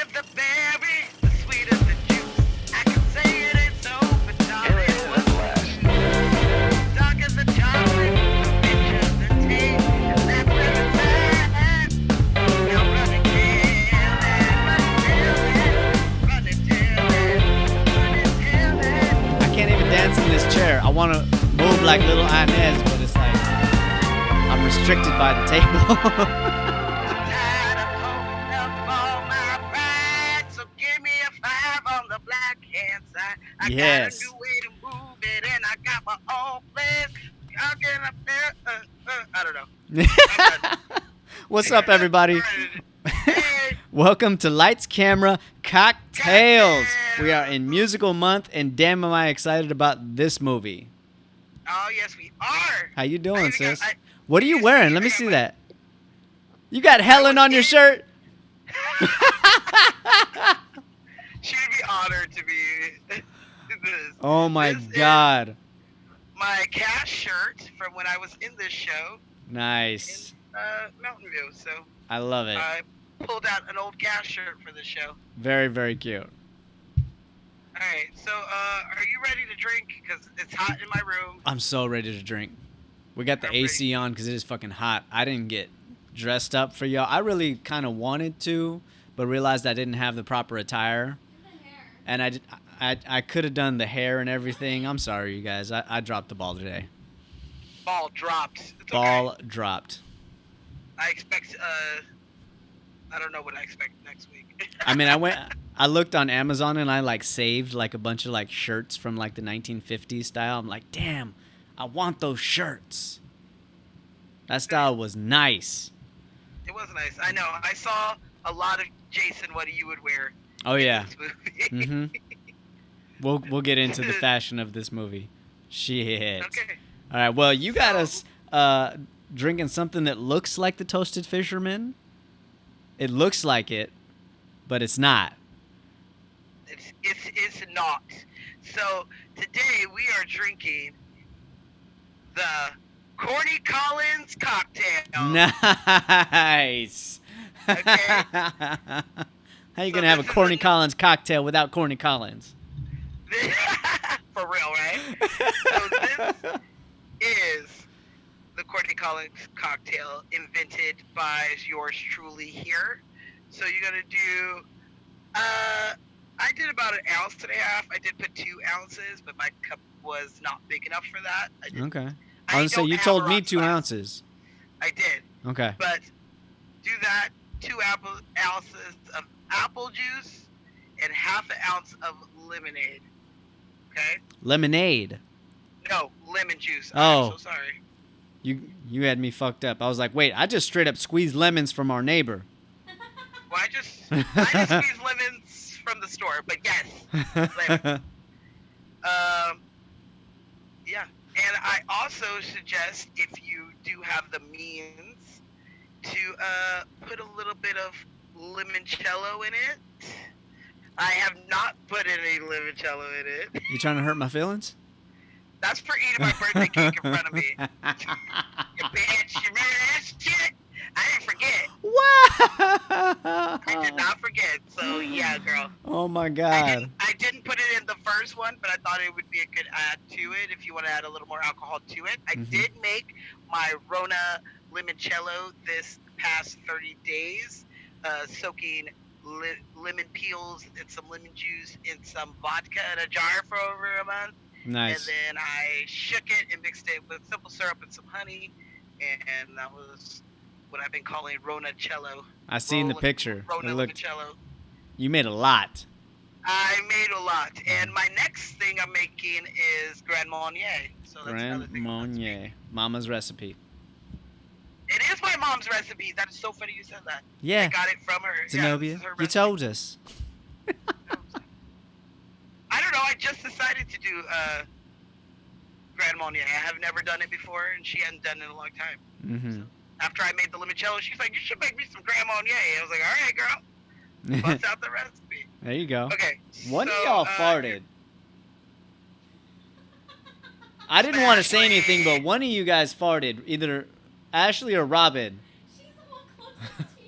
as the berry, the sweet as the juice. I can say it ain't so, but darling, it was dark as the chocolate, the bitch as the tea, and that's where it's at. Now run and kill it. I can't even dance in this chair. I want to move like little Inez, but it's like I'm restricted by the table. Yes. I got a new way to move it, and I got my own place. I'll get up there. I don't know. What's up, everybody? Hey. Welcome to Lights, Camera, Cocktails. We are in musical month, and damn, am I excited about this movie. Oh, yes, we are. How you doing, sis? I- What are you wearing? Let me see that. You got Helen on your shirt? She'd be honored to be this. Oh, my This is God. my cast shirt from when I was in this show Nice. in Mountain View. So I love it. I pulled out an old cast shirt for the show. Very, very cute. All right. So are you ready to drink? Because it's hot in my room. I'm so ready to drink. We got the AC on because it is fucking hot. I didn't get dressed up for y'all. I really kind of wanted to, but realized I didn't have the proper attire. And I could have done the hair and everything. I'm sorry, you guys. I dropped the ball today. Ball dropped. It's Ball okay. dropped. I expect. I don't know what I expect next week. I mean, I looked on Amazon and I like saved like a bunch of like shirts from like the 1950s style. I'm like, damn, I want those shirts. That style was nice. It was nice. I know. I saw a lot of Jason. What you would wear. Oh in yeah. this movie. Mm-hmm. We'll get into the fashion of this movie. Shit. Okay. All right. Well, you got us drinking something that looks like the Toasted Fisherman. It looks like it, but it's not. It's not. So today we are drinking the Corny Collins cocktail. Nice. Okay. How you So gonna have a this is Corny a- Collins cocktail without Corny Collins? For real, right? So this is the Courtney Collins cocktail invented by yours truly here. So you're gonna do. I did about an ounce and a half. I did put 2 ounces, but my cup was not big enough for that. I didn't. Okay. I I was gonna say don't you have told a me rock 2 glass. ounces. I did, Okay. but do that. 2 ounces of apple juice and half an ounce of lemonade. Okay. Lemonade. No, lemon juice. Oh. I'm so sorry. You had me fucked up. I was like, wait, I just straight up squeezed lemons from our neighbor. Well, I just squeezed lemons from the store, but yes, lemon. Yeah, and I also suggest if you do have the means to put a little bit of limoncello in it. I have not put any limoncello in it. You trying to hurt my feelings? That's for eating my birthday cake in front of me. You bitch, you remember that shit? I didn't forget. What? I did not forget. So yeah, girl. Oh my I God. didn't put it in the first one, but I thought it would be a good add to it if you want to add a little more alcohol to it. I Mhm. did make my Rona limoncello this past 30 days, soaking lemon peels and some lemon juice in some vodka in a jar for over a month. Nice. And then I shook it and mixed it with simple syrup and some honey, and that was what I've been calling Rona cello. I seen the picture. Rona It looked. limoncello. You made a lot. I made a lot, and my next thing I'm making is Grand Marnier. So that's another Grand thing. Marnier, Mama's recipe. It is my mom's recipe. That is so funny you said that. I Yeah. got it from her. Yeah, this Zenobia, is her you recipe. told us. I don't know. I just decided to do Grand Marnier. I have never done it before, and she hadn't done it in a long time. Mm-hmm. After I made the limoncello, she's like, "You should make me some Grand Marnier." I was like, "All right, girl." Bust out the recipe. There you go. Okay. One so, of y'all farted. I didn't want to say anything, but one of you guys farted. Either Ashley or Robin. She's the one closest to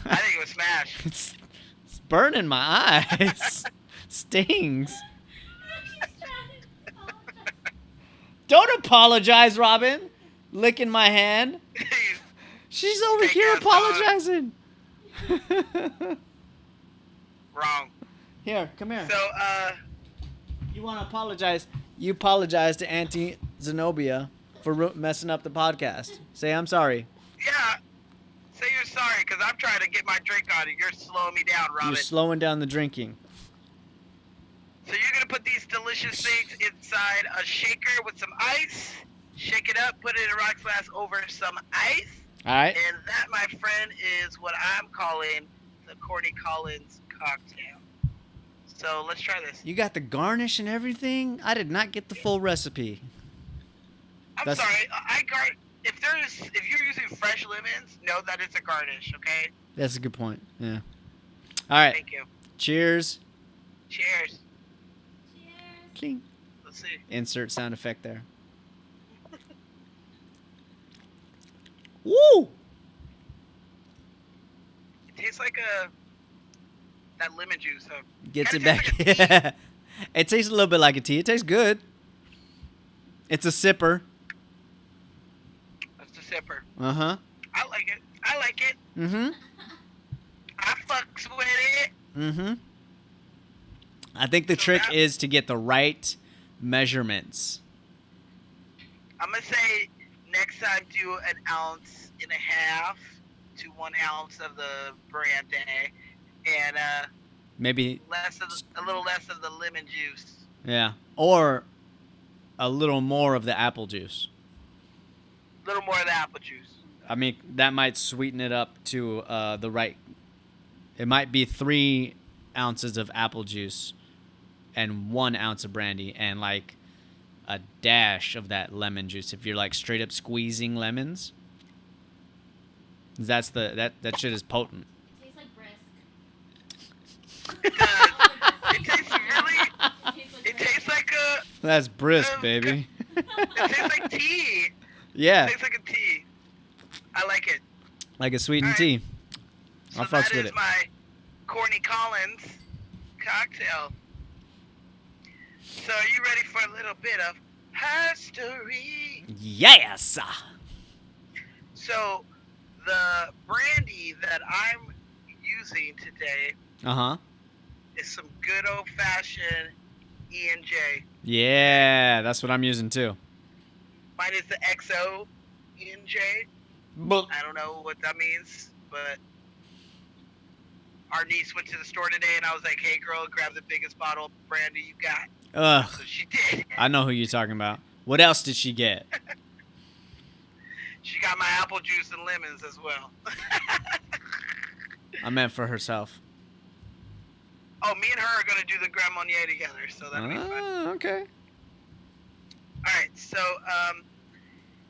you. I think it was Smash. It's burning my eyes. Stings. Don't apologize, Robin. Licking my hand. She's over Fake here ass apologizing. Wrong. Here, come here. So, You want to apologize? You apologize to Auntie Zenobia for messing up the podcast. Say I'm sorry. yeah. Say you're sorry, because I'm trying to get my drink on and you're slowing me down, Robin. You're slowing down the drinking. So you're going to put these delicious things inside a shaker with some ice. Shake it up, put it in a rock glass over some ice. All right. And that, my friend, is what I'm calling the Courtney Collins cocktail. So let's try this. You got the garnish and everything? I did not get the full recipe. I'm sorry. If you're using fresh lemons, know that it's a garnish, okay? That's a good point. Yeah. All right. Thank you. Cheers. Cheers. Cling. Let's see. Insert sound effect there. Woo! It tastes like that lemon juice. Gets it Kinda back. tastes like a tea. It tastes a little bit like a tea. It tastes good. It's a sipper. That's a sipper. Uh-huh. I like it. Mm-hmm. I fucks with it. Mm-hmm. I think the trick is to get the right measurements. I'm going to say next time do an ounce and a half to 1 ounce of the brandy and Maybe a little less of the lemon juice. yeah, or a little more of the apple juice. A little more of the apple juice. I mean, that might sweeten it up to the right. It might be 3 ounces of apple juice and 1 ounce of brandy and like a dash of that lemon juice. If you're like straight up squeezing lemons, that shit is potent. It tastes like brisk. It does. It tastes really. It tastes like That's brisk, baby. It tastes like tea. Yeah, It tastes like a tea. I like it. like a sweetened All tea. So I'll fucks that with is it. my Courtney Collins cocktail. So are you ready for a little bit of history? Yes. So the brandy that I'm using today Uh-huh. is some good old-fashioned E&J. Yeah, that's what I'm using too. Mine is the XO E&J. But I don't know what that means, but our niece went to the store today, and I was like, hey, girl, grab the biggest bottle of brandy you got. ugh, So she did. I know who you're talking about. What else did she get? She got my apple juice and lemons as well. I meant for herself. Oh, me and her are going to do the Grand Marnier together, so that'll be fun. Ah, okay. All right, so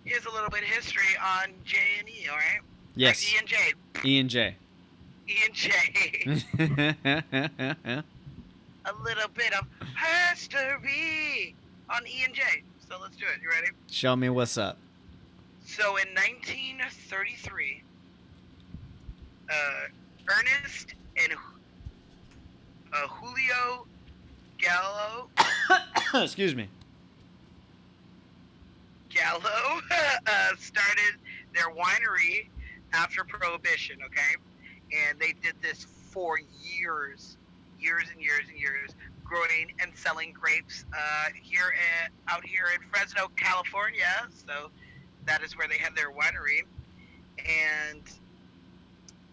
here's a little bit of history on J&E, all right? Yes. Like E&J. E and J. E&J. A little bit of history on E&J. So let's do it. You ready? Show me what's up. So in 1933, Ernest and Julio Gallo Excuse me. started their winery after Prohibition, okay? And they did this for years and years, growing and selling grapes out here in Fresno, California. So that is where they had their winery. And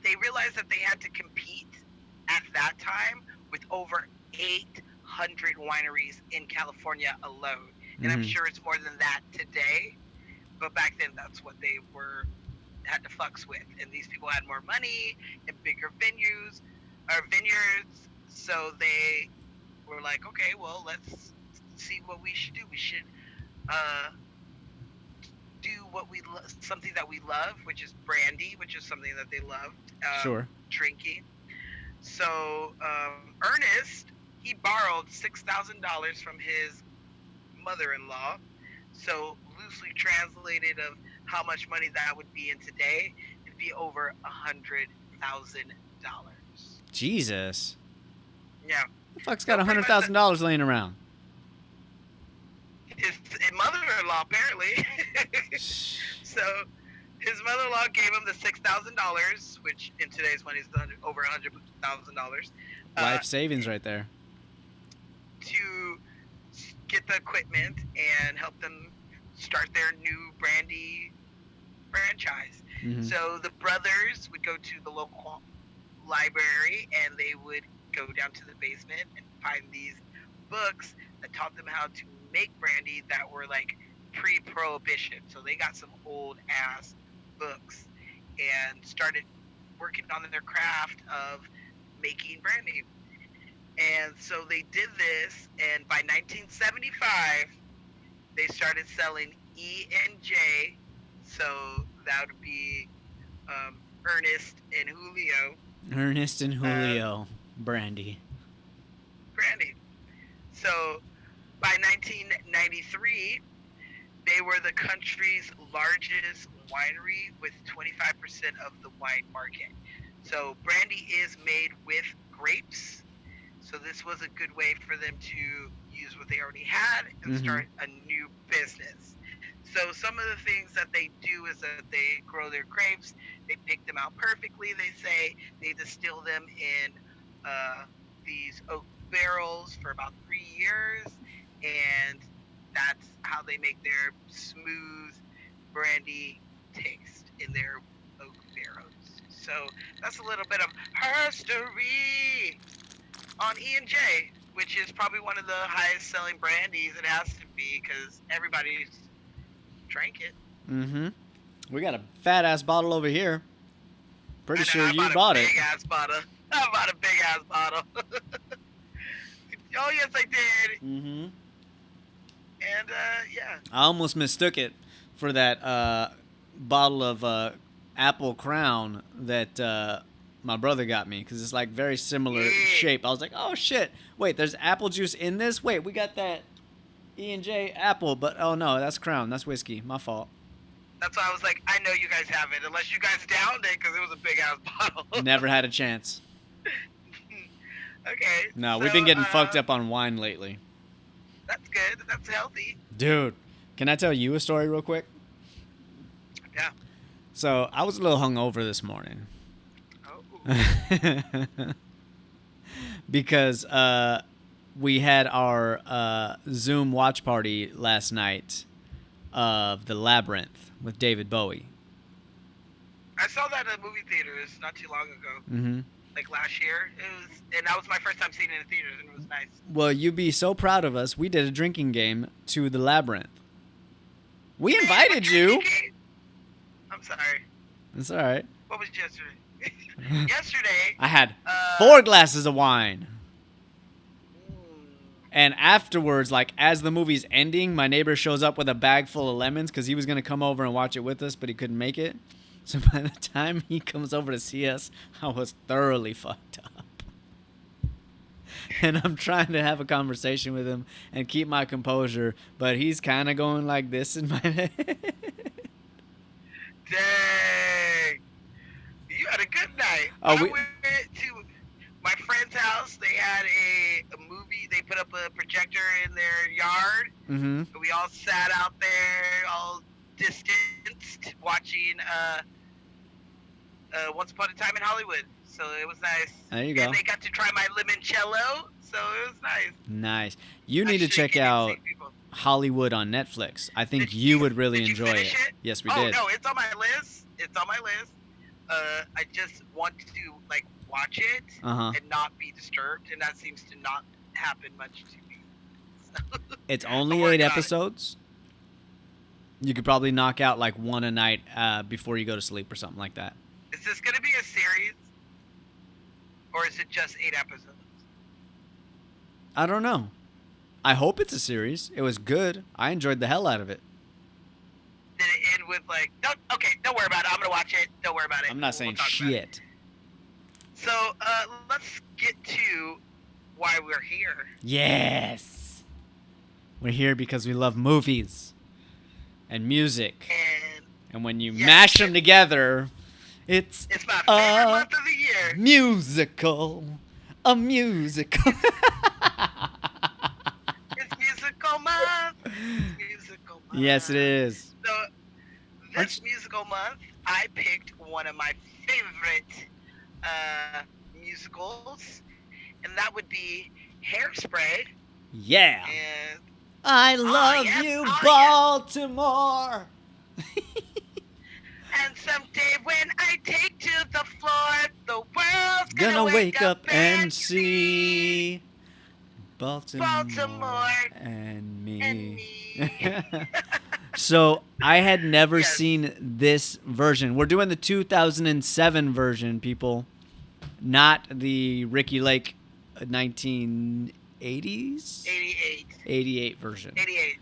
they realized that they had to compete at that time with over 800 wineries in California alone. And I'm Mhm. sure it's more than that today. But back then, that's what they had to fucks with. And these people had more money and bigger vineyards. So they were like, okay, well, let's see what we should do. We should do something that we love, which is brandy, which is something that they love Sure. drinking. So Ernest, he borrowed $6,000 from his mother-in-law. So loosely translated of how much money that would be in today, it'd be over $100,000. Jesus. Yeah. The fuck's got $100,000 laying around? His mother-in-law, apparently. So his mother-in-law gave him the $6,000, which in today's money is over $100,000. Life savings right there. To get the equipment and help them start their new brandy franchise. Mm-hmm. So the brothers would go to the local library and they would go down to the basement and find these books that taught them how to make brandy that were like pre-prohibition. So they got some old ass books and started working on their craft of making brandy. And so they did this, and by 1975 they started selling E&J. So that would be Ernest and Julio. Ernest and Julio brandy. So by 1993, they were the country's largest winery with 25% of the wine market. So brandy is made with grapes. So this was a good way for them to use what they already had and start a new business. So some of the things that they do is that they grow their grapes, they pick them out perfectly, they say, they distill them in these oak barrels for about 3 years, and that's how they make their smooth brandy taste in their oak barrels. So that's a little bit of history on E&J, which is probably one of the highest selling brandies. It has to be because everybody's drank it. Mm-hmm. We got a fat ass bottle over here. Pretty sure you bought it. I bought a big ass bottle. Oh yes, I did. Mm-hmm. And yeah. I almost mistook it for that bottle of Apple Crown that my brother got me, because it's like very similar shape. I was like, oh shit, wait, there's apple juice in this? Wait, we got that E&J apple, but oh no, that's Crown, that's whiskey, my fault. That's why I was like, I know you guys have it, unless you guys downed it, because it was a big ass bottle. Never had a chance. Okay. No, we've been getting fucked up on wine lately. That's good, that's healthy. Dude, can I tell you a story real quick? Yeah. So, I was a little hungover this morning. Because we had our Zoom watch party last night of The Labyrinth with David Bowie. I saw that at movie theaters not too long ago. Mm-hmm. Like last year. And that was my first time seeing it in theaters, and it was nice. Well, you'd be so proud of us. We did a drinking game to The Labyrinth. We invited you. I'm sorry. It's all right. What was yesterday? Yesterday, I had 4 glasses of wine. And afterwards, like, as the movie's ending, my neighbor shows up with a bag full of lemons because he was going to come over and watch it with us, but he couldn't make it. So by the time he comes over to see us, I was thoroughly fucked up. And I'm trying to have a conversation with him and keep my composure, but he's kind of going like this in my head. Dang. You had a good night. I went to my friend's house. They had a movie. They put up a projector in their yard. Mm-hmm. And we all sat out there, all distanced, watching Once Upon a Time in Hollywood. So it was nice. There you go. And they got to try my limoncello, so it was nice. Nice. You need to check out Hollywood on Netflix. I think you would really enjoy it. Yes, we did. Oh, no, it's on my list. I just want to, like, watch it and not be disturbed, and that seems to not happen much to me. So, it's only 8 episodes. You could probably knock out, like, 1 a night before you go to sleep or something like that. Is this going to be a series? Or is it just 8 episodes? I don't know. I hope it's a series. It was good. I enjoyed the hell out of it. Did it end with like, don't worry about it. I'm going to watch it. Don't worry about it. I'm not saying shit. So, let's get to why we're here. Yes. We're here because we love movies and music. And when you mash them together, it's my favorite month of the Musical. A musical. It's musical month. It's musical month. Yes, it is. So this musical month, I picked one of my favorite musicals, and that would be Hairspray. Yeah. And I love yes, you, yes. Baltimore. And someday when I take to the floor, the world's Gonna wake up and see Baltimore and me. And me. So I had never Yes. seen this version. We're doing the 2007 version, people, not the Ricky Lake 1980s 88 version. 88.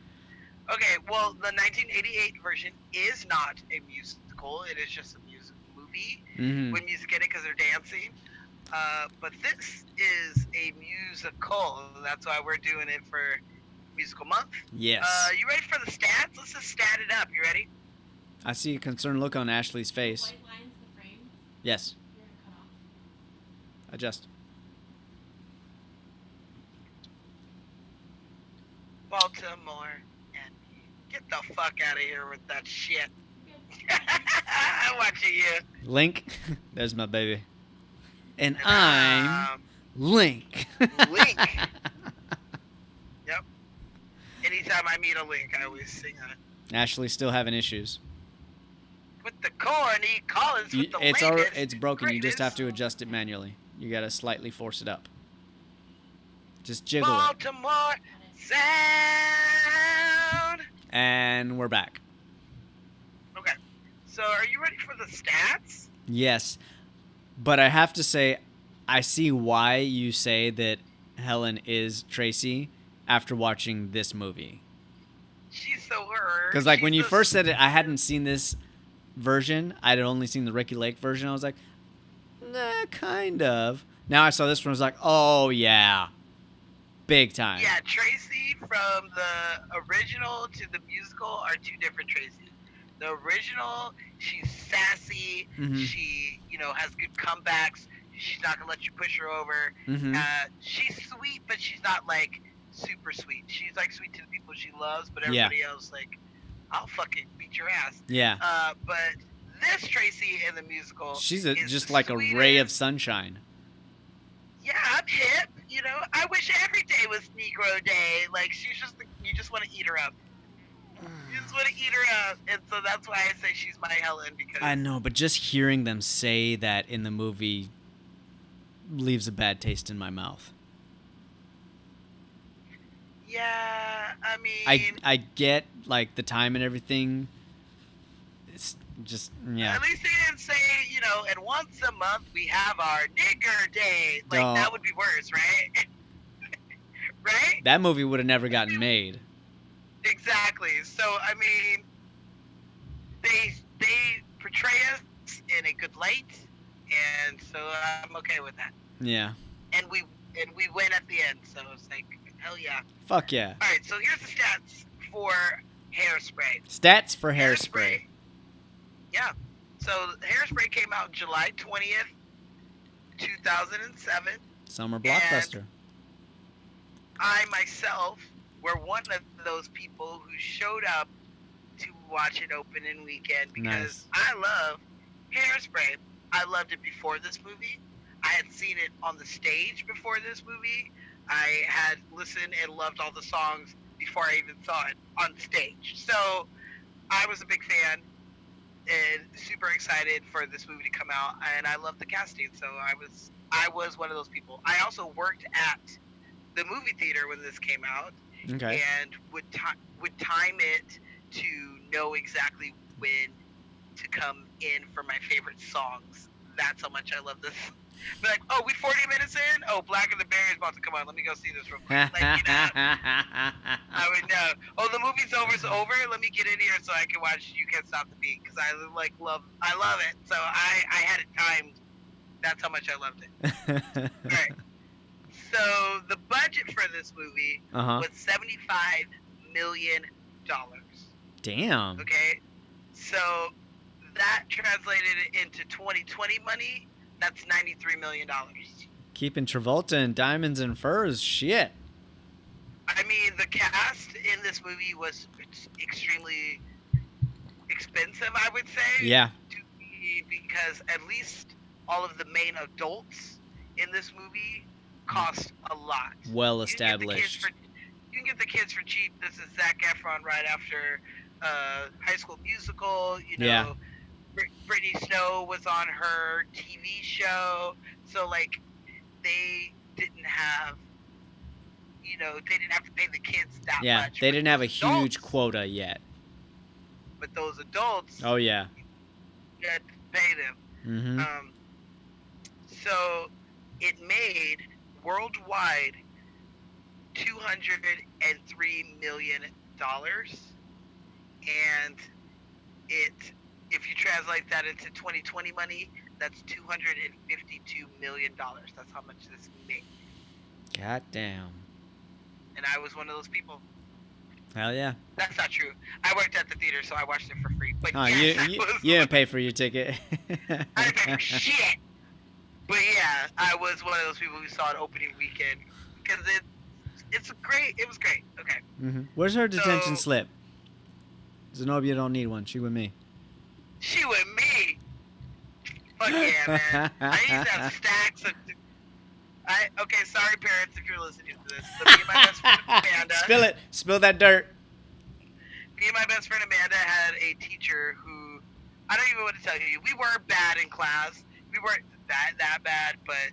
Okay, well, the 1988 version is not a musical. It is just a movie with music in it because they're dancing. But this is a musical. That's why we're doing it for Musical Month. Yes. You ready for the stats? Let's just stat it up. You ready? I see a concerned look on Ashley's face. White lines, the frame. Yes. You're gonna cut off. Adjust. Baltimore and me. Get the fuck out of here with that shit. I'm watching you. Link. There's my baby. And I'm Link. Link. Yep. Anytime I meet a Link, I always sing on it. Ashley's still having issues. With the corny Collins with the It's latest, it's broken. You just have to greatest. adjust it manually. You gotta slightly force it up. Just jiggle it. Baltimore sound. And we're back. Okay. So are you ready for the stats? Yes. But I have to say, I see why you say that Helen is Tracy after watching this movie. She's so her. Because, like, when She's you the- first said it, I hadn't seen this version. I'd only seen the Ricky Lake version. I was like, nah, kind of. Now I saw this one. I was like, oh, yeah. Big time. Yeah, Tracy from the original to the musical are two different Tracy's. The original, she's sassy. Mhm. She, has good comebacks. She's not gonna let you push her over. Mhm. She's sweet, but she's not like super sweet. She's like sweet to the people she loves, but Yeah. everybody else like, I'll fucking beat your ass. Yeah. But this Tracy in the musical, She's is just the like a ray of sweetest. sunshine. Yeah, I'm hip. I wish every day was Negro Day. Like she's just, you just want to eat her up. You just want to eat her up, and so that's why I say she's my Helen because I know, but just hearing them say that in the movie leaves a bad taste in my mouth. yeah, I mean, I get, like, the time and everything. It's just, yeah. at least they didn't say, and once a month we have our nigger day. Like No. that would be worse, right? Right? That movie would have never gotten made. Exactly. So I mean, they portray us in a good light, and so I'm okay with that. Yeah. And we win at the end, so it's like hell yeah. Fuck yeah. All right, so here's the stats for Hairspray. Stats for Hairspray. Yeah. So Hairspray came out July 20th, 2007. Summer blockbuster. I myself were one of those people who showed up to watch it opening weekend because Nice. I love Hairspray. I loved it before this movie. I had seen it on the stage before this movie. I had listened and loved all the songs before I even saw it on stage. So I was a big fan and super excited for this movie to come out, and I loved the casting. So I was one of those people. I also worked at the movie theater when this came out, Okay. and would time it to know exactly when to come in for my favorite songs. That's how much I love this. Be like, oh, we 40 minutes in? Oh, Black and the Berry is about to come on. Let me go see this real quick. Like, I would know. Oh, the movie's over. It's over. Let me get in here so I can watch You Can't Stop the Beat because I love it. So I had it timed. That's how much I loved it. All right. So the budget for this movie Uh-huh. was $75 million. Damn. Okay, so that translated into 2020 money. That's $93 million. Keeping Travolta in diamonds and furs. Shit. I mean, the cast in this movie was extremely expensive, I would say. Yeah. Because at least all of the main adults in this movie cost a lot. Well established. You can get the kids for cheap. This is Zac Efron right after High School Musical. You know, Yeah. Brittany Snow was on her TV show. So, like, they didn't have, you know, they didn't have to pay the kids that Yeah, much. they But didn't have a those huge adults- quota yet. But those adults, Oh yeah. you had to pay them. Mm-hmm. So it made worldwide $203 million, and if you translate that into 2020 money, that's $252 million. That's how much this made. God damn. And I was one of those people. Hell yeah. That's not true. I worked at the theater, so I watched it for free. But Oh, yes, you didn't pay for your ticket. I didn't pay for shit. But yeah, I was one of those people who saw it opening weekend because it was great. Okay. Mm-hmm. Where's her detention So- slip? Zenobia don't need one. She with me. She with me. Fuck yeah, man. I used to have stacks of. Okay, sorry parents if you're listening to this. But me and my best friend Amanda. Spill it. Spill that dirt. Me and my best friend Amanda had a teacher who, I don't even want to tell you. We were bad in class. We weren't that bad, but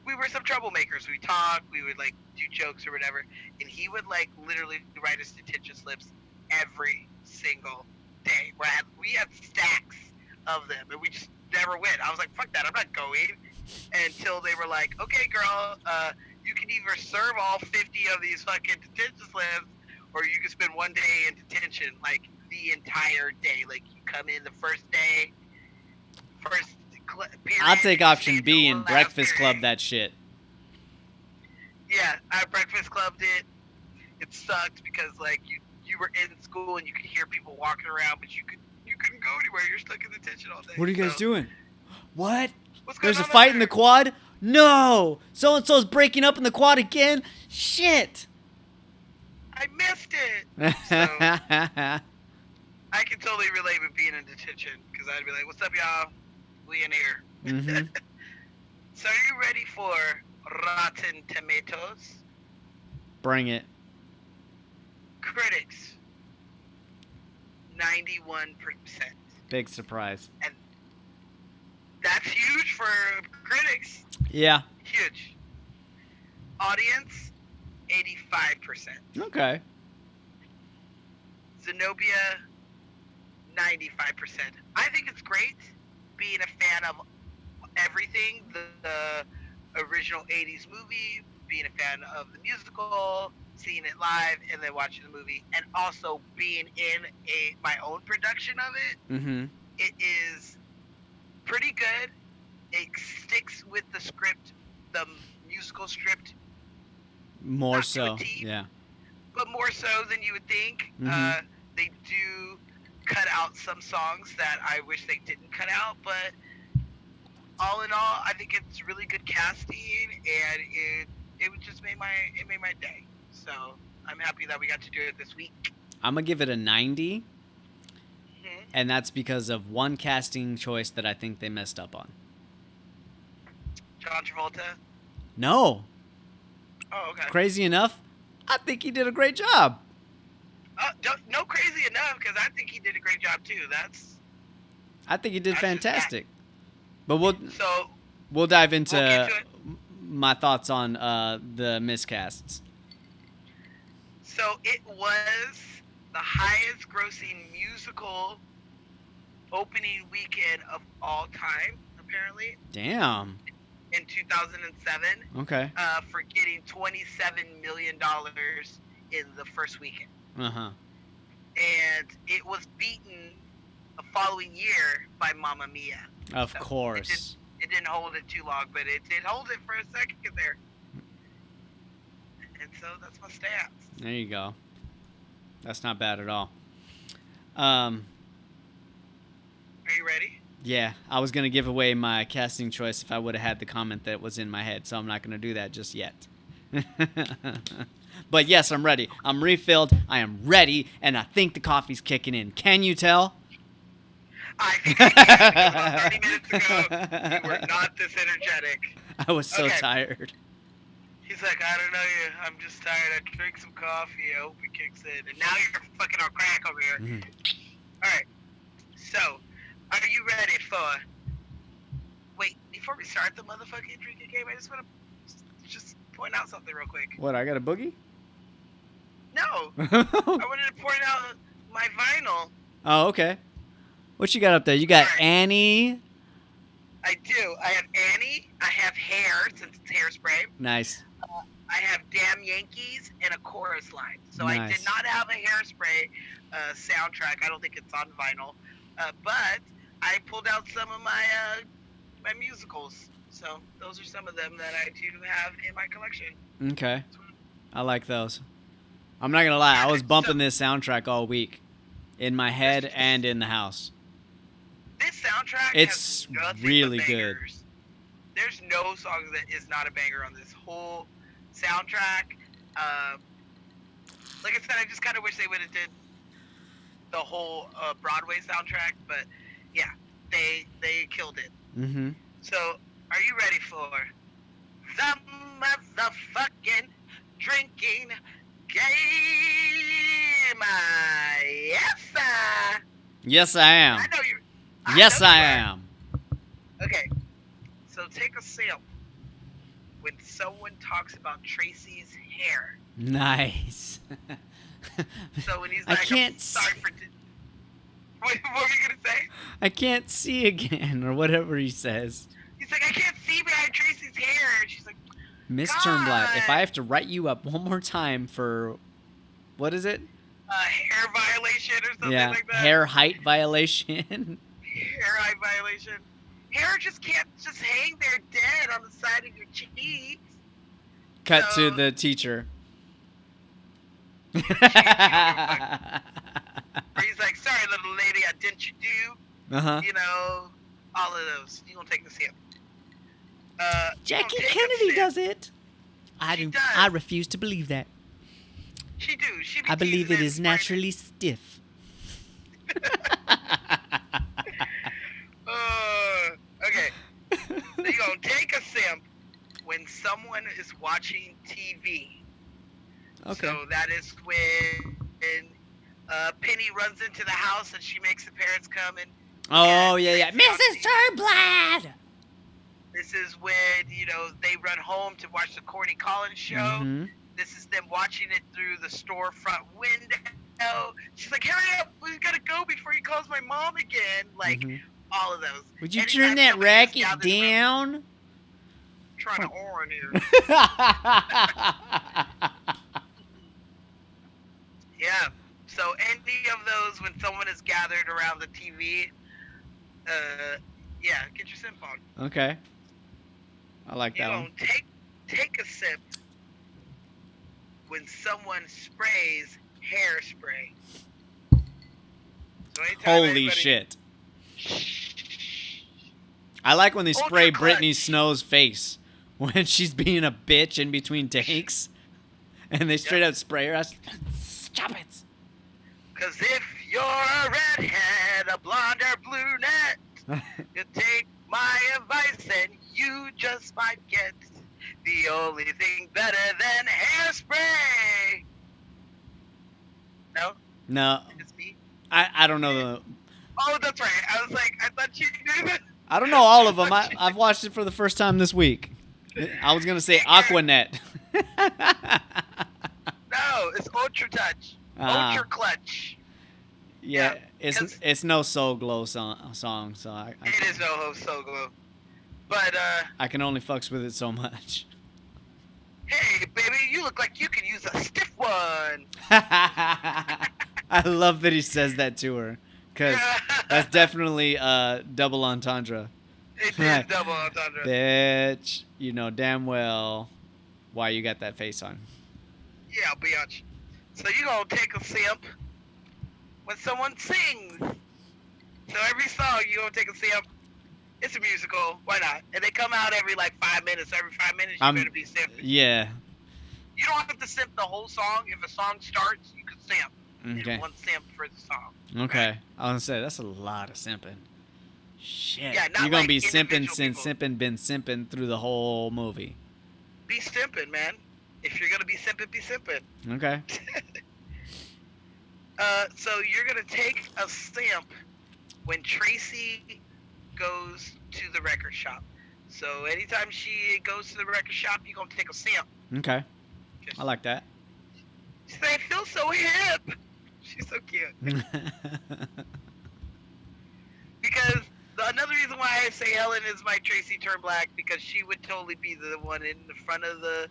we were some troublemakers. We talked. We would like do jokes or whatever, and he would like literally write us detention slips every single day. We had stacks of them, and we just never went. I was like, fuck that, I'm not going. Until they were like, okay, girl, you can either serve all 50 of these fucking detention slips, or you can spend one day in detention, like the entire day. Like you come in the first day, period. I'll take you option stay B till and the last Breakfast period. Club that shit. Yeah, I Breakfast Clubbed it. It sucked because like you were in school and you could hear people walking around, but you couldn't go anywhere. You're stuck in detention all day. What are you guys So, doing? What? what's going There's a on up fight in the there? quad? No! So and so's breaking up in the quad again? Shit! I missed it. So I can totally relate with being in detention because I'd be like, "What's up, y'all? We in here." Mm-hmm. So are you ready for Rotten Tomatoes? Bring it. Critics, 91%. Big surprise. That's huge for critics. Yeah. Huge. Audience, 85%. Okay. Zenobia, 95%. I think it's great being a fan of everything, the original 80s movie, being a fan of the musical, seeing it live, and then watching the movie, and also being in my own production of it. Mm-hmm. It is pretty good. It sticks with the script, the musical script, More Not to so. a T. Yeah. but more so than you would think. Mhm. They do cut out some songs that I wish they didn't cut out, but all in all, I think it's really good casting, and it just made my day. So I'm happy that we got to do it this week. I'm going to give it a 90, Mhm. and that's because of one casting choice that I think they messed up on. John Travolta. No. Oh, okay. Crazy enough, I think he did a great job. No, crazy enough, because I think he did a great job too. I think he did That's just fantastic. But we'll dive into We'll get to it. my thoughts on the miscasts. So it was the highest grossing musical opening weekend of all time, apparently, Damn. in 2007, Okay. for getting $27 million in the first weekend. Uh-huh. And it was beaten the following year by Mamma Mia. Of So, course. It didn't hold it too long, but it did hold it for a second there. And so that's my stats. There you go. That's not bad at all. Are you ready? Yeah, I was going to give away my casting choice if I would have had the comment that was in my head, so I'm not going to do that just yet. But yes, I'm ready. I'm refilled. I am ready, and I think the coffee's kicking in. Can you tell? I think I can, because about 30 minutes ago, you were not this energetic. I was so Okay. tired. He's like, I don't know you. I'm just tired. I drank some coffee. I hope it kicks in. And now you're fucking on crack over here. Mhm. All right. So, are you ready for... Wait, before we start the motherfucking drinking game, I just want to just point out something real quick. What, I got a boogie? No, I wanted to point out my vinyl. Oh, okay. What you got up there? You got Alright. Annie. I do. I have Annie. I have Hair, since it's Hairspray. Nice. I have Damn Yankees and a chorus line. So I Nice. did not have a Hairspray soundtrack. I don't think it's on vinyl. But I pulled out some of my my musicals. So those are some of them that I do have in my collection. Okay. I like those. I'm not going to lie. I was bumping this soundtrack all week. In my head and in the house. This soundtrack It's has nothing really but good. bangers. There's no song that is not a banger on this whole soundtrack. Like I said, I just kind of wish they would have did the whole Broadway soundtrack, but yeah, they killed it. Mm-hmm. So, are you ready for the motherfucking drinking game? Yes, I am. I know you. Yes, know you I are. am. Okay, so take a sip when someone talks about Tracy's hair. Nice. So when he's I like, can't I'm sorry for... What were you going to say? I can't see again, or whatever he says. He's like, I can't see behind Tracy's hair. And she's like, Miss God. Turnblad, if I have to write you up one more time for, what is it? hair violation or something Yeah, like that. hair height violation. Hair height violation. Hair just can't just hang there dead on the side of your cheeks. Cut So- to the teacher. Where he's like, sorry, little lady, I didn't you do? Uh-huh. You know, all of those. You gonna take a sip. Jackie take a Kennedy sip. does it. I She do. does. I refuse to believe that. She do. She be I believe teasing it and is flirting. naturally stiff. Okay. So you gonna take a sip when someone is watching TV. Okay. So that is when Penny runs into the house and she makes the parents come and Oh, and yeah, yeah. freaks out. Mrs. Turnblad! This is when, you know, they run home to watch the Corny Collins show. Mm-hmm. This is them watching it through the storefront window. She's like, hurry up, we gotta go before he calls my mom again. Like, Mhm. all of those. Would you Anytime turn that somebody racket just gathers around- down? Trying to orange here. Yeah. So any of those when someone is gathered around the TV, yeah, get your sip on. Okay. I like You that know, one. take a sip when someone sprays hairspray. So anytime Holy anybody- shit. I like when they Ultra spray clutch. Brittany Snow's face when she's being a bitch in between takes. And they straight up spray her. Stop it. Cause if you're a redhead, a blonde or brunette, you take my advice and you just might get the only thing better than hairspray. No, No, it's me. I don't know the. Oh, that's right. I was like, I thought you knew that. I don't know all of them. I've watched it for the first time this week. I was gonna say Aquanet. No, it's Ultra Touch. Ah. Ultra Clutch. Yeah, Yeah, 'cause- it's no Soul Glow song, so It is no host so glow. But, I can only fucks with it so much. hey, baby, you look like you can use a stiff one. I love that he says that to her, cause that's definitely double entendre. It is double entendre. Bitch, you know damn well why you got that face on. Yeah, bitch. So you gonna take a sip when someone sings. So every song you gonna take a simp. It's a musical. Why not? And they come out every like 5 minutes. Every 5 minutes, you better be simping. Yeah. You don't have to simp the whole song. If a song starts, you can simp. Okay. One simp for the song. Okay. I was gonna say that's a lot of simping. Shit. Yeah, not You're gonna like be simping individual since people. simping been simping through the whole movie. Be simping, man. If you're gonna be simping, be simping. Okay. So you're gonna take a simp when Tracy goes to the record shop. So anytime she goes to the record shop, you're gonna take a simp. Okay. I like that. She said, I feel so hip. She's so cute. Because another reason why I say Helen is my Tracy Turnblack, because she would totally be the one in the front of the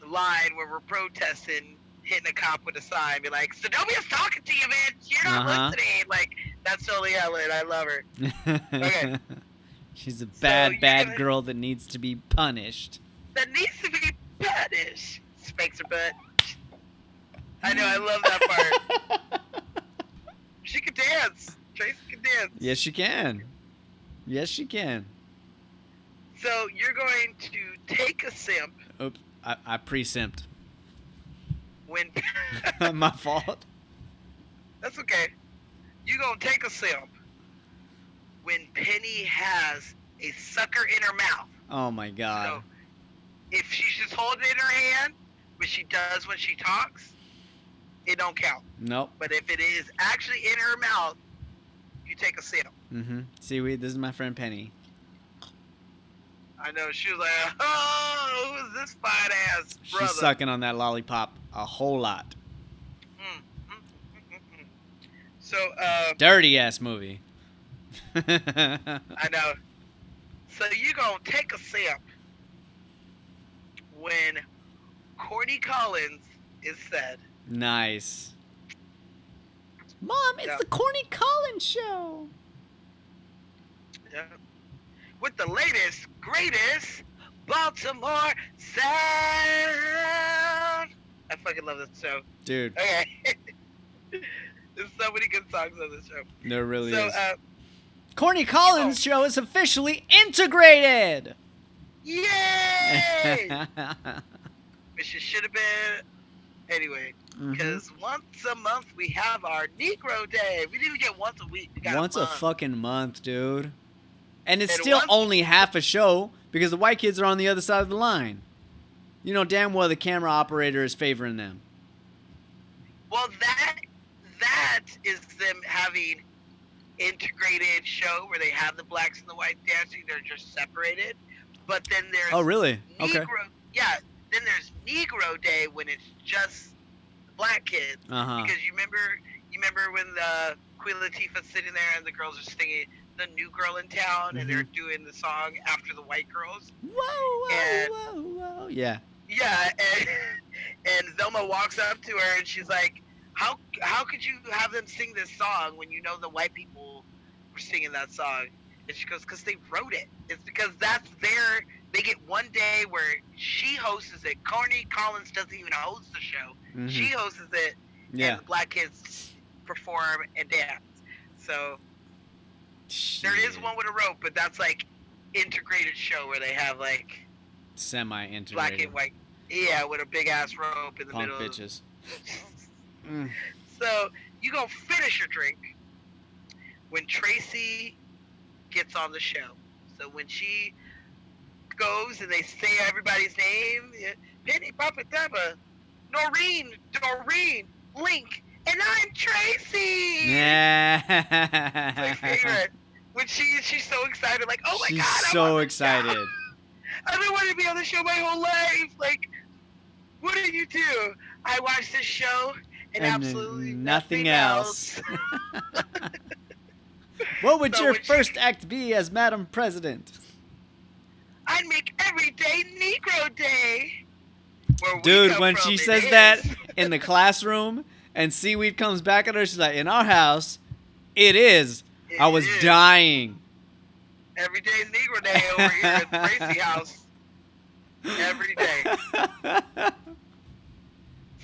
line where we're protesting, hitting a cop with a sign, be like, Sonovia's talking to you, man. You're not listening. Like, that's totally Helen. I love her. Okay. She's a So bad you're gonna- girl that needs to be punished. That needs to be punished. Spanks her butt. I know, I love that part. She can dance. Tracy can dance. Yes, she can. Yes, she can. So you're going to take a simp Oops, I pre-simped. when... My fault. That's okay. You're going to take a simp when Penny has a sucker in her mouth. Oh my god. So if she's just holding it in her hand, which she does when she talks, it don't count. Nope. But if it is actually in her mouth, you take a sip. Mm-hmm. Seaweed, this is my friend Penny. I know, she was like, oh, who's this fine ass brother? She's sucking on that lollipop a whole lot. So, Dirty ass movie. I know. So you gonna take a sip when Courtney Collins is said. Nice. Mom, it's Yeah. the Corny Collins show. Yeah. With the latest, greatest Baltimore sound. I fucking love this show. Dude, Okay. There's so many good songs on this show. there really So, is. Corny Collins show is officially integrated. yay! Which it should have been anyway. Mhm. Because once a month we have our Negro Day. We didn't even get once a week. We got Once a month. fucking month, dude. And it's And still once- only half a show because the white kids are on the other side of the line. You know damn well the camera operator is favoring them. Well, that is them having integrated show where they have the blacks and the whites dancing. They're just separated. But then there's Oh, really? Okay. Negro. Yeah. Then there's Negro Day when it's just the black kids. Uh-huh. Because you remember when the Queen Latifah's sitting there and the girls are singing the New Girl in Town and they're doing the song after the white girls. Whoa, And- whoa, whoa. Yeah. Yeah, and Velma walks up to her and she's like, how could you have them sing this song when you know the white people were singing that song? And she goes, because they wrote it. It's because that's they get one day where she hosts it. Corny Collins doesn't even host the show. Mhm. She hosts it, Yeah. and the black kids perform and dance. So there is Shit. one with a rope, but that's like integrated show where they have like Semi-integrated. black and white. Yeah, with a big ass rope in the Punk middle. bitches. Mm. So you gonna finish your drink when Tracy gets on the show. So when she goes and they say everybody's name, Penny, Papa, Dubba, Noreen, Link, and I'm Tracy. My favorite. When she's so excited, like, oh my She's god, I'm so on the excited. show. I've been wanting to be on the show my whole life. Like, what did you do? I watched this show and absolutely nothing else. What would So your when she- first act be as Madam President? I'd make every day Negro Day. Where we Dude, come when from, she it says is. that in the classroom and Seaweed comes back at her, she's like, in our house, it is. It I was is. dying. Every day's Negro Day over here at the Tracy house. Every day.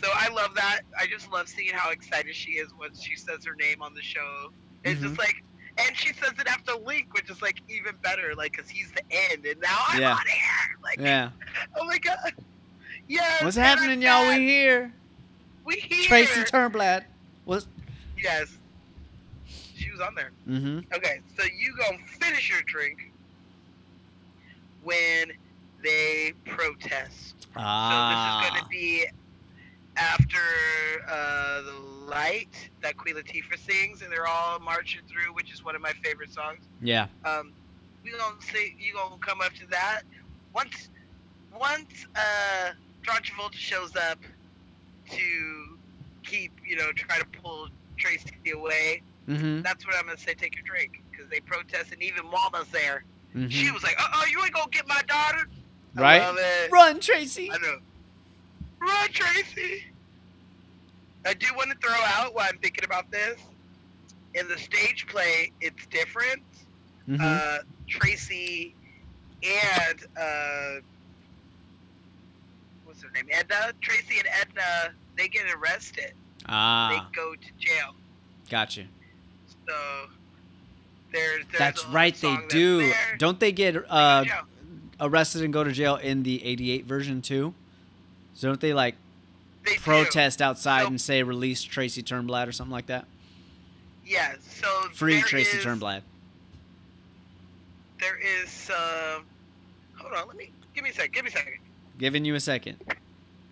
So I love that. I just love seeing how excited she is when she says her name on the show. It's Mhm. just like, and she says it after Link, which is like even better, like, cause he's the end, and now I'm Yeah. on air. Like, Yeah. oh my god, yes. What's and happening, I'm y'all? sad. We here. We here. Tracy Turnblad. What's? Yes, she was on there. Mhm. Okay, so you gonna finish your drink when they protest. So this is going to be after the light that Queen Latifah sings, and they're all marching through, which is one of my favorite songs. Yeah. We gonna say you gonna come up to that once John Travolta shows up to keep try to pull Tracy away. Mhm. That's what I'm gonna say. Take your drink because they protest, and even Mama's there. Mhm. She was like, you ain't gonna get my daughter. Right. I love it. Run, Tracy. I know. Run, Tracy. I do want to throw out while I'm thinking about this. In the stage play, it's different. Mhm. Tracy and what's her name? Edna. Tracy and Edna, they get arrested. They go to jail. Gotcha. So there's That's a right. They song that's do. there. Don't they get They go to jail. arrested and go to jail in the '88 version too? So don't they like They do. protest outside So- and say release Tracy Turnblad or something like that? Yeah. So Free there Tracy is- Turnblad. There is hold on, give me a second. Giving you a second.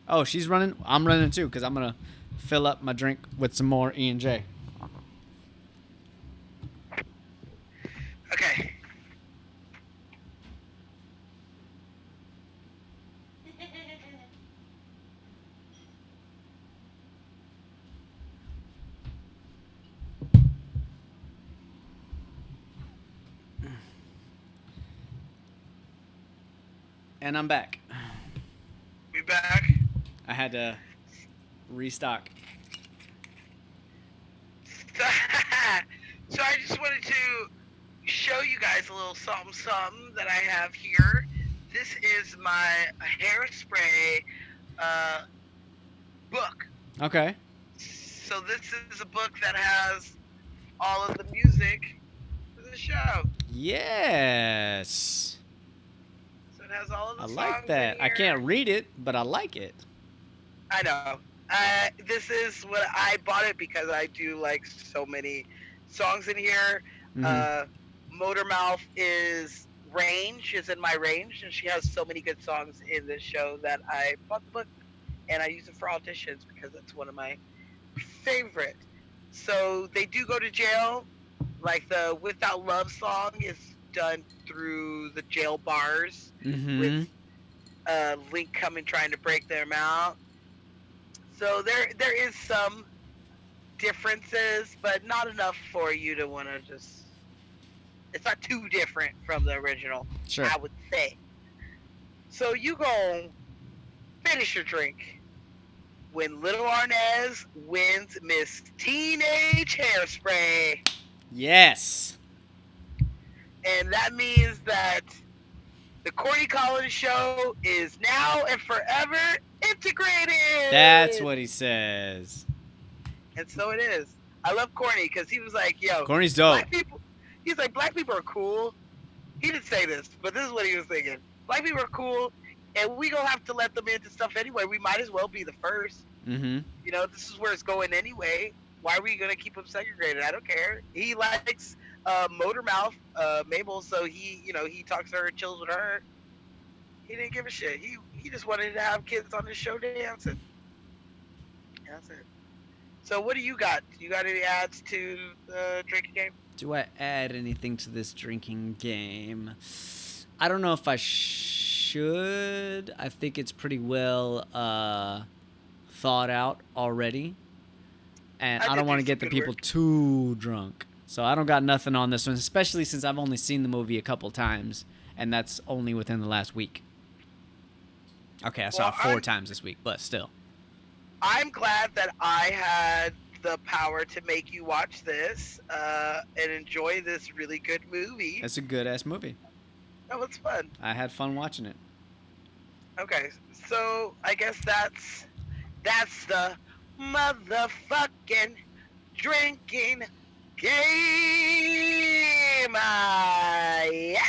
Oh, she's running. I'm running too because I'm gonna fill up my drink with some more E&J. Okay. And I'm back. We back. I had to restock. So I just wanted to show you guys a little something that I have here. This is my Hairspray book. Okay. So this is a book that has all of the music for the show. Yes. So it has all of the I songs like that. in I here. can't read it, but I like it. I know. This is what I bought it because I do like so many songs in here. Mhm. Motormouth is in my range, and she has so many good songs in this show that I bought the book and I use it for auditions because it's one of my favorite. So they do go to jail. Like the Without Love song is done through the jail bars Mhm. with Link coming trying to break them out. So there is some differences, but not enough for you to want to just. It's not too different from the original, Sure. I would say. So you gonna finish your drink when Little Arnaz wins Miss Teenage Hairspray, Yes. and that means that the Courtney Collins show is now and forever integrated. That's what he says. And so it is. I love Courtney because he was like, "Yo, Corny's dope. black people." He's like, "Black people are cool." He didn't say this, but this is what he was thinking. Black people are cool, and we gonna have to let them into stuff anyway. We might as well be the first. Mhm. This is where it's going anyway. Why are we gonna keep them segregated? I don't care. He likes Motormouth, Mabel, so he talks to her, chills with her. He didn't give a shit. He just wanted to have kids on his show dancing. That's it. So what do you got? You got any ads to the drinking game? Do I add anything to this drinking game? I don't know if I should. I think it's pretty well thought out already. And I don't want to get the people too drunk. So I don't got nothing on this one, especially since I've only seen the movie a couple times, and that's only within the last week. Okay, I saw it 4 times this week, but still. I'm glad that I had the power to make you watch this and enjoy this really good movie. It's a good-ass movie. That was fun. I had fun watching it. Okay, so I guess that's the motherfucking drinking Game. Yes.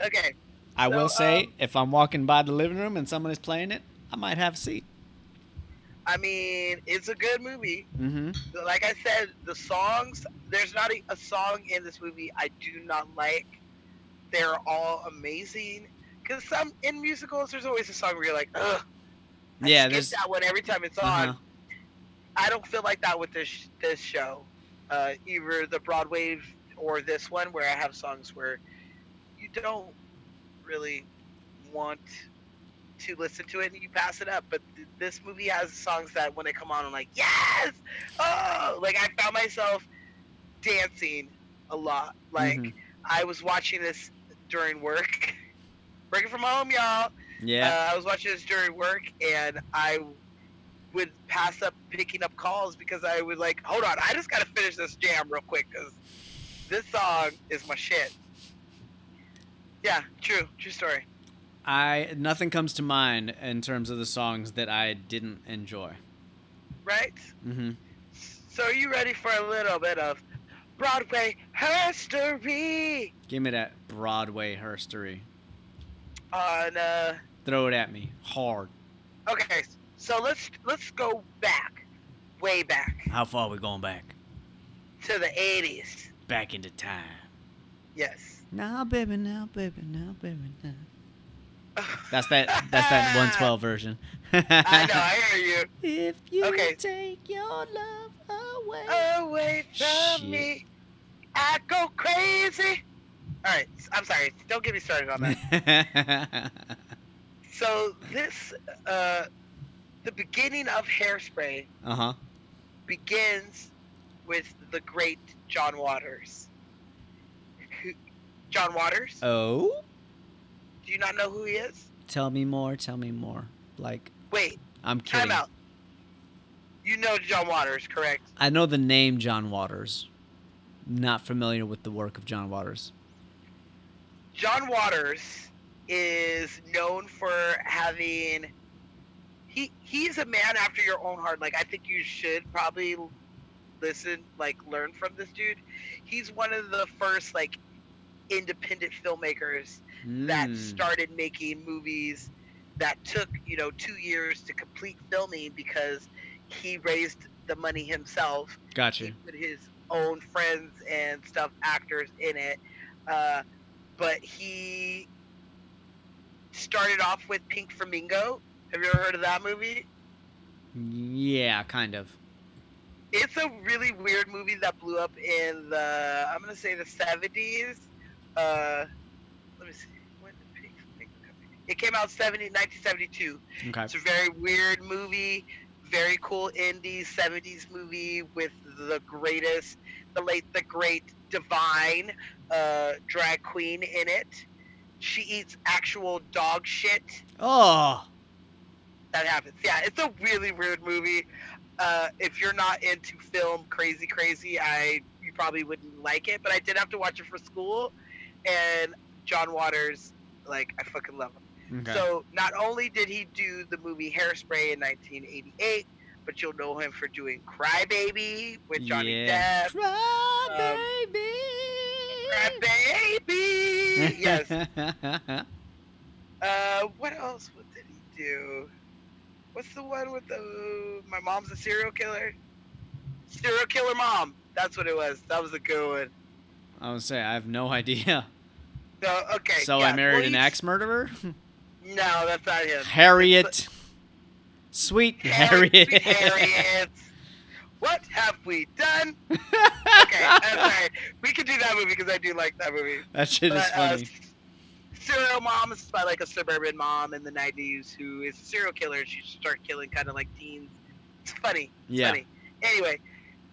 Okay. I So, will say, if I'm walking by the living room and someone is playing it, I might have a seat. I mean, it's a good movie. Mm-hmm. Like I said, the songs, there's not a song in this movie I do not like. They're all amazing. Because in musicals, there's always a song where you're like, ugh, I Yeah, skip there's. that one every time it's on. Uh-huh. I don't feel like that with this show. Either the Broadway or this one, where I have songs where you don't really want to listen to it and you pass it up. But this movie has songs that when they come on, I'm like, yes! Oh! Like, I found myself dancing a lot. Like, Mhm. I was watching this during work. Working from home, y'all. Yeah. I was watching this during work, and I would pass up picking up calls because I would like, hold on, I just got to finish this jam real quick because this song is my shit. Yeah, true story. Nothing comes to mind in terms of the songs that I didn't enjoy. Right? Mm-hmm. So are you ready for a little bit of Broadway history Give me that Broadway herstory. on Throw it at me hard. okay, so let's go back, way back How far are we going back? to the 80s. Back into time. Yes. Now, baby, now, baby, now, baby, now. That's that 112 version. I know, I hear you. If you Okay. take your love away. Away from Shit. me, I go crazy. All right, I'm sorry. Don't get me started on that. So this, the beginning of Hairspray Uh-huh. begins with the great John Waters. John Waters? Oh? Do you not know who he is? Tell me more. Like, Wait, I'm kidding. time out. You know John Waters, correct? I know the name John Waters. Not familiar with the work of John Waters. John Waters is known for having he's a man after your own heart. Like, I think you should probably learn from this dude. He's one of the first like independent filmmakers that started making movies that took 2 years to complete filming because he raised the money himself. Gotcha. He put his own friends and stuff, actors in it. But he started off with Pink Flamingo. Have you ever heard of that movie? Yeah, kind of. It's a really weird movie that blew up in I'm going to say the 70s. Let me see. When did Pink Flamingo come in? It came out 1972. Okay. It's a very weird movie, very cool indie 70s movie with the great Divine drag queen in it. She eats actual dog shit. Oh. That happens. Yeah, it's a really weird movie. If you're not into film crazy, you probably wouldn't like it. But I did have to watch it for school, and John Waters, like, I fucking love him. Okay. So not only did he do the movie Hairspray in 1988, but you'll know him for doing Cry Baby with Johnny Depp. Cry baby. Cry Baby. Yes. What else did he do? What's the one with my mom's a serial killer? Serial Killer Mom. That's what it was. That was a good one. I would say I have no idea. So, okay. So yeah, I married an he's- axe murderer? No, that's not him. Harriet. Sweet Harriet. Sweet Harriet. What have we done? Okay, I'm sorry. We can do that movie because I do like that movie. That shit is funny. Serial Mom is about like a suburban mom in the 90s who is a serial killer. She starts killing kind of like teens. It's funny. It's Yeah. funny. Anyway,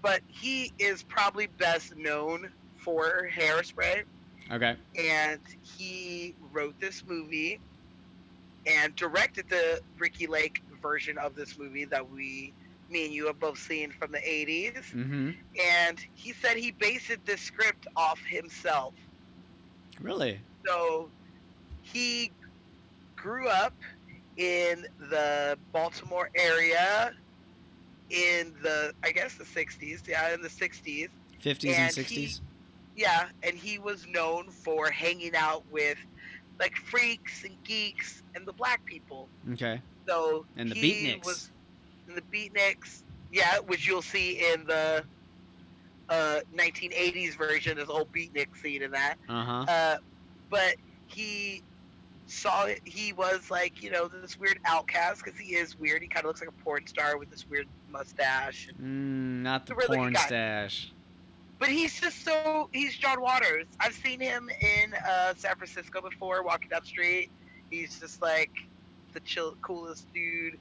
but he is probably best known for Hairspray, Okay. and he wrote this movie and directed the Ricky Lake version of this movie that me and you have both seen from the 80s. Mm-hmm. And he said he based this script off himself. Really? So he grew up in the Baltimore area, in the, I guess the 60s, yeah, in the 60s. 50s and 60s. And he was known for hanging out with like freaks and geeks and the black people. Okay. So And the he beatniks. was in the beatniks, yeah, which you'll see in the 1980s version. There's a whole beatnik scene in that. Uh-huh. But he he was like, this weird outcast, because he is weird. He kind of looks like a porn star with this weird mustache. Not the a really good porn guy. stash. But he's John Waters. I've seen him in San Francisco before, walking down the street. He's just like the coolest dude.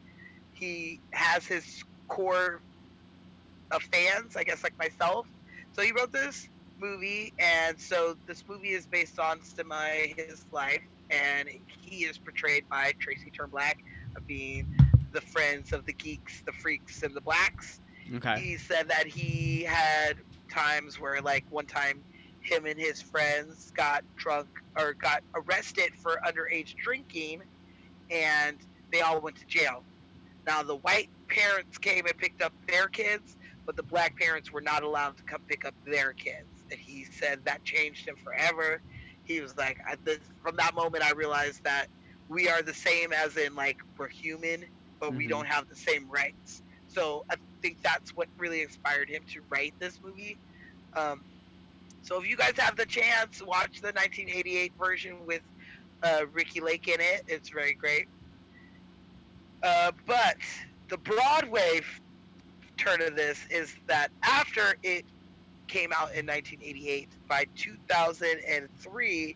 He has his core of fans, I guess, like myself. So he wrote this movie, and so this movie is based on his life, and he is portrayed by Tracy Turnblack of being the friends of the geeks, the freaks, and the blacks. Okay. He said that he had times where, like, one time him and his friends got drunk or got arrested for underage drinking, and they all went to jail. Now, the white parents came and picked up their kids, but the black parents were not allowed to come pick up their kids. And he said that changed him forever. He was like, from that moment, I realized that we are the same, as in, like, we're human, but we don't have the same rights. So I think that's what really inspired him to write this movie. So if you guys have the chance, watch the 1988 version with Ricky Lake in it. It's very great. But the Broadway turn of this is that after it came out in 1988, by 2003,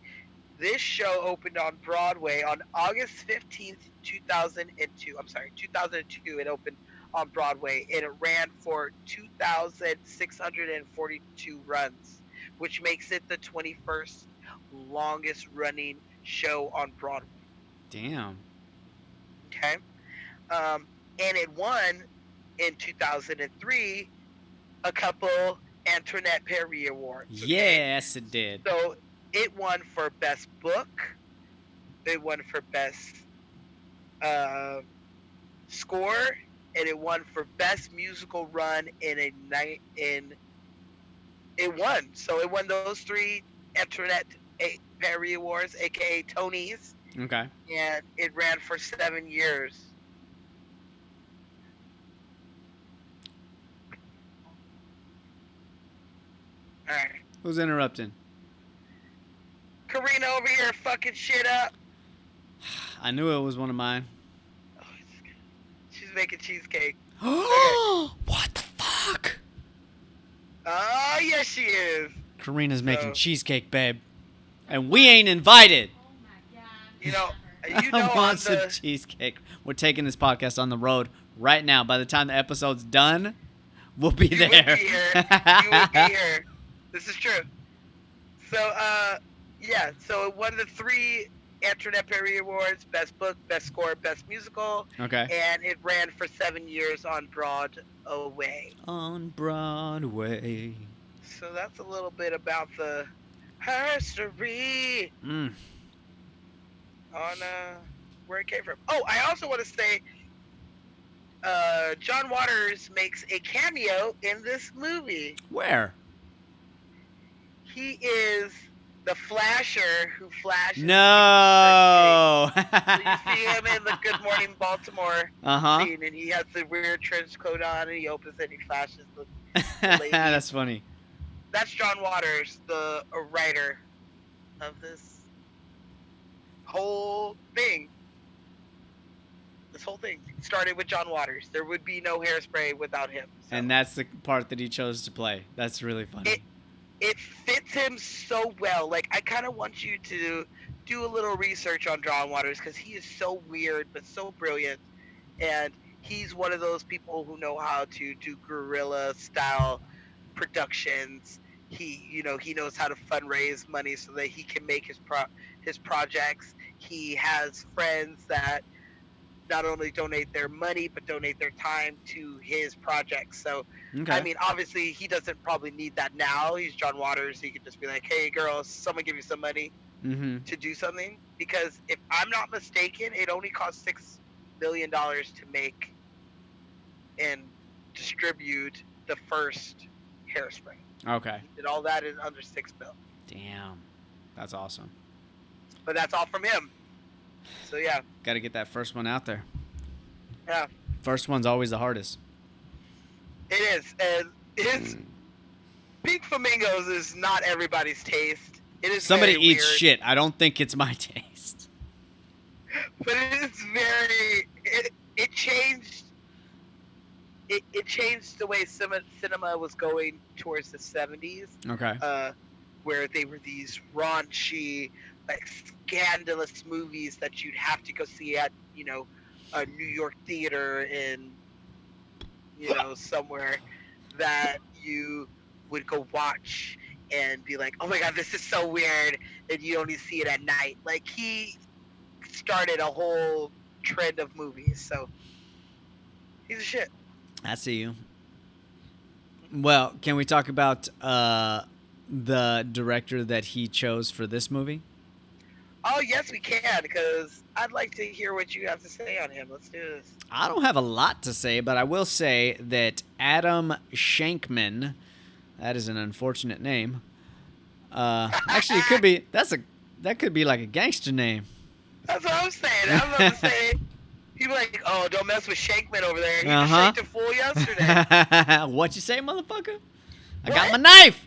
this show opened on Broadway on August 15th, 2002. I'm sorry, 2002. It opened on Broadway, and it ran for 2,642 runs, which makes it the 21st longest running show on Broadway. Damn. Okay. And it won in 2003 a couple Antoinette Perry Awards. Okay? Yes, it did. So it won for Best Book. It won for Best Score. And it won for Best Musical Run in a night in. It won. So it won those 3 Antoinette Perry Awards, aka Tonys. Okay. And it ran for 7 years. All right. Who's interrupting? Karina over here fucking shit up. I knew it was one of mine. Oh, she's making cheesecake. What the fuck? Oh, yes, she is. Karina's making cheesecake, babe. And we ain't invited. Oh my god. You know, I want some cheesecake. We're taking this podcast on the road right now. By the time the episode's done, we'll be you there. Would be here. You would be here. This is true. So, yeah. So it won the 3 Antoinette Perry Awards: Best Book, Best Score, Best Musical. Okay. And it ran for 7 years on Broadway. On Broadway. So that's a little bit about the history on where it came from. Oh, I also want to say John Waters makes a cameo in this movie. Where? He is the flasher who flashes. No. So you see him in the Good Morning Baltimore scene, and he has the weird trench coat on, and he opens it and he flashes the lady. That's funny. That's John Waters, the writer of this whole thing. This whole thing started with John Waters. There would be no Hairspray without him. So. And that's the part that he chose to play. That's really funny. It fits him so well. Like, I kind of want you to do a little research on John Waters, because he is so weird but so brilliant, and he's one of those people who know how to do guerrilla style productions. He knows how to fundraise money so that he can make his projects. He has friends that not only donate their money but donate their time to his projects. So, Okay. I mean, obviously he doesn't probably need that now. He's John Waters. He could just be like, "Hey, girls, someone give you some money to do something." Because if I'm not mistaken, it only cost $6 million to make in distribute the first Hairspray. Okay. He did all that in under $6 million. Damn. That's awesome. But that's all from him. So yeah. Got to get that first one out there. Yeah. First one's always the hardest. It is. And his Pink Flamingos is not everybody's taste. It is Somebody very eats weird, shit. I don't think it's my taste. but it is very. It changed. It changed the way cinema was going towards the 70s. Okay. Where they were these raunchy, like scandalous movies that you'd have to go see at, a New York theater in, somewhere that you would go watch and be like, oh my god, this is so weird, and you only see it at night. Like, he started a whole trend of movies, so he's a shit. I see you. Well, can we talk about the director that he chose for this movie? Oh, yes, we can, because I'd like to hear what you have to say on him. Let's do this. I don't have a lot to say, but I will say that Adam Shankman, that is an unfortunate name. Actually, it could be that could be like a gangster name. That's what I'm saying. I was about to say, people like, oh, don't mess with Shankman over there. He just shaked a fool yesterday. What you say, motherfucker? I got my knife.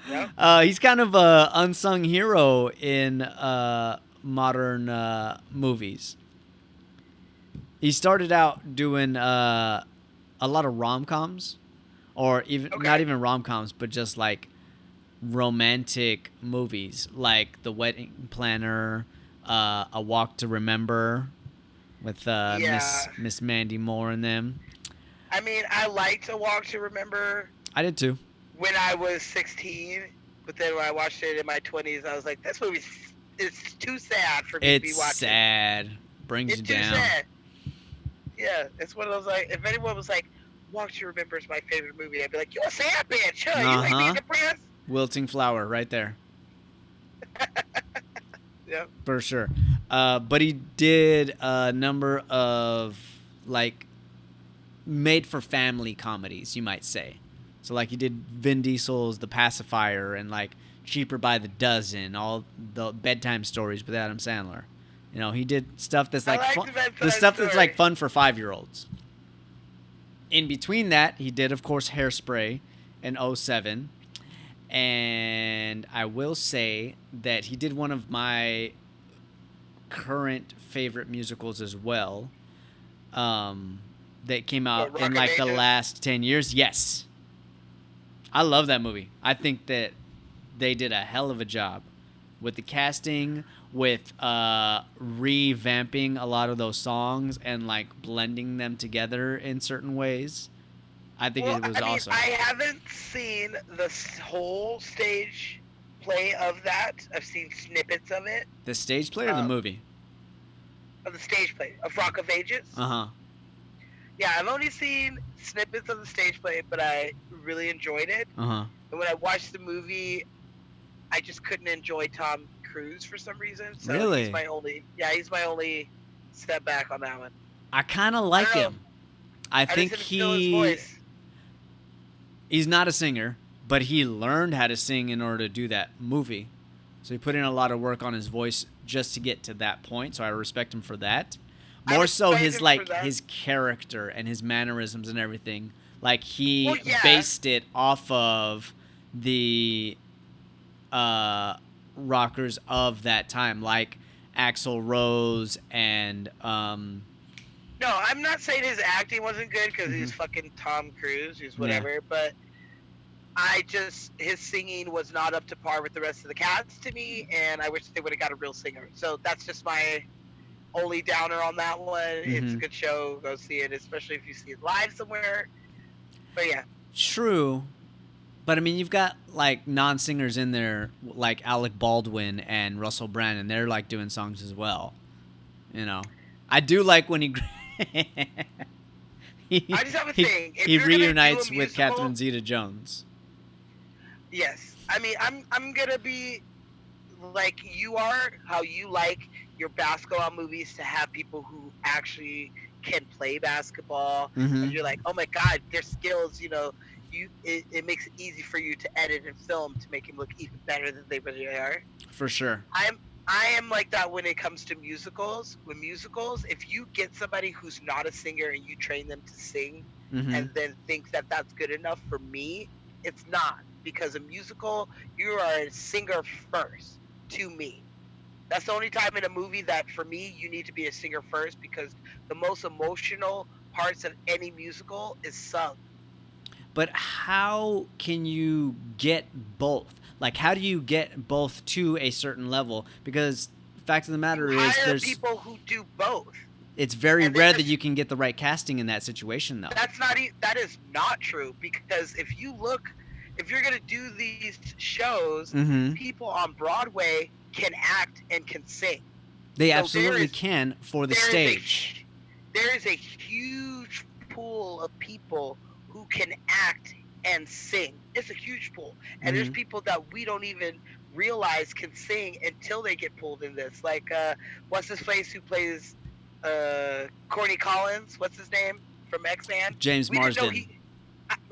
Yep. He's kind of a unsung hero in modern movies. He started out doing a lot of rom-coms, or even not even rom-coms, but just like romantic movies, like The Wedding Planner, A Walk to Remember, with Miss Mandy Moore in them. I mean, I liked A Walk to Remember. I did too. When I was 16, but then when I watched it in my 20s, I was like, this movie is too sad for me to be watching. It's sad. Brings you down. It's too sad. Yeah, it's one of those, like, if anyone was like, Walk to Remember is my favorite movie, I'd be like, you a sad bitch, huh? You like being depressed? Wilting flower right there. Yep. For sure. But he did a number of, like, made-for-family comedies, you might say. So, like, he did Vin Diesel's The Pacifier and, like, Cheaper by the Dozen, all the bedtime stories with Adam Sandler. You know, he did stuff that's like the stuff that's like fun for 5-year-olds. In between that, he did, of course, Hairspray in 2007. And I will say that he did one of my current favorite musicals as well. That came out in like the last 10 years. Yes. I love that movie. I think that they did a hell of a job with the casting, with revamping a lot of those songs and like blending them together in certain ways. I think it was awesome. I haven't seen the whole stage play of that. I've seen snippets of it. The stage play or the movie? Of the stage play of Rock of Ages. Uh-huh. Yeah, I've only seen snippets of the stage play, but I really enjoyed it. Uh-huh. And when I watched the movie, I just couldn't enjoy Tom Cruise for some reason. So really? He's my only step back on that one. I kind of like him. I think he's not a singer, but he learned how to sing in order to do that movie. So he put in a lot of work on his voice just to get to that point. So I respect him for that. More so his character and his mannerisms and everything. Like he based it off of the rockers of that time, like Axl Rose and No, I'm not saying his acting wasn't good because he's fucking Tom Cruise, he's whatever, but his singing was not up to par with the rest of the cast to me, and I wish they would have got a real singer. So that's just my only downer on that one. It's a good show. Go see it, especially if you see it live somewhere. But yeah. True. But I mean, you've got like non-singers in there, like Alec Baldwin and Russell Brand, and they're like doing songs as well. You know, I do like when he I just have a thing. He reunites with Catherine Zeta-Jones. Yes, I mean, I'm gonna be like you are, how you like your basketball movies to have people who actually can play basketball, Mm-hmm. and you're like, oh my God, their skills, it makes it easy for you to edit and film to make them look even better than they really are. For sure. I am like that when it comes to musicals. With musicals, if you get somebody who's not a singer and you train them to sing, Mm-hmm. and then think that that's good enough for me, it's not, because a musical, you are a singer first to me. That's the only time in a movie that for me you need to be a singer first, because the most emotional parts of any musical is sung. But how can you get both? Like, how do you get both to a certain level? Because the fact of the matter You is, hire people who do both. it's very And they rare that just- you can get the right casting in that situation, though. That is not true, because if you're gonna do these shows, Mm-hmm. people on Broadway can act and can sing. They So absolutely can for the stage. There is a huge pool of people who can act and sing. It's a huge pool, and there's Mhm. people that we don't even realize can sing until they get pulled in this. Like, what's his face who plays Corny Collins? What's his name from X-Man? James Marsden.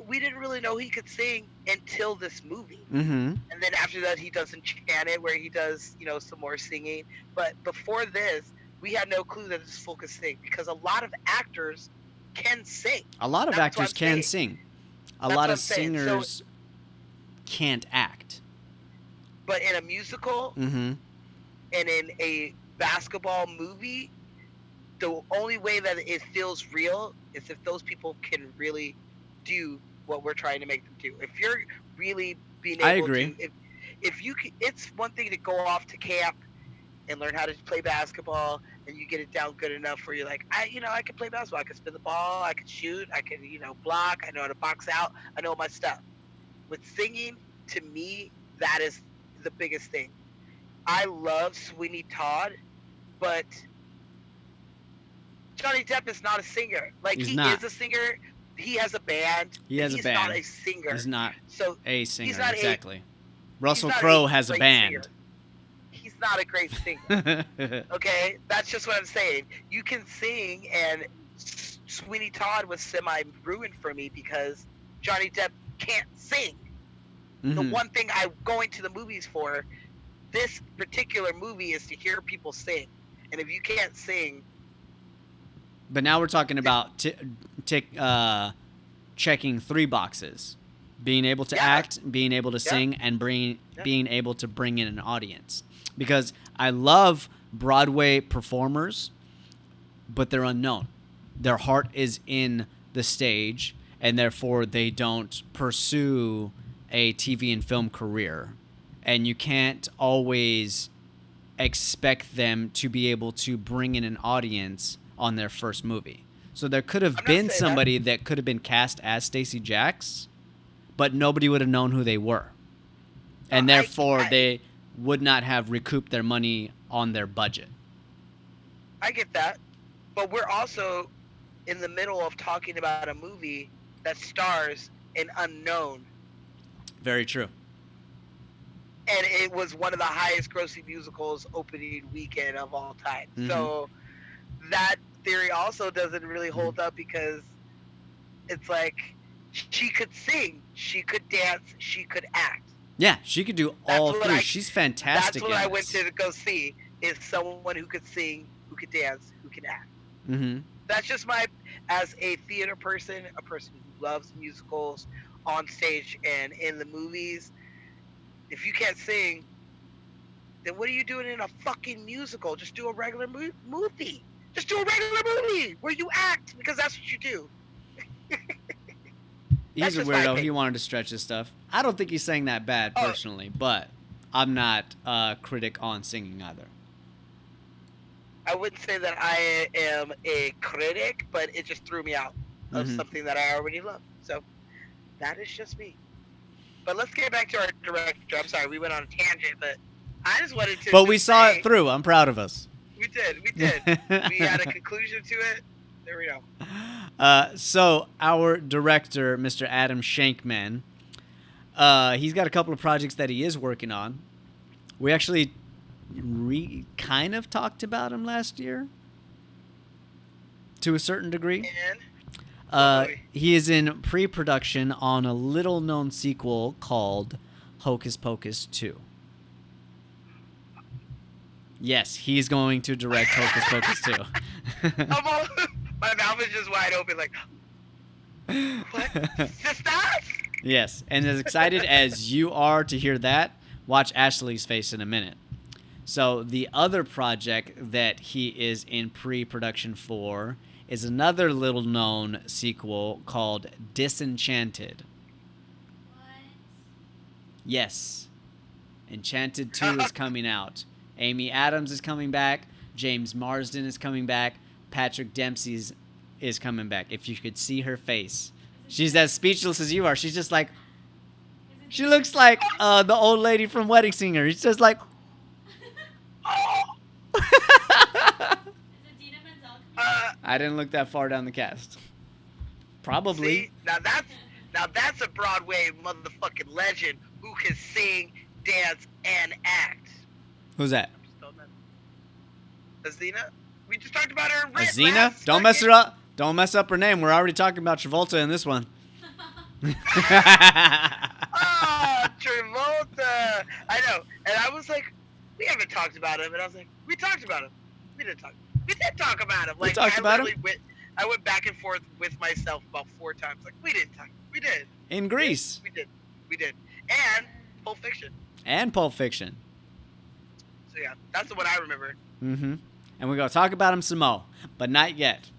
We didn't really know he could sing until this movie. Mm-hmm. And then after that, he does Enchanted, where he does, some more singing. But before this, we had no clue that this fool could sing, because a lot of actors can sing. A lot of That's what actors I'm can saying. sing. A That's lot what of I'm saying. So- singers can't act. But in a musical Mm-hmm. and in a basketball movie, the only way that it feels real is if those people can really do what we're trying to make them do. If you're really being able I agree. to, if you can, it's one thing to go off to camp and learn how to play basketball, and you get it down good enough where you're like, I can play basketball, I can spin the ball, I can shoot, I can, block, I know how to box out, I know my stuff. With singing, to me, that is the biggest thing. I love Sweeney Todd, but Johnny Depp is not a singer. Like, He's he not. is a singer. He has a band. He has a he's band. not a singer. He's not So a singer, not exactly. Russell he's not Crowe has a great band. singer. He's not a great singer. Okay, that's just what I'm saying. You can sing, and Sweeney Todd was semi-ruined for me because Johnny Depp can't sing. The Mhm. one thing I'm going to the movies for, this particular movie, is to hear people sing. And if you can't sing, But now we're talking about checking three boxes: being able to Yeah. act, being able to Yeah. sing, and Yeah. being able to bring in an audience. Because I love Broadway performers, but they're unknown. Their heart is in the stage, and therefore they don't pursue a TV and film career. And you can't always expect them to be able to bring in an audience on their first movie. So there could have I'm not been saying somebody that could have been cast as Stacey Jacks, but nobody would have known who they were. And No, therefore I- they would not have recouped their money on their budget. I get that. But we're also in the middle of talking about a movie that stars an unknown. Very true. And it was one of the highest grossing musicals opening weekend of all time. Mhm. So that theory also doesn't really hold up, because it's like, she could sing, she could dance, she could act. Yeah, she could do That's all what three. I- She's fantastic. That's what in I went this. to go see, is someone who could sing, who could dance, who can act. Mhm. That's just as a theater person, a person who loves musicals on stage and in the movies. If you can't sing, then what are you doing in a fucking musical? Just do a regular movie. Just do a regular movie where you act, because that's what you do. He's That's a just my weirdo. He opinion. wanted to stretch his stuff. I don't think he sang that bad Oh. personally, but I'm not a critic on singing either. I wouldn't say that I am a critic, but it just threw me out of Mhm. something that I already love. So that is just me. But let's get back to our director. I'm sorry, we went on a tangent, but I just wanted to. But we just saw say- it through. I'm proud of us. We did. We did. We had a conclusion to it. There we go. So our director, Mr. Adam Shankman, he's got a couple of projects that he is working on. We actually kind of talked about him last year. to a certain degree. And what movie? He is in pre-production on a little-known sequel called Hocus Pocus 2. Yes, he's going to direct Hocus Pocus 2. My mouth is just wide open, like, what? Sisters? Yes, and as excited as you are to hear that, watch Ashley's face in a minute. So the other project that he is in pre-production for is another little-known sequel called Disenchanted. What? Yes, Enchanted 2 is coming out. Amy Adams is coming back. James Marsden is coming back. Patrick Dempsey is coming back. If you could see her face. She's as speechless as you are. She's just like, she looks like the old lady from Wedding Singer. She's just like, Oh, Is it Dina Menzel? I didn't look that far down the cast. Probably. see, now that's a Broadway motherfucking legend who can sing, dance, and act. Who's that? I'm just telling that. Azina? We just talked about her in Rent Azina? last Don't mess her fucking- up. Don't mess up her name. We're already talking about Travolta in this one. Oh, Travolta. I know. And I was like, we haven't talked about him. And I was like, we talked about him. We did talk about him. We Like, talked about him? I went back and forth with myself about 4 times. Like, we didn't talk. We did. In Grease. We did. And Pulp Fiction. And Pulp Fiction. So yeah, that's the one I remember. Mm-hmm. And we're going to talk about him some more, but not yet.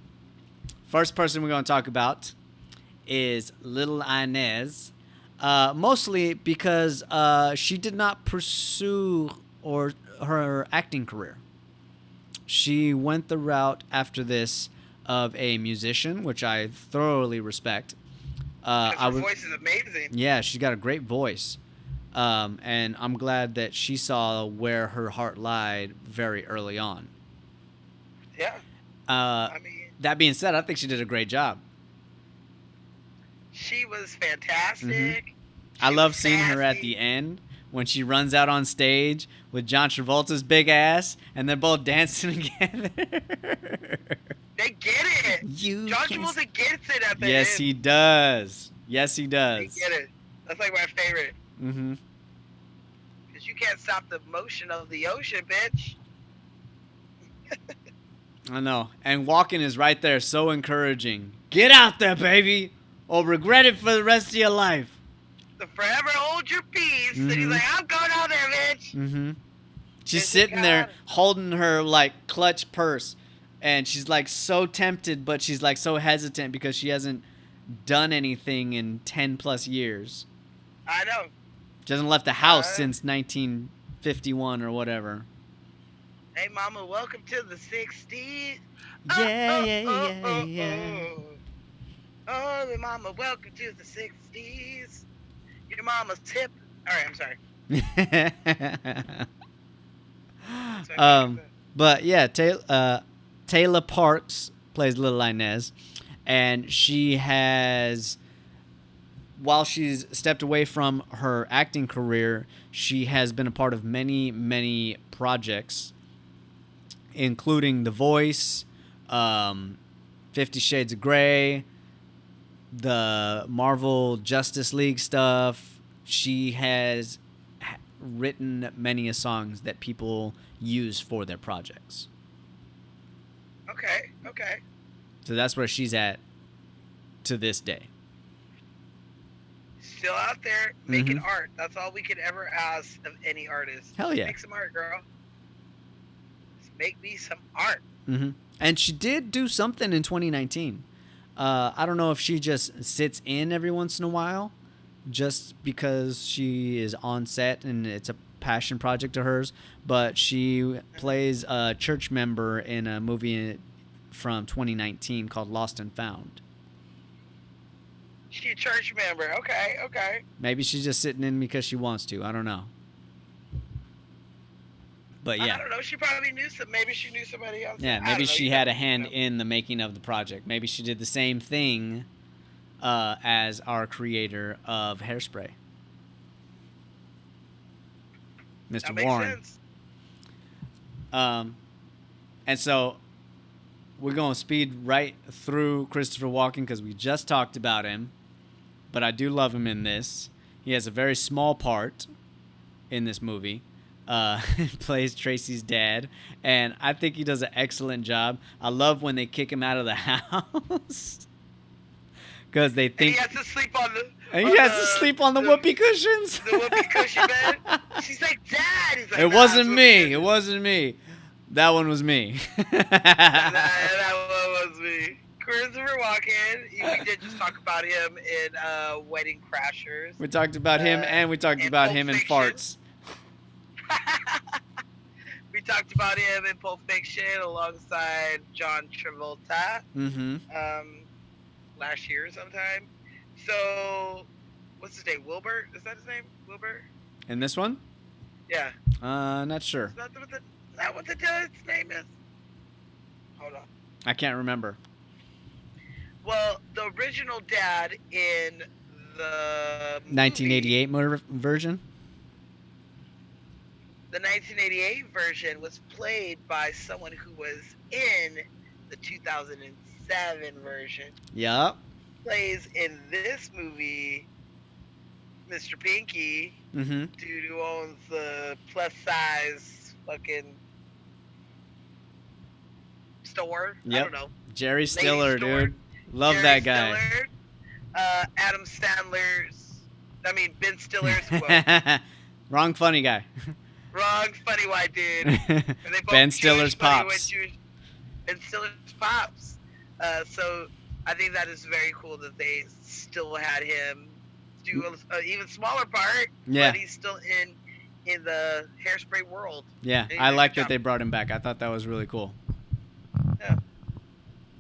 First person we're going to talk about is Little Inez, mostly because she did not pursue her acting career. She went the route after this of a musician, which I thoroughly respect. 'Cause her voice is amazing. Yeah, she's got a great voice. And I'm glad that she saw where her heart lied very early on. Yeah. I mean, that being said, I think she did a great job. she was fantastic. I She love was seeing her at sassy. the end when she runs out on stage with John Travolta's big ass and they're both dancing together. They get it. You John can- Travolta gets it at the Yes, end. he does. Yes, he They does. get it. That's like my favorite. Mm-hmm. Because you can't stop the motion of the ocean, bitch. I know. And walking is right there, so encouraging. Get out there, baby, or regret it for the rest of your life. So forever hold your peace. And he's Mhm. like, I'm going out there, bitch. Mm-hmm. She's Yes, sitting God. there holding her like clutch purse, and she's like so tempted, but she's like so hesitant because she hasn't done anything in 10 plus years. I know. She hasn't left the house Uh. since 1951 or whatever. Hey, mama, welcome to the 60s. Yeah. Oh, mama, welcome to the 60s. Your mama's tip. All right, I'm sorry. Sorry. But yeah, Taylor Parks plays Little Inez, and she has, while she's stepped away from her acting career, she has been a part of many, many projects, including The Voice, 50 Shades of Grey, the Marvel Justice League stuff. She has written many a songs that people use for their projects. Okay. So that's where she's at to this day. Still out there making art. That's all we could ever ask of any artist. Hell yeah. Make some art, girl. Just make me some art. Mm-hmm. And she did do something in 2019. I don't know if she just sits in every once in a while just because she is on set and it's a passion project of hers, but she plays a church member in a movie from 2019 called Lost and Found. She a church member. Okay. Maybe she's just sitting in because she wants to. I don't know. But I yeah. don't know. She probably knew maybe she knew somebody else. Yeah, I don't maybe know. she You had a never hand know. in the making of the project. Maybe she did the same thing as our creator of Hairspray, That Mr. makes Warren. sense. And so we're going to speed right through Christopher Walken because we just talked about him. But I do love him in this. He has a very small part in this movie. He plays Tracy's dad, and I think he does an excellent job. I love when they kick him out of the house because they think he has to sleep on the. And he has to sleep on the whoopee cushions. The whoopee cushion bed. She's like, Dad. He's like, It nah, wasn't it's me. whoopee It wasn't me. That one was me. that one was me. Christopher Walken. We did just talk about him in Wedding Crashers. We talked about him, and we talked and about Pulp him in Fiction. farts. We talked about him in Pulp Fiction alongside John Travolta. Mm-hmm. Last year sometime. So, what's his name? Wilbur? Is that his name? Wilbur? In this one? Yeah. Not sure. Is that what the dude's name is? Hold on. I can't remember. Well, the original dad in the 1988 version? The 1988 version was played by someone who was in the 2007 version. Yup. Plays in this movie Mr. Pinky, Mm-hmm. dude who owns the plus size fucking store. I Yep. don't know. Jerry Lady Stiller, store. dude. Love Jerry that guy. Stiller, Adam Sandler's. I mean Ben Stiller's. Well, Wrong funny guy. wrong funny white dude. And they both Ben Jewish, Stiller's but he went pops. Jewish. Ben Stiller's pops. So I think that is very cool that they still had him do an even smaller part. Yeah. But he's still in the Hairspray world. Yeah, And he I did a like good that job. they brought him back. I thought that was really cool.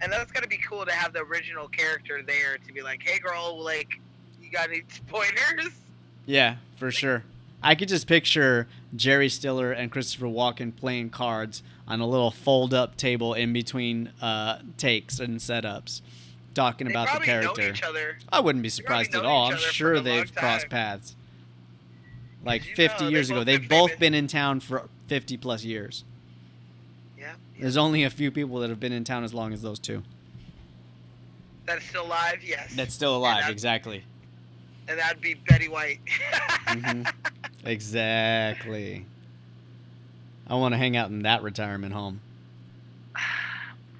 And that's gotta be cool to have the original character there to be like, hey girl, like, you got any pointers? Yeah, for sure. I could just picture Jerry Stiller and Christopher Walken playing cards on a little fold-up table in between takes and setups, talking They about the probably know character. each other. I wouldn't be They probably surprised at know all. each I'm other for sure a long they've crossed time. paths. Like You 50 know, years they've ago. both They've been both famous. been in town for 50 plus years. Yeah. There's only a few people that have been in town as long as those two. That's still alive, yes. That's still alive, that- exactly. And that'd be Betty White. Mhm. Exactly. I want to hang out in that retirement home.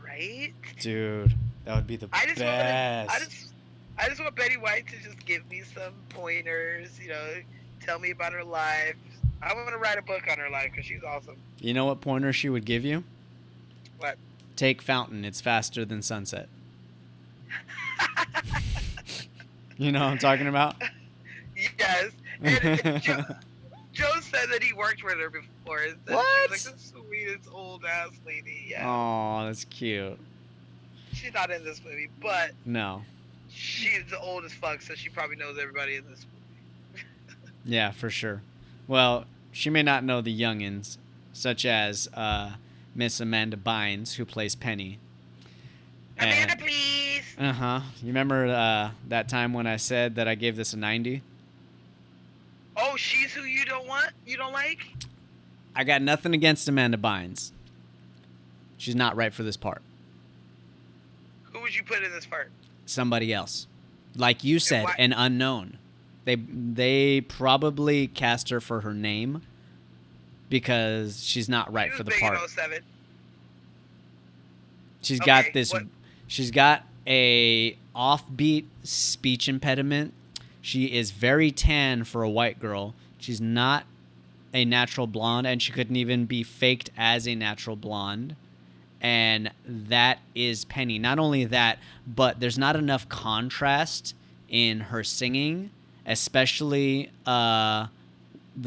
Right? Dude, that would be the I just best. I just want Betty White to just give me some pointers, you know, tell me about her life. I want to write a book on her life because she's awesome. You know what pointer she would give you? What? Take Fountain. It's faster than Sunset. You know what I'm talking about? Yes. And Joe said that he worked with her before. That What? She was like the sweetest old ass lady. Yeah. Oh, that's cute. She's not in this movie, but No. she's old as fuck, so she probably knows everybody in this movie. Yeah, for sure. Well, she may not know the youngins, such as Miss Amanda Bynes, who plays Penny. Amanda, please. Uh-huh. You remember that time when I said that I gave this a 90? Oh, she's who you don't want? You don't like? I got nothing against Amanda Bynes. She's not right for this part. Who would you put in this part? Somebody else. Like you said, why- an unknown. They probably cast her for her name because she's not right She was for the big part. in 07. She's Okay, got this. what- She's got a offbeat speech impediment. She is very tan for a white girl. She's not a natural blonde, and she couldn't even be faked as a natural blonde. And that is Penny. Not only that, but there's not enough contrast in her singing, especially the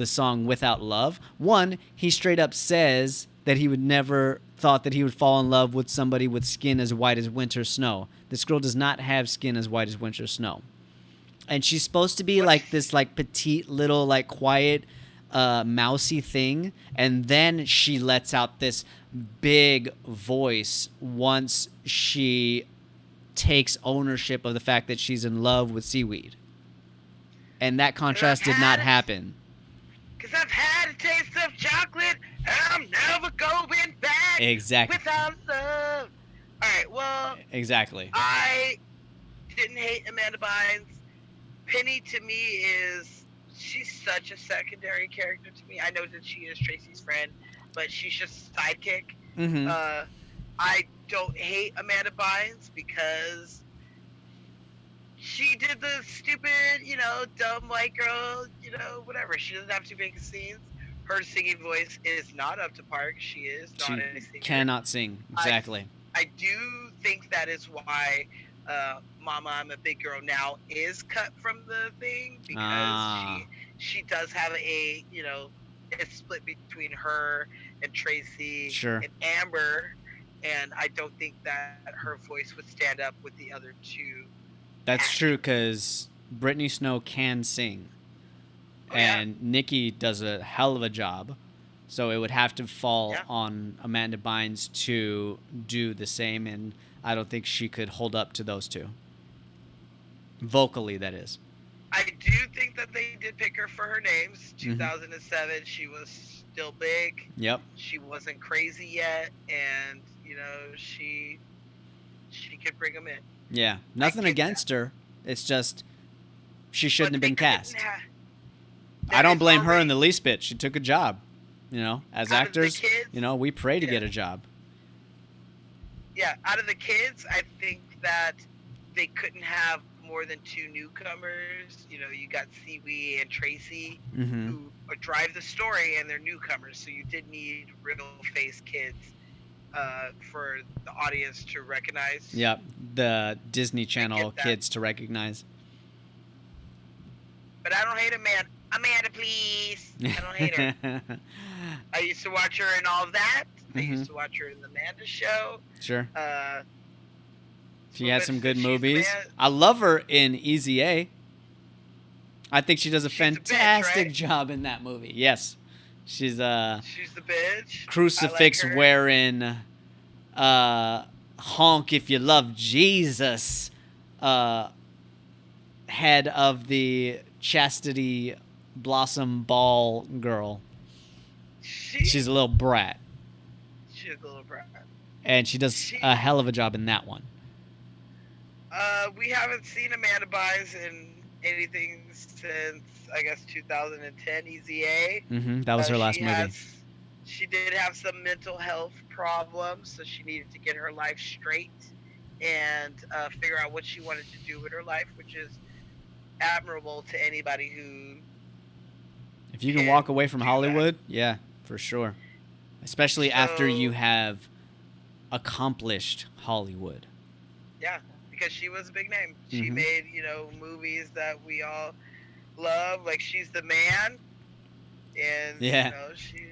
song Without Love. One, he straight up says that he would never thought that he would fall in love with somebody with skin as white as winter snow. This girl does not have skin as white as winter snow. And she's supposed to be like this like petite little like quiet mousy thing, and then she lets out this big voice once she takes ownership of the fact that she's in love with seaweed. And that contrast did not happen. Because I've had a taste of chocolate, and I'm never going back. Exactly. Without love. All exactly. I didn't hate Amanda Bynes. Penny to me she's such a secondary character to me. I know that she is Tracy's friend, but she's just a sidekick. Mm-hmm. I don't hate Amanda Bynes because she did the stupid, dumb white girl, whatever. She doesn't have to make scenes. Her singing voice is not up to par. She is not She a singer. cannot sing. Exactly. I do think that is why Mama, I'm a Big Girl Now is cut from the thing, because she does have it's split between her and Tracy Sure. and Amber, and I don't think that her voice would stand up with the other two. That's true, because Brittany Snow can sing. Oh, yeah. And Nikki does a hell of a job. So it would have to fall on Amanda Bynes to do the same, and I don't think she could hold up to those two. Vocally, that is. I do think that they did pick her for her names. 2007, she was still big. Yep. She wasn't crazy yet, and, she could bring them in. Yeah. Nothing against her. It's just she shouldn't have been cast. I don't blame her in the least bit. She took a job. As actors, we pray to get a job. Yeah, out of the kids, I think that they couldn't have more than two newcomers. You got Siwi and Tracy, who drive the story, and they're newcomers. So you did need real face kids for the audience to recognize. Yep, the Disney Channel kids to recognize. But I don't hate Amanda. Amanda, please. I don't hate her. I used to watch her in all of that. I used to watch her in the Amanda Show. Sure. She had some good movies. I love her in Easy A. I think she does a fantastic job in that movie. Yes. She's the bitch. Crucifix wearing honk if you love Jesus head of the Chastity Blossom Ball girl. She's a little brat. She's a little brat. And she does a hell of a job in that one. We haven't seen Amanda Bynes in anything since, I guess, 2010, Easy A. That was her last movie. She did have some mental health problems, so she needed to get her life straight and figure out what she wanted to do with her life, which is admirable to anybody who... If you can walk away from Hollywood, yeah, for sure. Especially after you have accomplished Hollywood. Yeah, because she was a big name. She made, movies that we all love, like She's the Man. And, she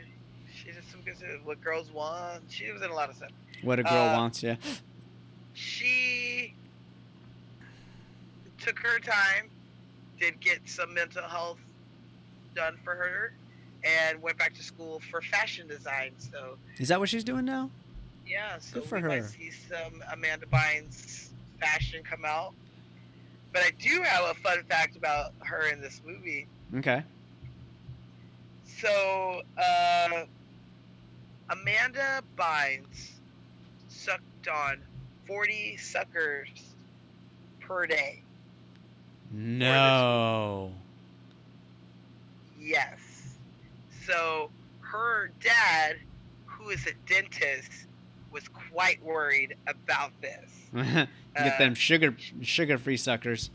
did some good stuff. What Girls Want. She was in a lot of stuff. What a Girl Wants, yeah. She took her time, did get some mental health done for her, and went back to school for fashion design. So is that what she's doing now? Yeah, so good for we her. might see some Amanda Bynes fashion come out. But I do have a fun fact about her in this movie. Okay. So Amanda Bynes sucked on 40 suckers per day. No. Yes. So her dad, who is a dentist, was quite worried about this. Get them sugar-free suckers.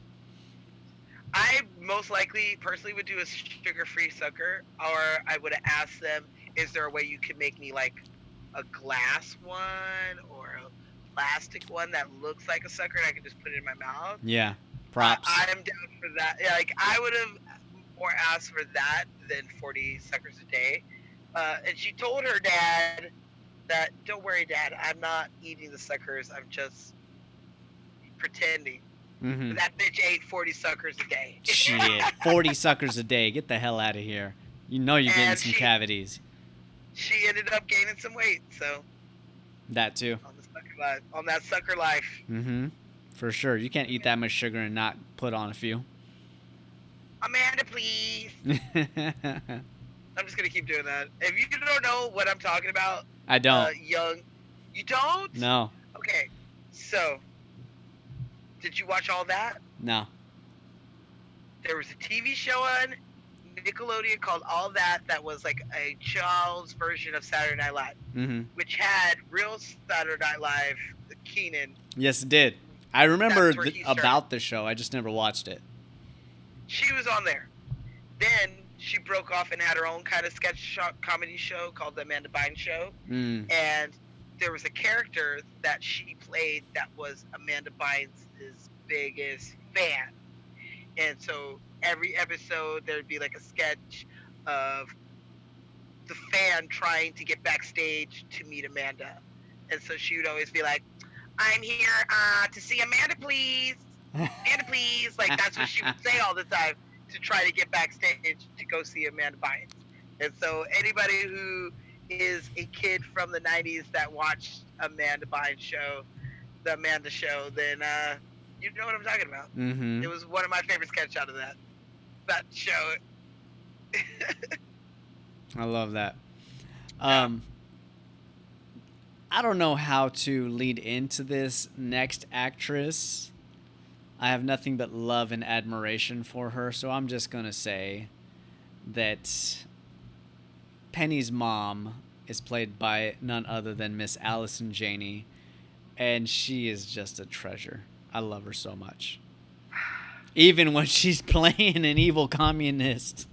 I most likely personally would do a sugar-free sucker, or I would have asked them, is there a way you could make me like a glass one or a plastic one that looks like a sucker and I could just put it in my mouth? Yeah, props. I'm down for that. Yeah, like I would have more asked for that than 40 suckers a day. And she told her dad that, don't worry, Dad, I'm not eating the suckers. I'm just pretending. That bitch ate 40 suckers a day. Shit, 40 suckers a day. Get the hell out of here. You know you're getting some cavities. She ended up gaining some weight, so. That too. On that sucker life. For sure. You can't eat that much sugar and not put on a few. Amanda, please. I'm just going to keep doing that. If you don't know what I'm talking about. I don't. You don't? No. Okay. So, Did you watch All That? No. There was a TV show on Nickelodeon called All That was like a child's version of Saturday Night Live, Mm-hmm. which had real Saturday Night Live Keenan. Yes, it did. I remember That's where he started. about the show. I just never watched it. She was on there. Then she broke off and had her own kind of comedy show called The Amanda Bynes Show. Mm. And there was a character that she played that was Amanda Bynes' biggest fan. And so every episode there'd be like a sketch of the fan trying to get backstage to meet Amanda. And so she would always be like, I'm here to see Amanda, please. Amanda, please. Like, that's what she would say all the time to try to get backstage to go see Amanda Bynes. And so anybody who is a kid from the 90s that watched Amanda Bynes show, the Amanda Show, then you know what I'm talking about. Mm-hmm. It was one of my favorite sketches out of that show. I love that. I don't know how to lead into this next actress. I have nothing but love and admiration for her, so I'm just going to say that Penny's mom is played by none other than Miss Allison Janney, and she is just a treasure. I love her so much. Even when she's playing an evil communist.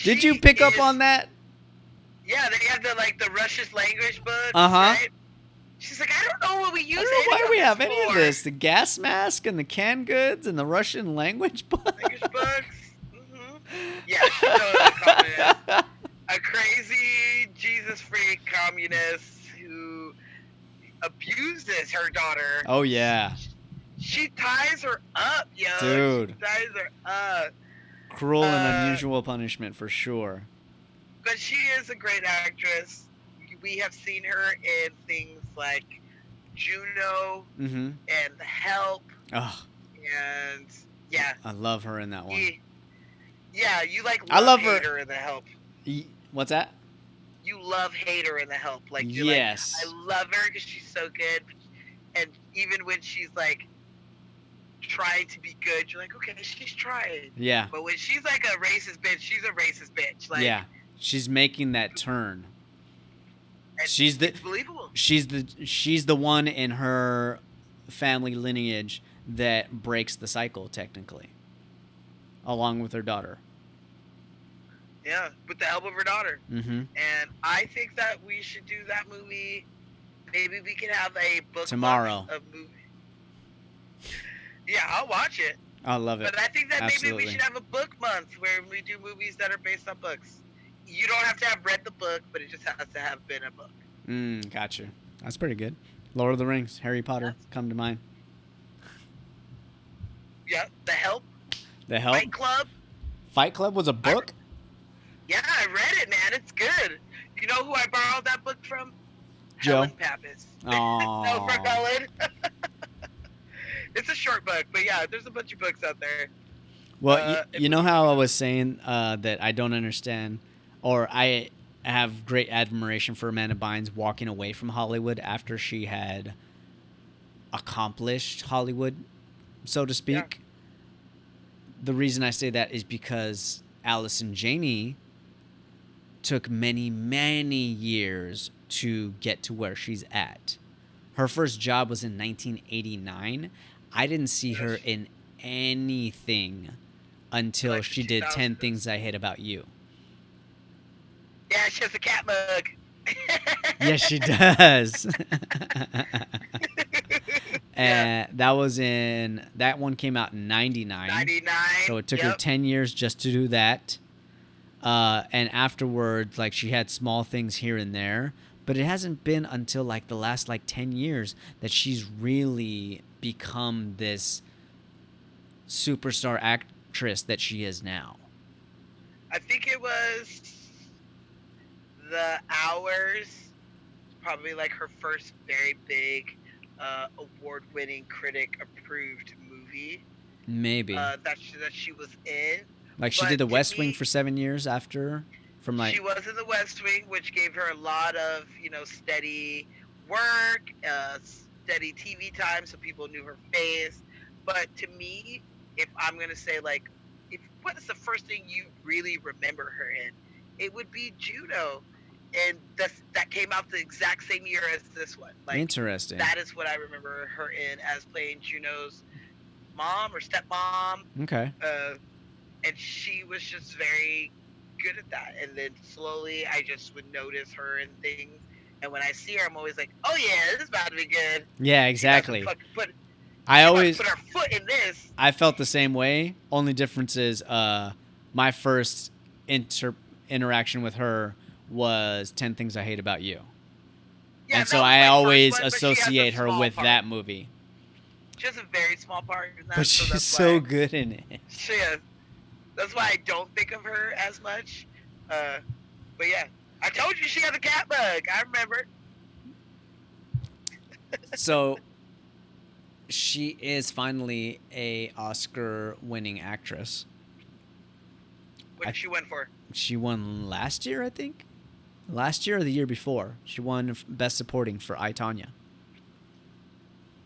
Did you pick up on that? Yeah, they have the Russian language books, Uh-huh. right? She's like, I don't know what we use. I don't know why we have any of for. this. The gas mask and the canned goods and the Russian language book. Language books. Mm-hmm. Yeah, she's a communist. A crazy Jesus freak communist who abuses her daughter. Oh, yeah. She ties her up, yo. Dude. She ties her up. Cruel and unusual punishment for sure. But she is a great actress. We have seen her in things like Juno Mm-hmm. and The Help. Oh, And yeah. I love her in that one. Yeah, you I love her. hate her in The Help. What's that? You love hate her in The Help. Like, you're Yes. like, I love her because she's so good. And even when she's like trying to be good, you're like, okay, she's trying. Yeah. But when she's like a racist bitch, she's a racist bitch. Like, Yeah. She's making that turn. and She's the it's believable. she's the one in her family lineage that breaks the cycle technically. Along with her daughter. Yeah, with the help of her daughter. Mm-hmm. And I think that we should do that movie. Maybe we could have a book Tomorrow. month of movie. Yeah, I'll watch it. I love it. But I think that maybe Absolutely. we should have a book month where we do movies that are based on books. You don't have to have read the book, but it just has to have been a book. Gotcha. That's pretty good. Lord of the Rings, Harry Potter, come to mind. Yeah, The Help, The Help. Fight Club. Fight Club was a book? Yeah, I read it, man. It's good. You know who I borrowed that book from? Joe. Helen Pappas. Aww. No, for Helen. It's a short book, but yeah, there's a bunch of books out there. Well, you know how I was saying that I don't understand, or I have great admiration for Amanda Bynes walking away from Hollywood after she had accomplished Hollywood, so to speak. Yeah. The reason I say that is because Allison Janney took many, many years to get to where she's at. Her first job was in 1989. I didn't see her in anything until Like she the did 10 2000s. Things I Hate About You. Yeah, she has a cat mug. Yes, she does. Yeah. And that one came out in 99. 99. So it took her Yep. 10 years just to do that. And afterwards, like, she had small things here and there. But it hasn't been until, like, the last, 10 years that she's really become this superstar actress that she is now. I think it was The Hours, probably like her first very big award-winning critic-approved movie Maybe. that she was in. Like, she but did The to West Wing me- for 7 years after. From, like... She was in The West Wing, which gave her a lot of, steady work, steady TV time, so people knew her face. But to me, if I'm gonna say like, if what is the first thing you really remember her in, it would be Juno, and that came out the exact same year as this one. Like Interesting. that is what I remember her in, as playing Juno's mom or stepmom. Okay. And she was just very good at that. And then slowly, I just would notice her in things. And when I see her, I'm always like, "Oh yeah, this is about to be good." Yeah, exactly. I I always put her foot in this. I felt the same way. Only difference is my first interaction with her was 10 Things I Hate About You. Yeah, and that so was I my always first one, but she has a associate her small with part. that movie. She has a very small part in that. But so she's that's so why, good in it. She is. That's why I don't think of her as much. But yeah, I told you she had a cat bug. I remember. So she is finally a Oscar-winning actress. What did she win for? She won last year, I think. Last year or the year before. She won Best Supporting for I, Tonya.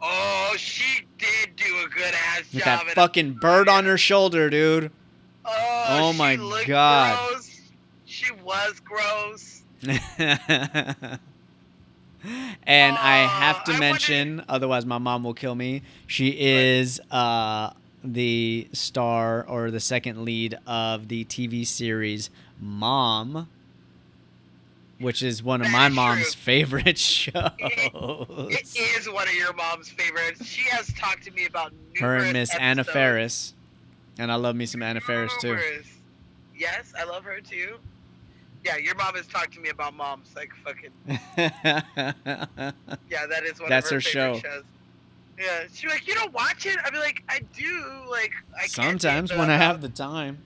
Oh, she did do a good ass With job. that fucking bird on her shoulder, dude. Oh my she looked God. Gross. She was gross. And I have to I mention, otherwise my mom will kill me. She is the star or the second lead of the TV series Mom, which is one of That my is mom's true. favorite shows. It is one of your mom's favorites. She has talked to me about Her numerous and Miss Anna episodes. Ferris. And I love me some Anna Ferris too. Numerous. Yes, I love her too. Yeah, your mom has talked to me about moms like fucking. Yeah, that is one That's of her her show. favorite shows. Yeah, she's like, you don't watch it? I'd be like, I do. Like, I Sometimes can't when I have the time.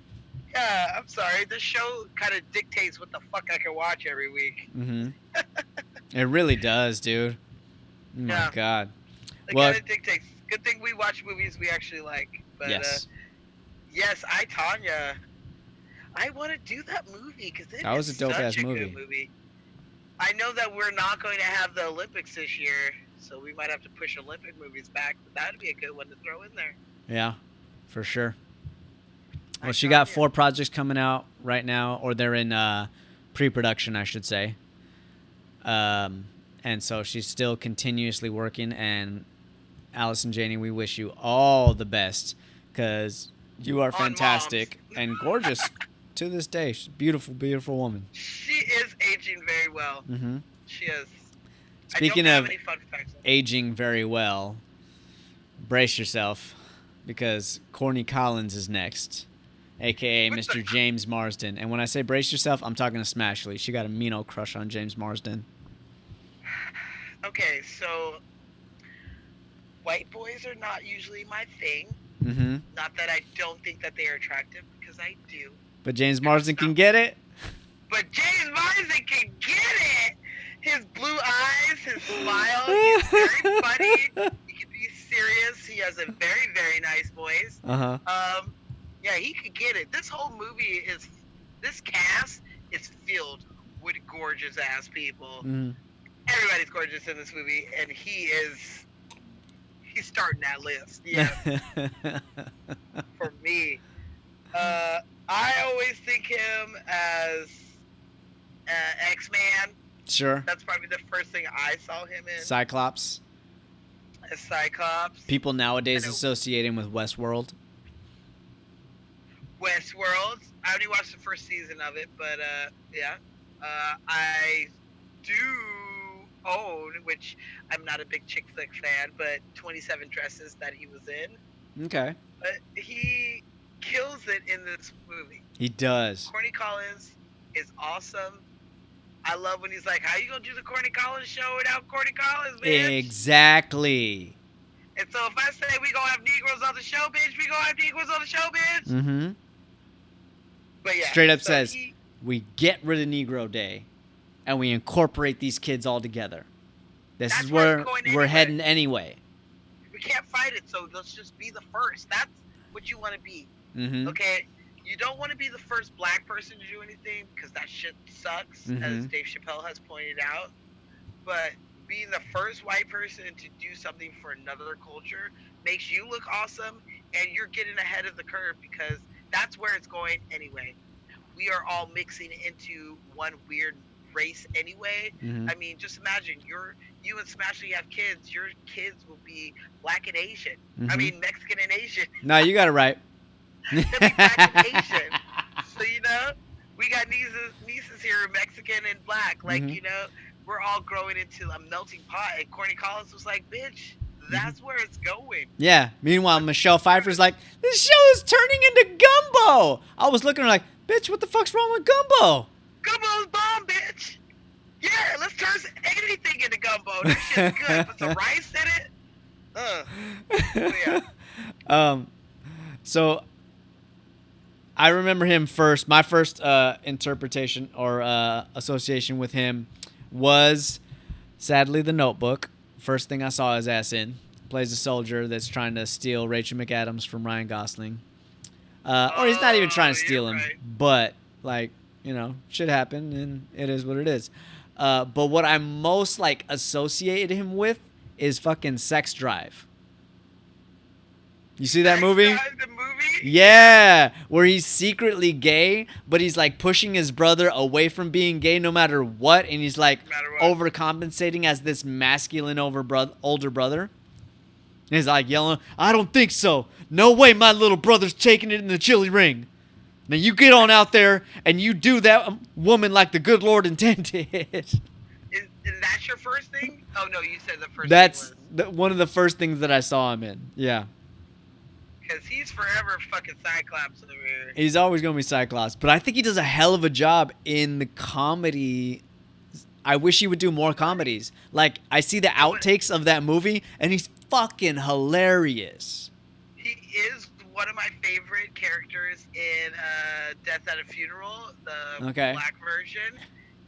Yeah, I'm sorry. The show kind of dictates what the fuck I can watch every week. Mm-hmm. It really does, dude. Oh my Yeah. God. It Well, kind of dictates. Good thing we watch movies we actually like. But yes. yes, I, Tanya. I want to do that movie because That was a dope-ass movie. Good movie. I know that we're not going to have the Olympics this year, so we might have to push Olympic movies back. But that would be a good one to throw in there. Yeah, for sure. Well, I she got Tanya. 4 projects coming out right now, or they're in pre-production, I should say. And so she's still continuously working. And Alice and Janie, we wish you all the best because you are On fantastic and gorgeous to this day. She's a beautiful, beautiful woman. She is aging very well. Mm-hmm. She is. Speaking I don't of have any fun facts. aging very well, brace yourself because Corny Collins is next, a.k.a. What's Mr. the- James Marsden. And when I say brace yourself, I'm talking to Smashley. She got a mean old crush on James Marsden. Okay, so white boys are not usually my thing. Mm-hmm. Not that I don't think that they are attractive, because I do. But James Marsden can get it. But James Marsden can get it. His blue eyes, his smile, he's very funny. He can be serious. He has a very, very nice voice. Uh-huh. Yeah, he could get it. This whole movie this cast is filled with gorgeous ass people. Mm. Everybody's gorgeous in this movie, and he's starting that list. Yeah, for me. I always think him as X-Man. Sure. That's probably the first thing I saw him in. Cyclops. As Cyclops. People nowadays I know. associate him with Westworld. Westworld. I only watched the first season of it, but yeah. I do own, which I'm not a big chick flick fan, but 27 Dresses that he was in. Okay. But he kills it in this movie. He does. Corny Collins is awesome. I love when he's like, "How you gonna do the Corny Collins show without Corny Collins, man?" Exactly. And so if I say we gonna have Negroes on the show, bitch, we gonna have Negroes on the show, bitch. Mm-hmm. But yeah, Straight up so says, he- we get rid of Negro Day, and we incorporate these kids all together. This That's is where where it's going we're anyway. heading anyway. we can't fight it, so let's just be the first. That's what you want to be, Mm-hmm. okay? You don't want to be the first black person to do anything because that shit sucks, as Mhm. Dave Chappelle has pointed out. But being the first white person to do something for another culture makes you look awesome, and you're getting ahead of the curve because that's where it's going anyway. We are all mixing into one weird race anyway. Mhm. I mean, just imagine you and Smash, you have kids. Your kids will be black and Asian. I Mhm. mean, Mexican and Asian. No, you got it right. They'll be black and Asian. So we got nieces here, Mexican and black. Like Mhm. we're all growing into a melting pot. And Courtney Collins was like, "Bitch, that's where it's going." Yeah. Meanwhile, Michelle Pfeiffer's like, this show is turning into gumbo. I was looking at her like, bitch, what the fuck's wrong with gumbo? Gumbo's bomb, bitch. Yeah, let's turn anything into gumbo. That shit's good. Put some rice in it. Yeah. So I remember him first. My first interpretation or association with him was, sadly, The Notebook. First thing I saw his ass in. Plays a soldier that's trying to steal Rachel McAdams from Ryan Gosling. Or he's not even trying to steal him, right. but like, shit happened and it is what it is. But what I most like associated him with is fucking Sex Drive. You see that movie? The movie? Yeah, where he's secretly gay, but he's like pushing his brother away from being gay no matter what, and he's like No matter what. overcompensating as this masculine older brother. And he's like yelling, "I don't think so. No way my little brother's taking it in the chili ring. Now you get on out there and you do that woman like the good Lord intended." Is that your first thing? Oh no, you said the first. That's thing one of the first things that I saw him in. Yeah. because he's forever fucking Cyclops over here. He's always going to be Cyclops, but I think he does a hell of a job in the comedy. I wish he would do more comedies. Like, I see the outtakes of that movie, and he's fucking hilarious. He is one of my favorite characters in Death at a Funeral, the Okay. black version.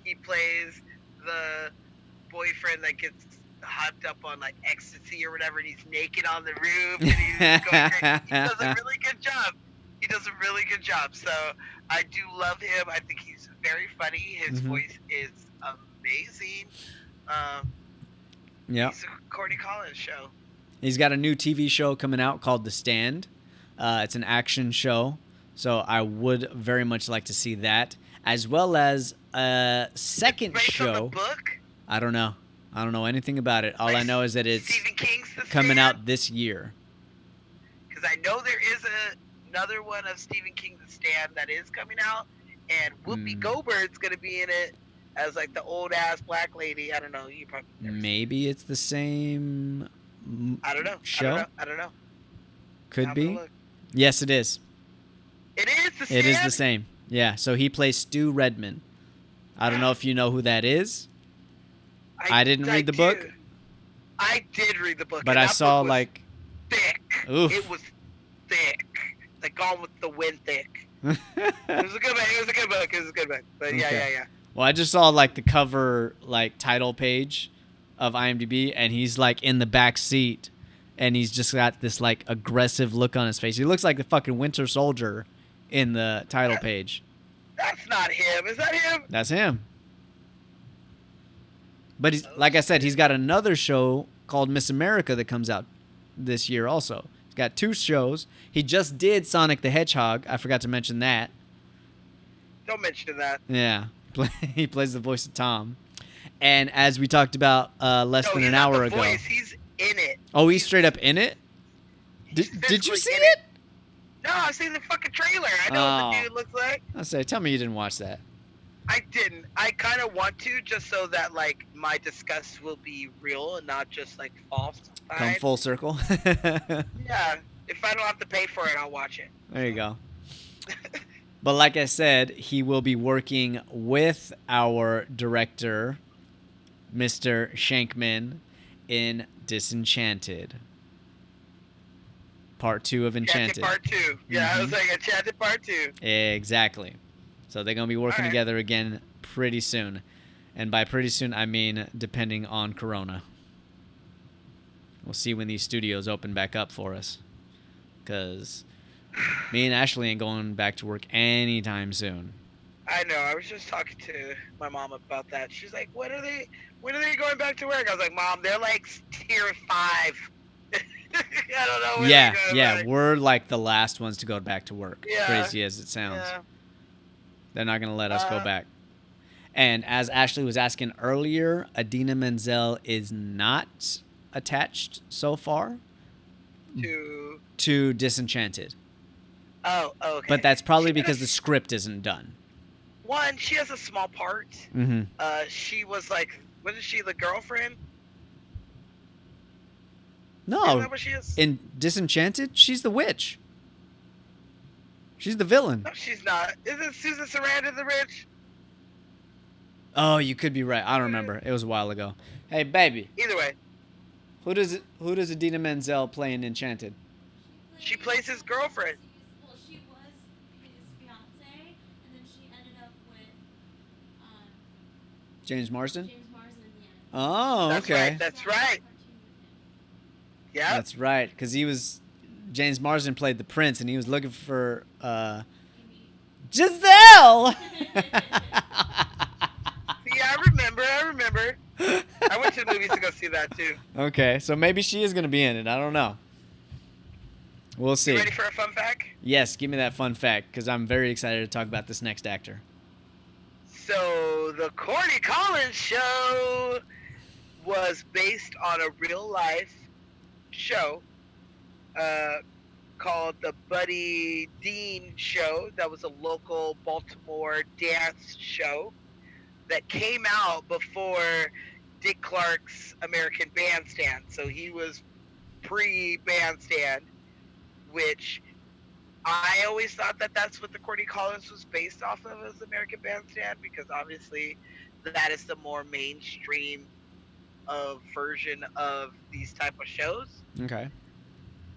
He plays the boyfriend that gets hopped up on like ecstasy or whatever, and he's naked on the roof, and he's going crazy. He does a really good job. He does a really good job. So I do love him. I think he's very funny. His voice is amazing. Yeah. It's a Courtney Collins show. He's got a new TV show coming out called The Stand. It's an action show, so I would very much like to see that, as well as a second Based on the show. book? I don't know anything about it. All I know is that it's Stephen King's The coming Stand? out this year. Because I know there is another one of Stephen King's The Stand that is coming out, and Whoopi Goldberg's going to be in it as like the old ass black lady. I don't know. You probably never seen Maybe it's the same it. I don't know. show? I don't know. Could I'm be. gonna look. Yes, it is. It is The Stand? It is the same. Yeah, so he plays Stu Redman. I don't know if you know who that is. I didn't read the book. I did read the book. But and I that saw book was like thick. Oof. It was thick. Like Gone with the Wind thick. It was a good book. It was a good book. It was a good book. But yeah, Okay. yeah, yeah. Well, I just saw like the cover like title page of IMDb, and he's like in the back seat, and he's just got this like aggressive look on his face. He looks like the fucking Winter Soldier in the title page. That's not him. Is that him? That's him. But he's, like I said, he's got another show called Miss America that comes out this year also. He's got 2 shows. He just did Sonic the Hedgehog. I forgot to mention that. Don't mention that. Yeah. He plays the voice of Tom. And as we talked about less No, than he's an not hour the ago. voice. He's in it. Oh, he's straight up in it? He's Did you physically see in it? No, I've seen the fucking trailer. I know what Oh. the dude looks like. I say, tell me you didn't watch that. I didn't. I kind of want to, just so that like my disgust will be real and not just like false. Come full circle. Yeah. If I don't have to pay for it, I'll watch it. There you go. But like I said, he will be working with our director, Mr. Shankman, in Disenchanted. Part 2 of Enchanted. Part 2. Yeah, I was like Enchanted Part 2. Exactly. So they're going to be working Alright. together again pretty soon. And by pretty soon, I mean depending on Corona. We'll see when these studios open back up for us. Because me and Ashley ain't going back to work anytime soon. I know. I was just talking to my mom about that. She's like, When are they going back to work?" I was like, "Mom, they're like tier 5. I don't know when Yeah, they're going yeah, back." we're like the last ones to go back to work. Yeah. Crazy as it sounds. Yeah. They're not going to let us go back. And as Ashley was asking earlier, Adina Menzel is not attached so far to Disenchanted. Oh, okay. But that's probably She because had the script isn't done. one, she has a small part. Mm-hmm. She was like, what is she, the girlfriend? No. Isn't that what she is? In Disenchanted, she's the witch. She's the villain. No, she's not. Isn't Susan Sarandon the witch? Oh, you could be right. I don't remember. It was a while ago. Hey, baby. Either way, Who does Adina Menzel play in Enchanted? she plays his girlfriend. Well, she was his fiance, and then she ended up with James Marsden? James Marsden in the end. Oh, That's okay. right. That's right. Yeah. That's right, because James Marsden played the prince, and he was looking for Giselle. Yeah, I remember. I went to the movies to go see that too. Okay, so maybe she is going to be in it. I don't know. We'll see. You ready for a fun fact? Yes, give me that fun fact, because I'm very excited to talk about this next actor. So the Courtney Collins show was based on a real life show called the Buddy Dean Show. That was a local Baltimore dance show that came out before Dick Clark's American Bandstand. So he was pre-Bandstand, which I always thought that that's what the Courtney Collins was based off of, as American Bandstand, because obviously that is the more mainstream version of these type of shows. Okay.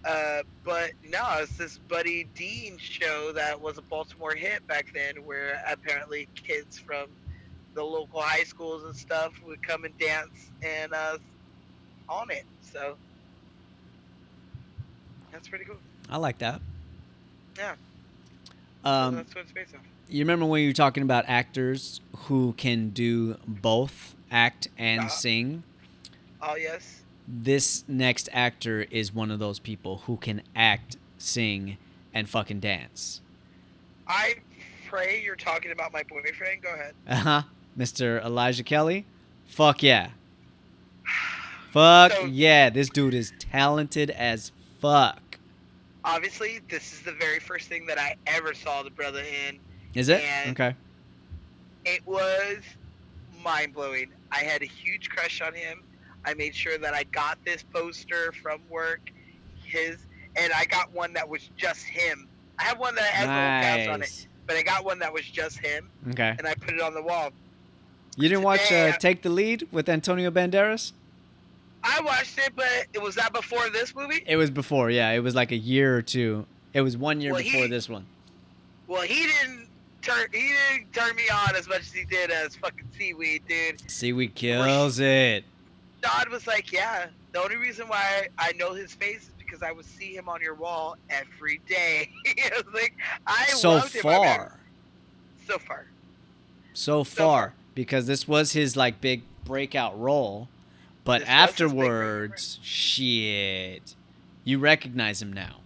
But no, it's this Buddy Dean show that was a Baltimore hit back then, where apparently kids from the local high schools and stuff would come and dance and on it. So that's pretty cool. I like that. Yeah. That's what it's based on. You remember when you were talking about actors who can do both act and sing? Oh, yes. This next actor is one of those people who can act, sing, and fucking dance. I pray you're talking about my boyfriend. Go ahead. Uh-huh. Mr. Elijah Kelly? Fuck yeah. Fuck yeah. This dude is talented as fuck. Obviously, this is the very first thing that I ever saw the brother in. Is it? And Okay. it was mind-blowing. I had a huge crush on him. I made sure that I got this poster from work, and I got one that was just him. I have one that has little caps on it, but I got one that was just him, Okay. and I put it on the wall. You didn't watch Today, Take the Lead with Antonio Banderas? I watched it, but was that before this movie? It was before, yeah. It was like a year or two. It was 1 year Well, before this one. Well, he didn't turn me on as much as he did as fucking Seaweed, dude. Seaweed kills it. Todd was like, yeah, the only reason why I know his face is because I would see him on your wall every day. I was like, I loved him. So far. Because this was his like big breakout role. But This was his big afterwards, shit. You recognize him now.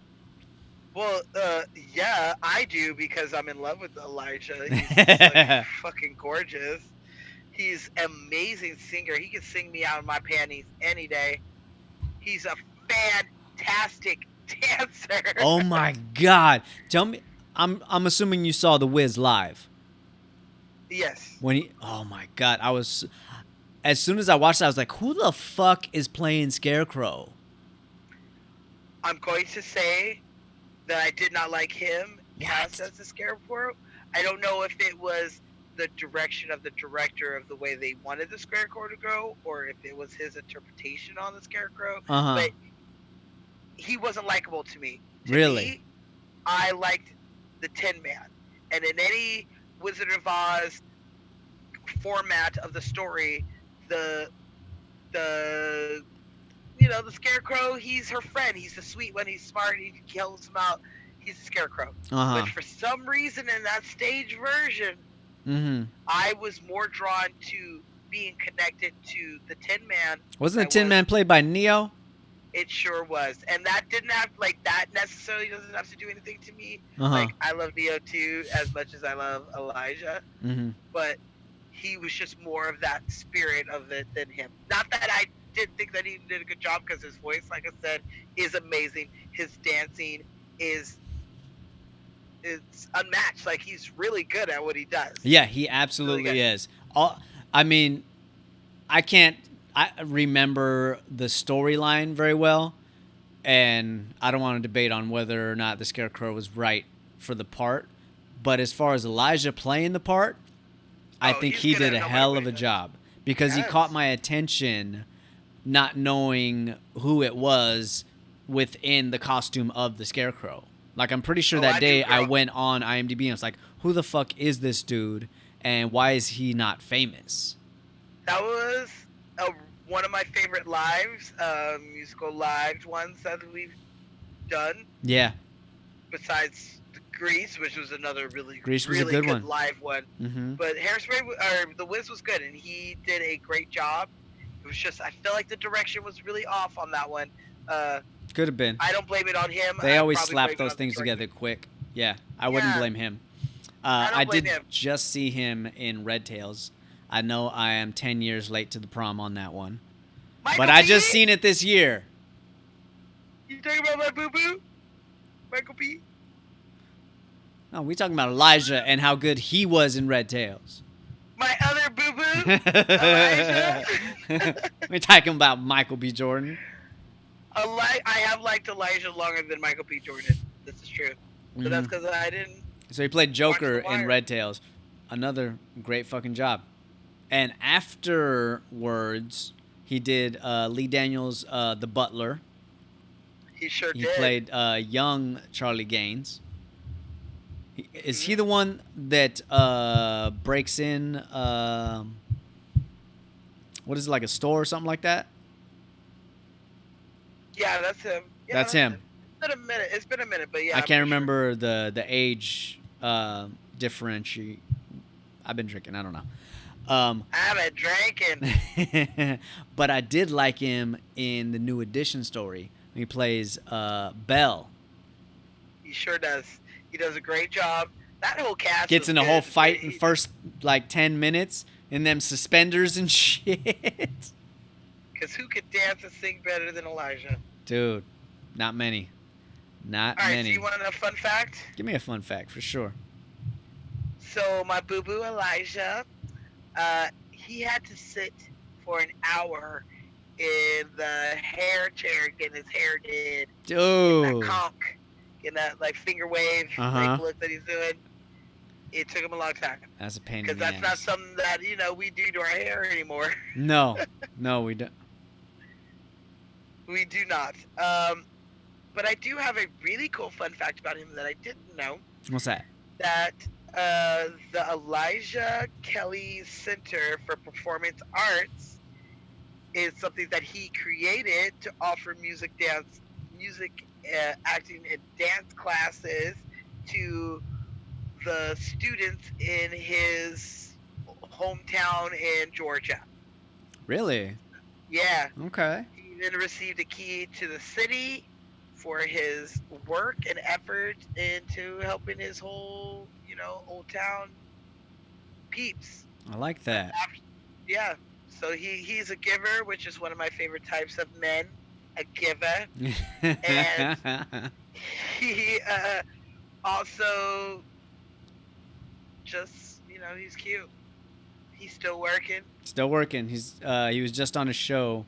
Well, yeah, I do, because I'm in love with Elijah. He's just, like, fucking gorgeous. He's amazing singer. He can sing me out of my panties any day. He's a fantastic dancer. Oh my god. Tell me, I'm assuming you saw The Wiz live. Yes. Oh my god, as soon as I watched it, I was like, who the fuck is playing Scarecrow? I'm going to say that I did not like him cast as the Scarecrow. I don't know if it was the direction of the director of the way they wanted the Scarecrow to go, or if it was his interpretation on the Scarecrow. Uh-huh. But he wasn't likable to me. Really? Me, I liked the Tin Man. And in any Wizard of Oz format of the story, the Scarecrow, he's her friend. He's the sweet one. He's smart. He kills him out. He's the Scarecrow. Uh-huh. But for some reason in that stage version, Mm-hmm. I was more drawn to being connected to the Tin Man. Wasn't the Tin Man played by Neo? It sure was, and that didn't have that necessarily doesn't have to do anything to me. Uh-huh. Like I love Neo too, as much as I love Elijah, Mm-hmm. but he was just more of that spirit of it than him. Not that I didn't think that he did a good job, because his voice, like I said, is amazing. His dancing is unmatched. Like he's really good at what he does. Yeah, he absolutely is. I mean, I can't remember the storyline very well, and I don't want to debate on whether or not the Scarecrow was right for the part. But as far as Elijah playing the part, I think he did a hell of a job, because he caught my attention not knowing who it was within the costume of the Scarecrow. Like, I'm pretty sure that day I went on IMDb and was like, who the fuck is this dude, and why is he not famous? That was one of my favorite lives, musical live ones that we've done. Yeah. Besides Grease, which was another really was a good one. Live one. Mm-hmm. But Hairspray, or The Wiz was good, and he did a great job. It was just, I feel like the direction was really off on that one. Could have been. I don't blame it on him. They always slap those things together quick. Yeah, I wouldn't blame him. I did just see him in Red Tails. I know I am 10 years late to the prom on that one. But I just seen it this year. You talking about my boo-boo? Michael B? No, we talking about Elijah and how good he was in Red Tails. My other boo-boo? Elijah? We're talking about Michael B. Jordan. I have liked Elijah longer than Michael B. Jordan. This is true. So that's because I didn't. So he played Joker in Red Tails. Another great fucking job. And afterwards, he did Lee Daniels' The Butler. He sure did. He played young Charlie Gaines. Is he the one that breaks in, what is it, like a store or something like that? Yeah, that's him. Yeah, that's him. It's been a minute, but yeah. I can't remember the age differentiate. I've been drinking. I don't know. I've been drinking. But I did like him in the New Edition story. He plays Bell. He sure does. He does a great job. That whole cast gets in a whole fight in first like 10 minutes in them suspenders and shit. Because who could dance and sing better than Elijah? Dude, not many. Not many. All right, so you want a fun fact? Give me a fun fact for sure. So my boo-boo Elijah, he had to sit for an hour in the hair chair getting his hair did. Dude. In that conch, in that like finger wave like, look that he's doing. It took him a long time. That's a pain in the ass. Because that's not something that, we do to our hair anymore. No, we don't. We do not. But I do have a really cool fun fact about him that I didn't know. What's that? That the Elijah Kelly Center for Performance Arts is something that he created to offer music, acting, and dance classes to the students in his hometown in Georgia. Really? Yeah. Okay. He then received a key to the city for his work and effort into helping his whole, old town peeps. I like that. Yeah. So he's a giver, which is one of my favorite types of men, a giver. And he also just, he's cute. He's still working. Still working. He was just on a show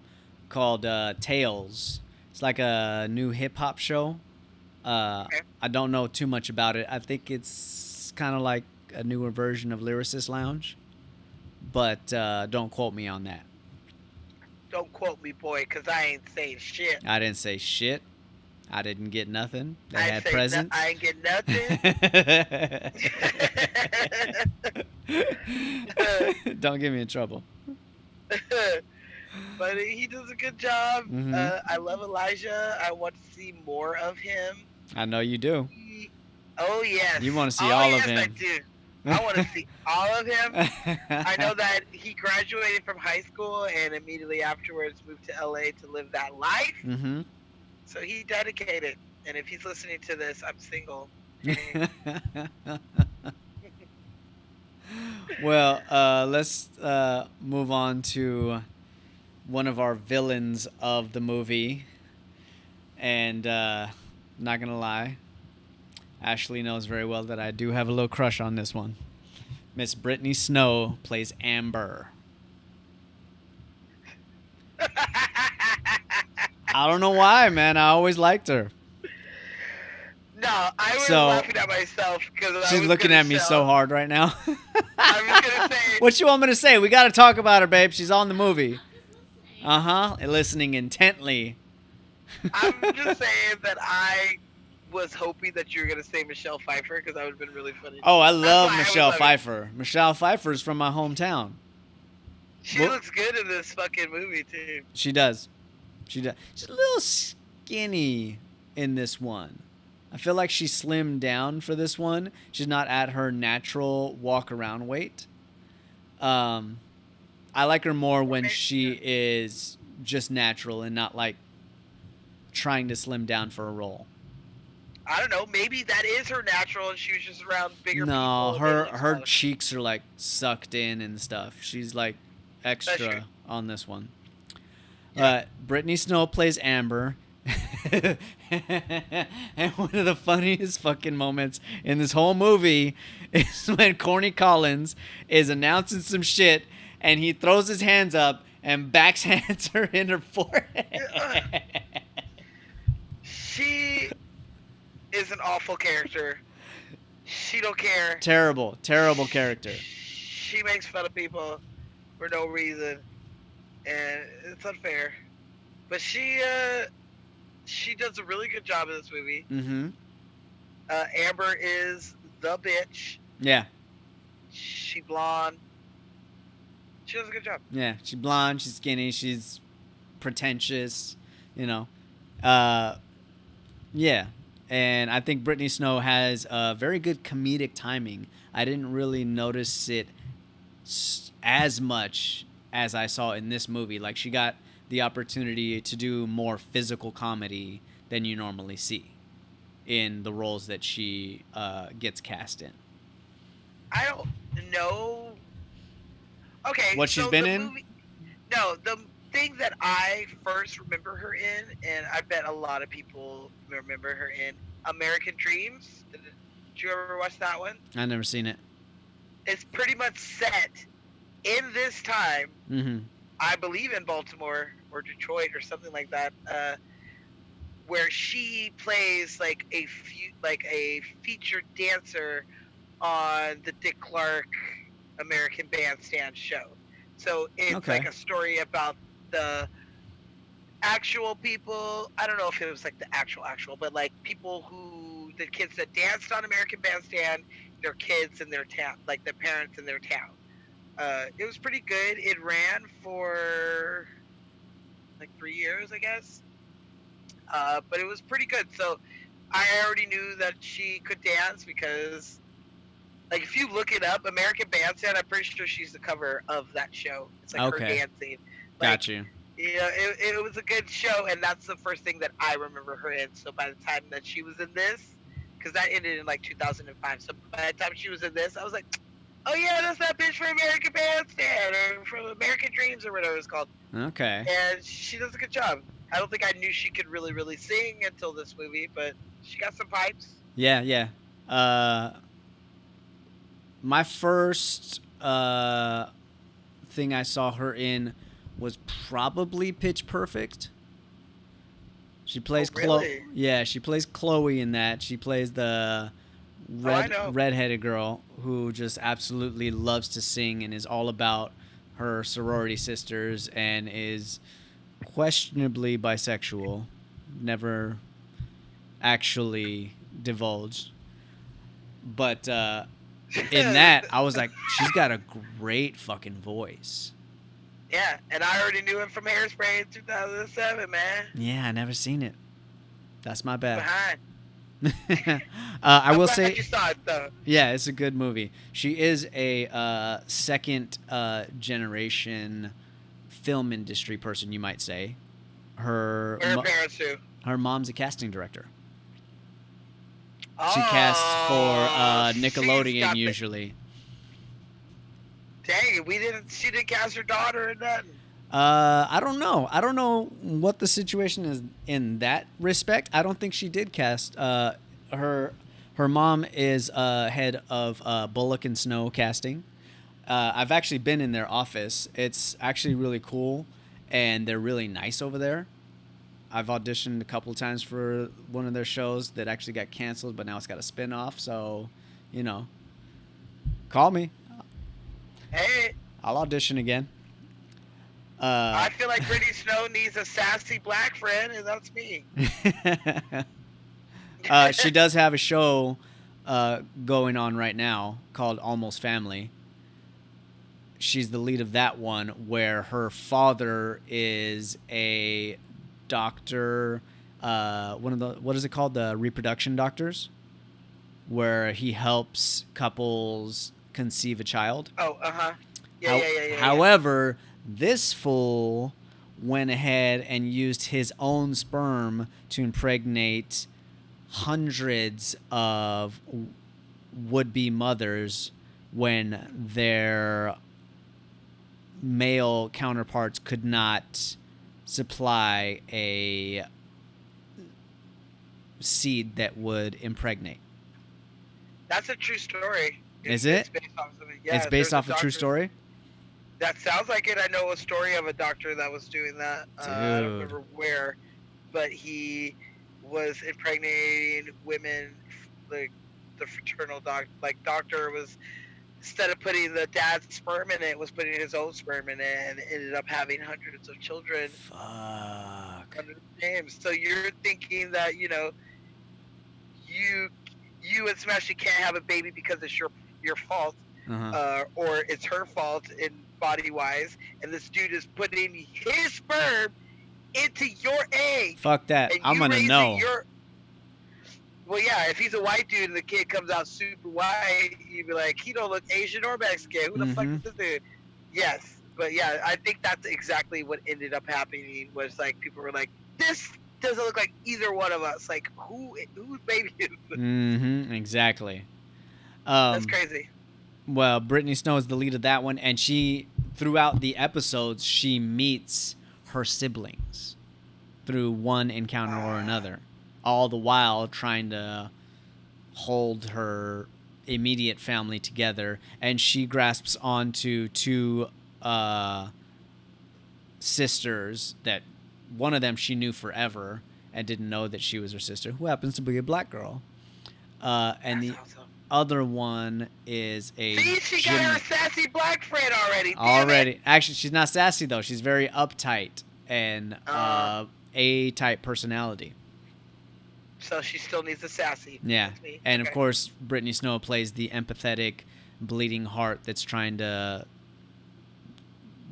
called Tales. It's like a new hip hop show. Okay. I don't know too much about it. I think it's kind of like a newer version of Lyricist Lounge, but don't quote me on that. Don't quote me, boy, because I ain't saying shit. I didn't say shit. I didn't get nothing. They had presents. I ain't get nothing. Don't get me in trouble. But he does a good job. Mm-hmm. I love Elijah. I want to see more of him. I know you do. Oh, yes. You want to see all of him. I do. I want to see all of him. I know that he graduated from high school and immediately afterwards moved to LA to live that life. Mm-hmm. So he dedicated. And if he's listening to this, I'm single. Hey. Well, let's move on to one of our villains of the movie. And not gonna lie, Ashley knows very well that I do have a little crush on this one. Miss Brittany Snow plays Amber. I don't know why, man. I always liked her. No, I was So, laughing at myself because She's looking at me so hard right now. I was gonna say. What you want me to say? We got to talk about her, babe. She's on the movie. I'm just listening. Uh-huh. Listening intently. I'm just saying that I was hoping that you were gonna say Michelle Pfeiffer because that would have been really funny. Oh, I love why I was Michelle laughing. Pfeiffer. Michelle Pfeiffer's from my hometown. She What? looks good in this fucking movie too. She does. She's a little skinny in this one. I feel like she slimmed down for this one. She's not at her natural walk around weight. I like her more when she is just natural and not like trying to slim down for a role. I don't know. Maybe that is her natural, and she was just around bigger people. No, and her they look her smaller. cheeks are like sucked in and stuff. She's like true. extra on this one. Yeah. Brittany Snow plays Amber. And one of the funniest fucking moments in this whole movie is when Corny Collins is announcing some shit and he throws his hands up and backhands her in her forehead. She is an awful character. She don't care. Terrible character. She makes fun of people for no reason, and it's unfair. But she does a really good job in this movie. Mm-hmm. Amber is the bitch. Yeah. She blonde. She does a good job. Yeah, she's blonde, she's skinny, she's pretentious, you know. Yeah, and I think Brittany Snow has very good comedic timing. I didn't really notice it as much as I saw in this movie. Like, she got the opportunity to do more physical comedy than you normally see in the roles that she gets cast in. I don't know. Okay. What she's so been the in? movie- no, the thing that I first remember her in, and I bet a lot of people remember her in, American Dreams. Did you ever watch that one? I've never seen it. It's pretty much set in this time, Mm-hmm. I believe in Baltimore or Detroit or something like that, where she plays like a featured dancer on the Dick Clark American Bandstand show. So it's Okay. like a story about the actual people. I don't know if it was like the actual, but like people the kids that danced on American Bandstand, their kids in their town, like their parents in their town. It was pretty good. It ran for like 3 years, I guess. But it was pretty good. So I already knew that she could dance because, like, if you look it up, American Bandstand, I'm pretty sure she's the cover of that show. It's like Okay. her dancing. Got you. Yeah, it was a good show, and that's the first thing that I remember her in. So by the time that she was in this, because that ended in like 2005, so by the time she was in this, I was like, oh yeah, that's that bitch from American Bandstand or from American Dreams or whatever it's called. Okay. And she does a good job. I don't think I knew she could really, really sing until this movie, but she got some pipes. Yeah. My first thing I saw her in was probably Pitch Perfect. She plays really? Yeah, she plays Chloe in that. She plays the I know. redheaded girl who just absolutely loves to sing and is all about her sorority sisters and is questionably bisexual. Never actually divulged. But in that, I was like, she's got a great fucking voice. Yeah, and I already knew him from Hairspray in 2007, man. Yeah, I never seen it. That's my bad. Behind. I I'm will glad say, you saw it though. yeah, it's a good movie. She is a second generation film industry person, you might say. Her Or her parents too. her mom's a casting director. Oh, She casts for she's Nickelodeon got the- usually. Dang, she didn't cast her daughter or nothing. I don't know. I don't know what the situation is in that respect. I don't think she did cast. Her mom is head of Bullock and Snow casting. I've actually been in their office. It's actually really cool, and they're really nice over there. I've auditioned a couple of times for one of their shows that actually got canceled, but now it's got a spin-off. So, you know, call me. Hey, I'll audition again. I feel like Brittany Snow needs a sassy black friend, and that's me. She does have a show going on right now called Almost Family. She's the lead of that one, where her father is a doctor, what is it called? The reproduction doctors, where he helps couples conceive a child. Oh, yeah. However, this fool went ahead and used his own sperm to impregnate hundreds of would-be mothers when their male counterparts could not supply a seed that would impregnate. That's a true story. Is it? It's based off of something. Yeah, It's based there's off a true story? That sounds like it. I know a story of a doctor that was doing that. I don't Dude. remember where, but he was impregnating women. Like the fraternal doctor was, instead of putting the dad's sperm in it, was putting his own sperm in it, and ended up having hundreds of children Fuck. under the names. So you're thinking that you and Smashie can't have a baby because it's your fault. Uh-huh. Or it's her fault in body wise, and this dude is putting his sperm into your egg. Fuck that. And I'm you gonna raising know. Well, yeah, if he's a white dude and the kid comes out super white, you'd be like, he don't look Asian or Mexican. Who the fuck is this dude? Yes, but yeah, I think that's exactly what ended up happening. Was like people were like, this doesn't look like either one of us. Like whose baby is this? Mm-hmm. Exactly. That's crazy. Well, Brittany Snow is the lead of that one, and she, throughout the episodes, she meets her siblings through one encounter or another, all the while trying to hold her immediate family together. And she grasps onto two sisters that one of them she knew forever and didn't know that she was her sister, who happens to be a black girl. And That's the awesome. other one is a See, she got her sassy black friend already. Damn already. It. Actually, she's not sassy though. She's very uptight and A-type personality. So she still needs a sassy. Yeah, That's me. and Okay. of course, Brittany Snow plays the empathetic, bleeding heart that's trying to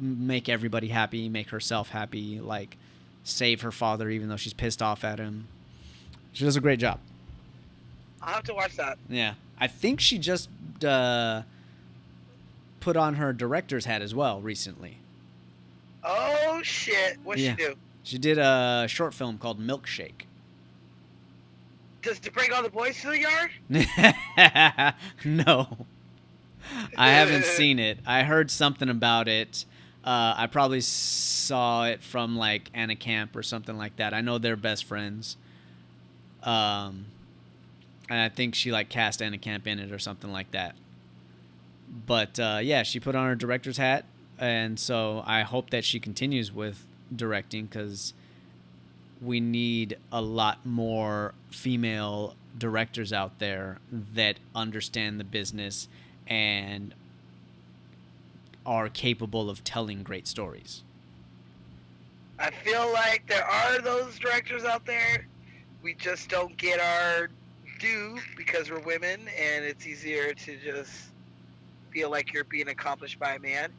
make everybody happy, make herself happy, like save her father even though she's pissed off at him. She does a great job. I'll have to watch that. Yeah, I think she just put on her director's hat as well recently. Oh shit! What'd Yeah. she do? She did a short film called Milkshake. Does to bring all the boys to the yard? No, I haven't seen it. I heard something about it. I probably saw it from like Anna Camp or something like that. I know they're best friends. And I think she like cast Anna Camp in it or something like that. But yeah, she put on her director's hat, and so I hope that she continues with directing because we need a lot more female directors out there that understand the business and are capable of telling great stories. I feel like there are those directors out there. We just don't get our due because we're women, and it's easier to just feel like you're being accomplished by a man.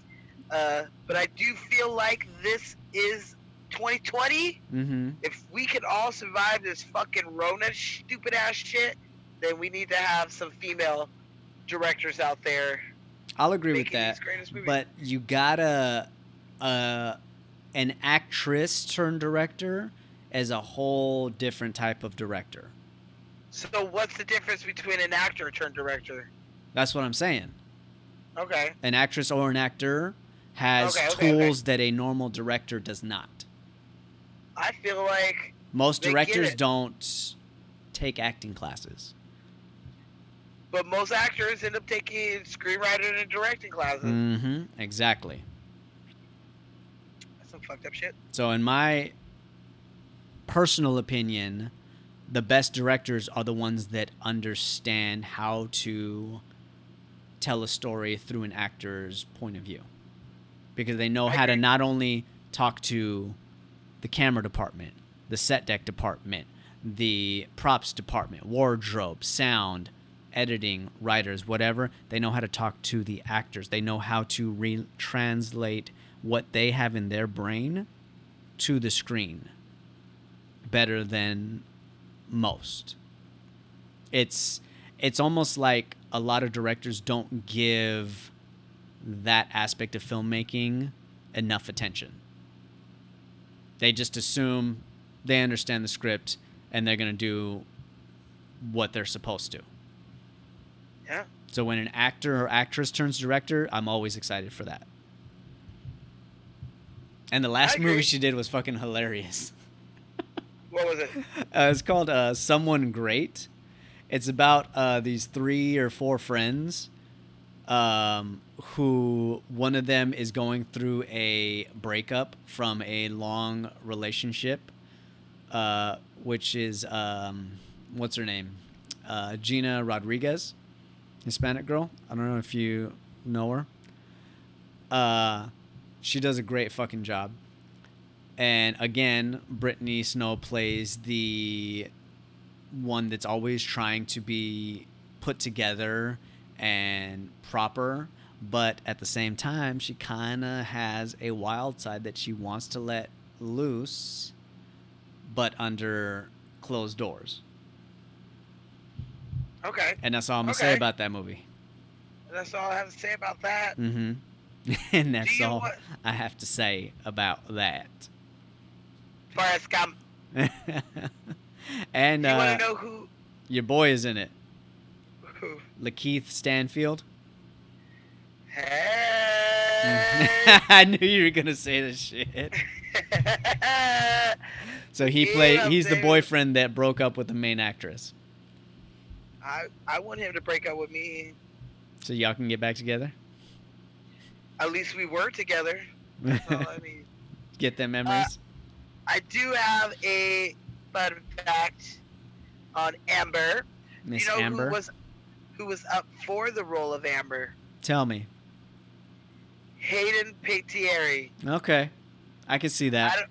But I do feel like this is 2020, Mm-hmm. if we can all survive this fucking Rona stupid ass shit, then we need to have some female directors out there I'll agree with making that. these greatest movies. But you gotta an actress turned director as a whole different type of director. So what's the difference between an actor turned director? That's what I'm saying. Okay. An actress or an actor has tools that a normal director does not. I feel like Most they get directors it. don't take acting classes. But most actors end up taking screenwriting and directing classes. Mm-hmm. Exactly. That's some fucked up shit. So in my personal opinion, the best directors are the ones that understand how to tell a story through an actor's point of view. Because they know how to not only talk to the camera department, the set deck department, the props department, wardrobe, sound, editing, writers, whatever. They know how to talk to the actors. They know how to translate what they have in their brain to the screen better than most. It's almost like a lot of directors don't give that aspect of filmmaking enough attention. They just assume they understand the script and they're going to do what they're supposed to. Yeah. So when an actor or actress turns director, I'm always excited for that. And the last movie she did was fucking hilarious. What was it? It's called Someone Great. It's about these 3 or 4 friends who one of them is going through a breakup from a long relationship, which is, what's her name? Gina Rodriguez, Hispanic girl. I don't know if you know her. She does a great fucking job. And again, Brittany Snow plays the one that's always trying to be put together and proper, but at the same time, she kind of has a wild side that she wants to let loose, but under closed doors. Okay. And that's all I'm going to say about that movie. That's all I have to say about that. Mm-hmm. And that's all I have to say about that. Forrest Gump. And you want to know who? Your boy is in it. Who? Lakeith Stanfield. Hey. I knew you were gonna say this shit. So he's the boyfriend that broke up with the main actress. I want him to break up with me. So y'all can get back together? At least we were together. That's all I need. Get them memories? I do have a fun fact on Amber. Miss you know Amber? who was up for the role of Amber? Tell me. Hayden Panettiere. Okay. I can see that.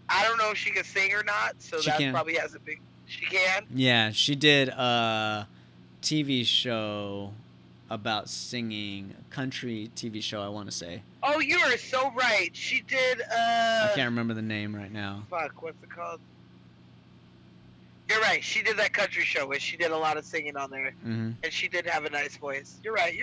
I don't know if she can sing or not, so She that can. probably has a big... She can? Yeah, she did a TV show about singing, a country TV show, I want to say. Oh, you are so right. She did, I can't remember the name right now. Fuck, what's it called? You're right. She did that country show where she did a lot of singing on there. Mm-hmm. And she did have a nice voice. You're right.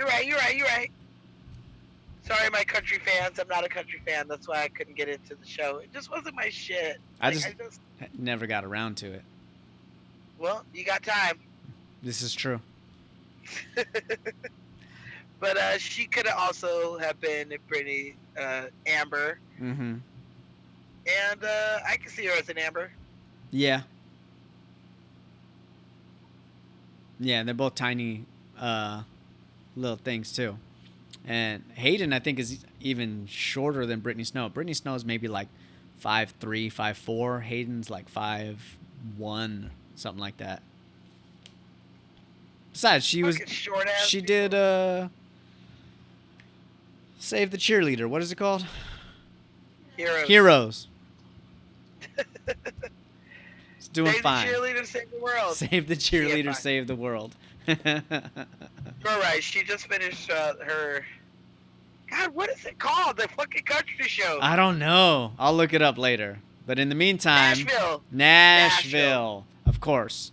Sorry, my country fans. I'm not a country fan. That's why I couldn't get into the show. It just wasn't my shit. I just never got around to it. Well, you got time. This is true. But she could have also have been pretty Amber. Mm-hmm. And I can see her as an Amber. Yeah. Yeah, they're both tiny little things, too. And Hayden, I think, is even shorter than Brittany Snow. Brittany Snow is maybe like 5'3", 5'4". Hayden's like 5'1", something like that. Besides, she did Save the Cheerleader. What is it called? Heroes. It's doing fine. Save the cheerleader, save the world. Save the cheerleader, save the world. You're right. She just finished her... God, what is it called? The fucking country show. I don't know. I'll look it up later. But in the meantime, Nashville. Nashville, of course,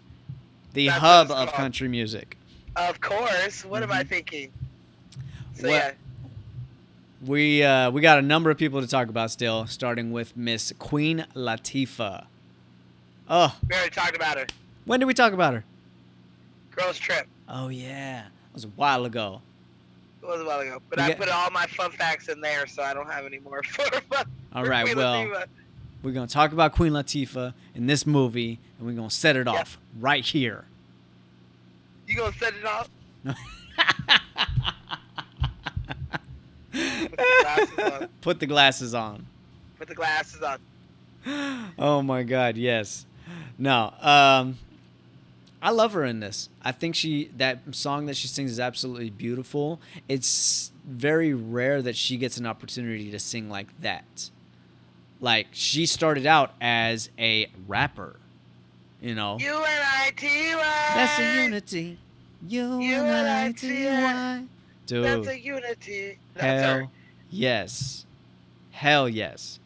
the That's hub what it's of called. country music. Of course. What am I Mhm. thinking? So What- yeah. We got a number of people to talk about still, starting with Miss Queen Latifah. Oh, We already talked about her. when did we talk about her? Girls Trip. Oh yeah, it was a while ago. It was a while ago. But We I get- put all my fun facts in there, so I don't have any more for All for right, Queen well, Latifah. we're gonna talk about Queen Latifah in this movie, and we're gonna set it off right here. You gonna set it off? glasses on. Put the glasses on. Put the glasses on. Oh my God, yes. No, I love her in this. I think that song that she sings is absolutely beautiful. It's very rare that she gets an opportunity to sing like that. Like, she started out as a rapper, you know. U-N-I-T-Y. That's a unity. U-N-I-T-Y. Dude. That's a unity. That's Hell her. yes. Hell yes.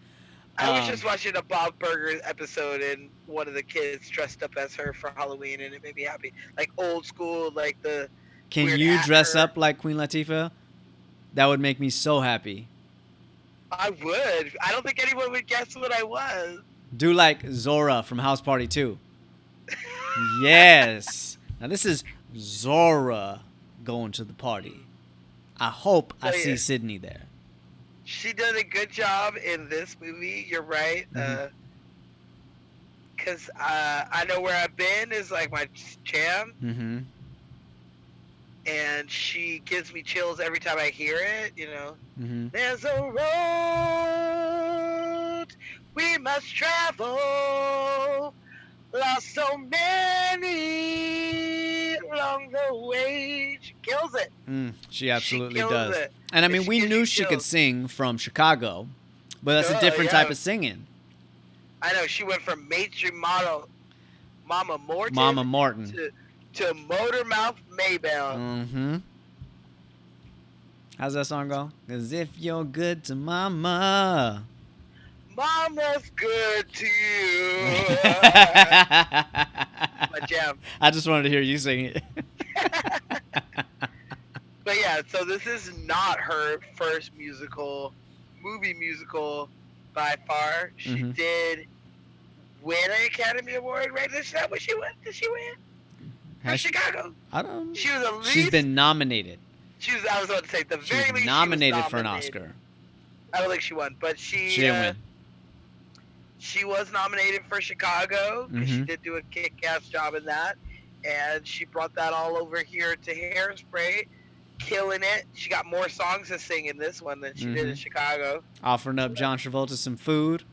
I was just watching a Bob Burger episode, and one of the kids dressed up as her for Halloween, and it made me happy. Like old school, like the. Can weird you dress actor. up like Queen Latifah? That would make me so happy. I would. I don't think anyone would guess what I was. Do like Zora from House Party 2. Yes. Now this is Zora going to the party. I hope I Oh, see yeah. Sydney there. She did a good job in this movie. You're right. Mhm. Cause I Know Where I've Been is like my jam, Mm-hmm. and she gives me chills every time I hear it. You know. Mm-hmm. There's a road we must travel, lost so many along the way. She kills it. She absolutely she kills does. It. And I mean, She we gives knew you she could chills. sing from Chicago, but that's a Duh, different yeah. type of singing. I know she went from mainstream model Mama Morton Mama Martin. to Motormouth Maybelle. Mm-hmm. How's that song go? 'Cause if you're good to mama. Mama's good to you. My jam. I just wanted to hear you sing it. But yeah, so this is not her first movie musical by far. She Mhm. did win an Academy Award, right? Is that what she won? Did she win? For Has she- Chicago. I don't. She was the least. She's been nominated. I was about to say, at the She very was least, nominated she was for an nominated. Oscar. I don't think she won, but she She didn't She was nominated for Chicago because she Mhm. did do a kick-ass job in that, and she brought that all over here to Hairspray, killing it. She got more songs to sing in this one than she did in Mhm. Chicago. win. Offering up John Travolta some food.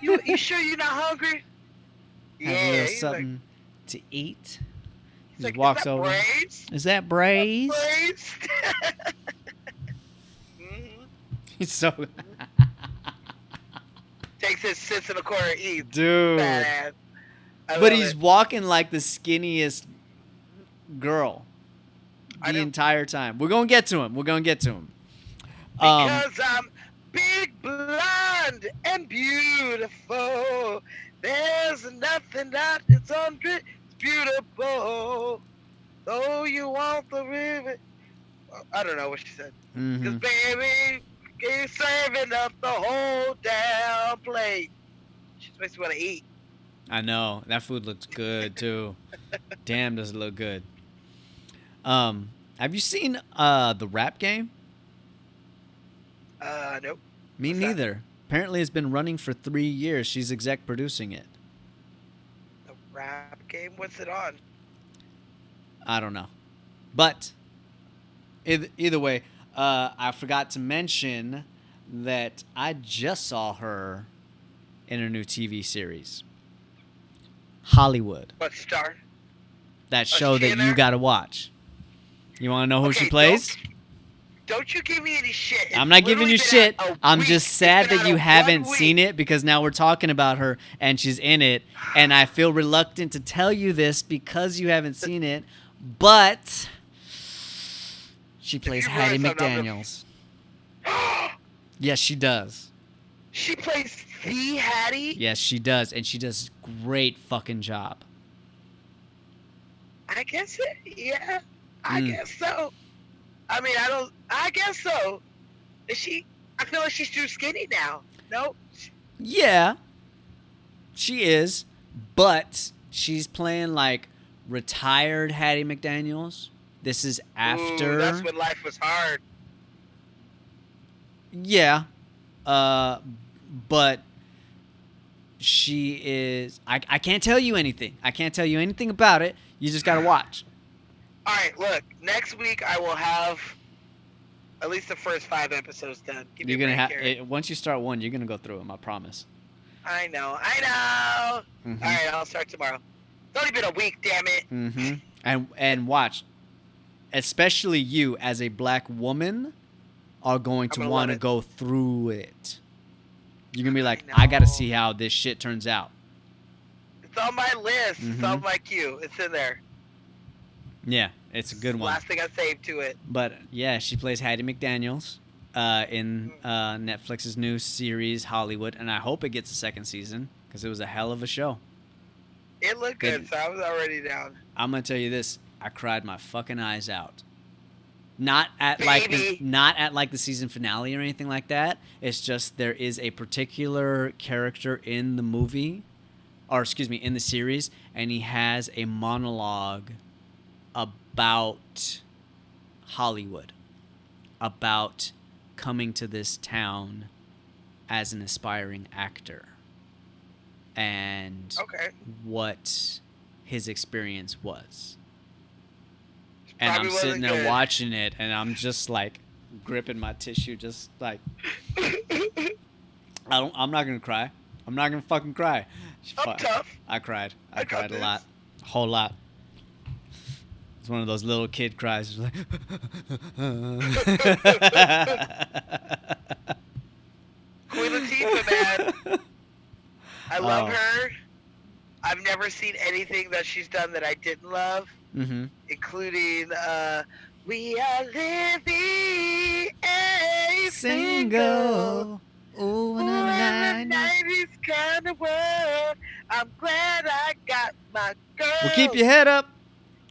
You sure you're not hungry? Have a little he's something to eat. He's Just like, walks is that over. braids? Is that braised? Braids? Mhm. He's so. Takes his sits in the corner, eats. Dude. Badass. I But love he's it. walking like the skinniest girl I the know. entire time. We're gonna get to him. Because I'm big, blonde, and beautiful. There's nothing that is it's beautiful. Though you want the river. I don't know what she said. Because, Mhm. baby, you're serving up the whole damn plate. She makes me want to eat. I know that food looks good too. Damn, does it look good? Have you seen the Rap Game? Nope. Me What's that? neither. Apparently, it's been running for 3 years. She's exec producing it. The rap game? What's it on? I don't know, but either way, I forgot to mention that I just saw her in a new TV series, Hollywood. What star? That she show that in you there? gotta watch. You want to know who Okay, she plays? Don't you give me any shit. It's I'm not giving literally you been shit. out a I'm week. just It's sad been that out you of haven't 1 seen week. it because now we're talking about her and she's in it. And I feel reluctant to tell you this because you haven't seen it. But she plays you Hattie ruin something, I'm McDaniels. Yes, she does. She plays the Hattie? Yes, she does, and she does a great fucking job. I guess it, yeah. I Mm. guess so. I mean, I guess so. Is she, I feel like she's too skinny now. No? Yeah, she is, but she's playing like retired Hattie McDaniels. This is after. Ooh, that's when life was hard. Yeah, but she is. I can't tell you anything. I can't tell you anything about it. You just gotta watch. All right, look. Next week I will have at least the first 5 episodes done. Give me You're a gonna break have here. once you start one, you're gonna go through them. I promise. I know. Mhm. All right, I'll start tomorrow. It's only been a week, damn it. And watch, especially you as a black woman, are going to I'm gonna want to love it. go through it. You're gonna be like, I I gotta know. see how this shit turns out. It's on my list. It's Mhm. on my queue. It's in there. Yeah, it's a good one. Last thing I saved to it. But yeah, she plays Hattie McDaniels in Netflix's new series Hollywood, and I hope it gets a second season because it was a hell of a show. It looked Good. good, so I was already down. I'm gonna tell you this: I cried my fucking eyes out. Not at Baby. like the season finale or anything like that. It's just there is a particular character in the movie, or excuse me, in the series, and he has a monologue about Hollywood, about coming to this town as an aspiring actor, and Okay. what his experience was. And Probably I'm sitting wasn't there good. watching it, and I'm just like gripping my tissue, just like I'm not gonna cry. I'm not gonna fucking cry. I'm tough. I cried. I I got cried a this. lot, a whole lot. It's one of those little kid cries, just like. Queen Latifah, man. I love Oh. her. I've never seen anything that she's done that I didn't love, Mm-hmm. including We Are Living a Single. Single. Ooh, Ooh, in the 90s kind of world. I'm glad I got my girl. Well, keep your head up.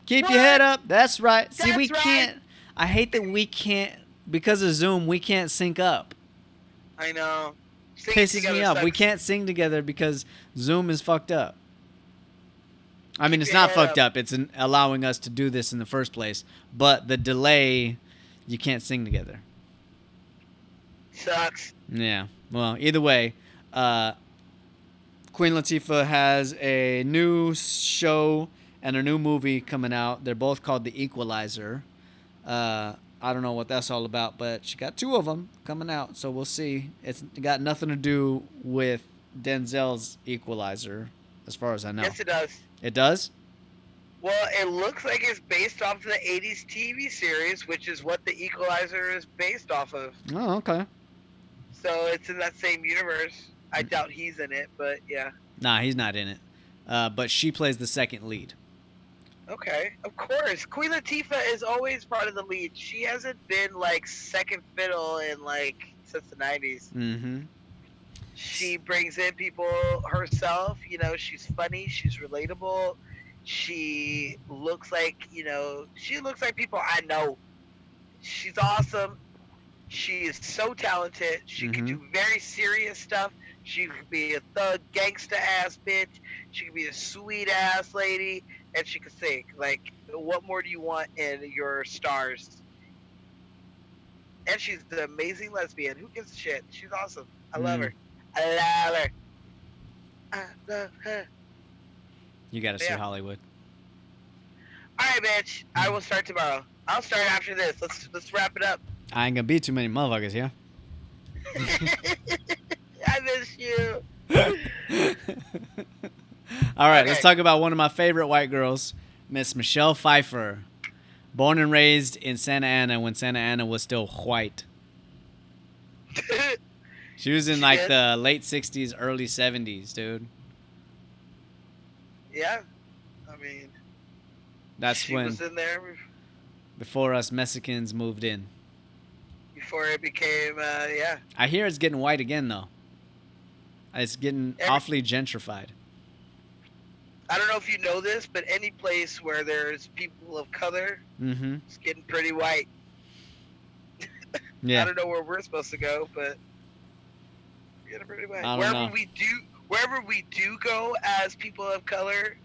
Keep your head up. That's right. See, we That's right. can't. I hate that we can't, because of Zoom, we can't sync up. I know. Singing Pisses me together off. We sucks. can't sing together because Zoom is fucked up. I mean, Keep it's your not head fucked up. up. It's allowing us to do this in the first place. But the delay, you can't sing together. Sucks. Yeah. Well, either way, Queen Latifah has a new show and a new movie coming out. They're both called The Equalizer. I don't know what that's all about, but she got 2 of them coming out, so we'll see. It's got nothing to do with Denzel's Equalizer, as far as I know. Yes, it does. It does? Well, it looks like it's based off the 80s TV series, which is what The Equalizer is based off of. Oh, okay. So it's in that same universe. I doubt he's in it, but yeah. Nah, he's not in it. But she plays the second lead. Okay, of course. Queen Latifah is always part of the lead. She hasn't been like second fiddle in like since the 90s. Mm-hmm. She brings in people herself. You know, she's funny. She's relatable. She looks like, she looks like people I know. She's awesome. She is so talented. She can do very serious stuff. She could be a thug, gangsta ass bitch. She could be a sweet ass lady, and she could sing. Like, what more do you want in your stars? And she's an amazing lesbian. Who gives a shit? She's awesome. I love her. I love her. I love her. You got to see Yeah. Hollywood. All right, bitch. I will start tomorrow. I'll start after this. Let's wrap it up. I ain't gonna be too many motherfuckers here. I miss you. All right, let's Okay. talk about one of my favorite white girls, Miss Michelle Pfeiffer. Born and raised in Santa Ana when Santa Ana was still white. She was in She like did? the late 60s, early 70s, dude. Yeah. I mean, That's she when, was in there before us Mexicans moved in. before it became, yeah. I hear it's getting white again, though. It's getting awfully gentrified. I don't know if you know this, but any place where there's people of color, it's getting pretty white. Yeah. I don't know where we're supposed to go, but we're getting pretty white. I don't know. Wherever we do go as people of color,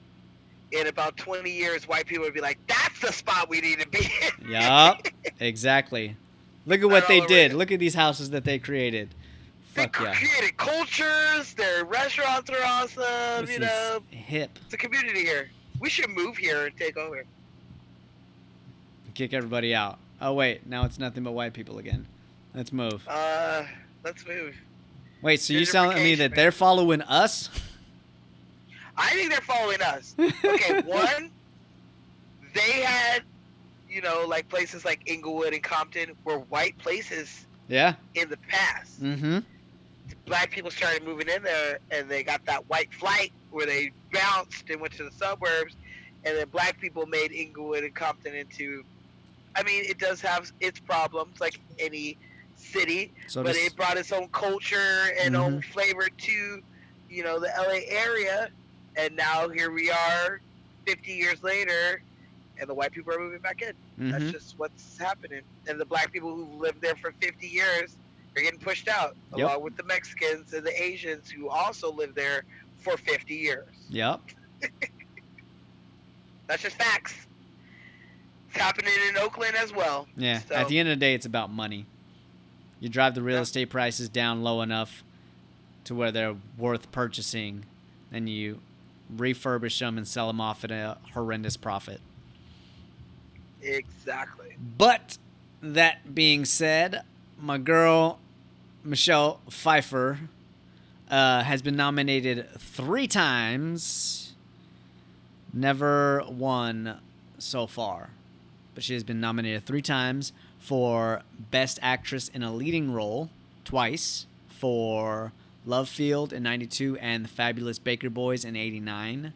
in about 20 years, white people would be like, "That's the spot we need to be." Yup. Exactly. Look at what they all did. over. Look at these houses that they created. They Fuck yeah. created cultures. Their restaurants are awesome. This You know, is hip. it's a community here. We should move here and take over. Kick everybody out. Oh wait, now it's nothing but white people again. Let's move. Let's move. Wait, so you telling me that Gentrification. they're following us? I think they're following us. Okay, one, they had, you know, like places like Inglewood and Compton were white places Yeah. in the past. Mm-hmm. Black people started moving in there, and they got that white flight where they bounced and went to the suburbs, and then black people made Inglewood and Compton into, I mean, it does have its problems like any city, So but does- it brought its own culture and own flavor to, you know, the LA area. And now here we are 50 years later, and the white people are moving back in. That's just what's happening. And the black people who lived there for 50 years are getting pushed out, Yep. along with the Mexicans and the Asians who also lived there for 50 years. Yep. That's just facts. It's happening in Oakland as well. Yeah. So, At the end of the day, it's about money. You drive the real estate prices down low enough to where they're worth purchasing, then you refurbish them and sell them off at a horrendous profit. exactly. But that being said, my girl Michelle Pfeiffer has been nominated 3 times, never won so far, but she has been nominated 3 times for Best Actress in a Leading Role, twice for Love Field in '92 and The Fabulous Baker Boys in '89.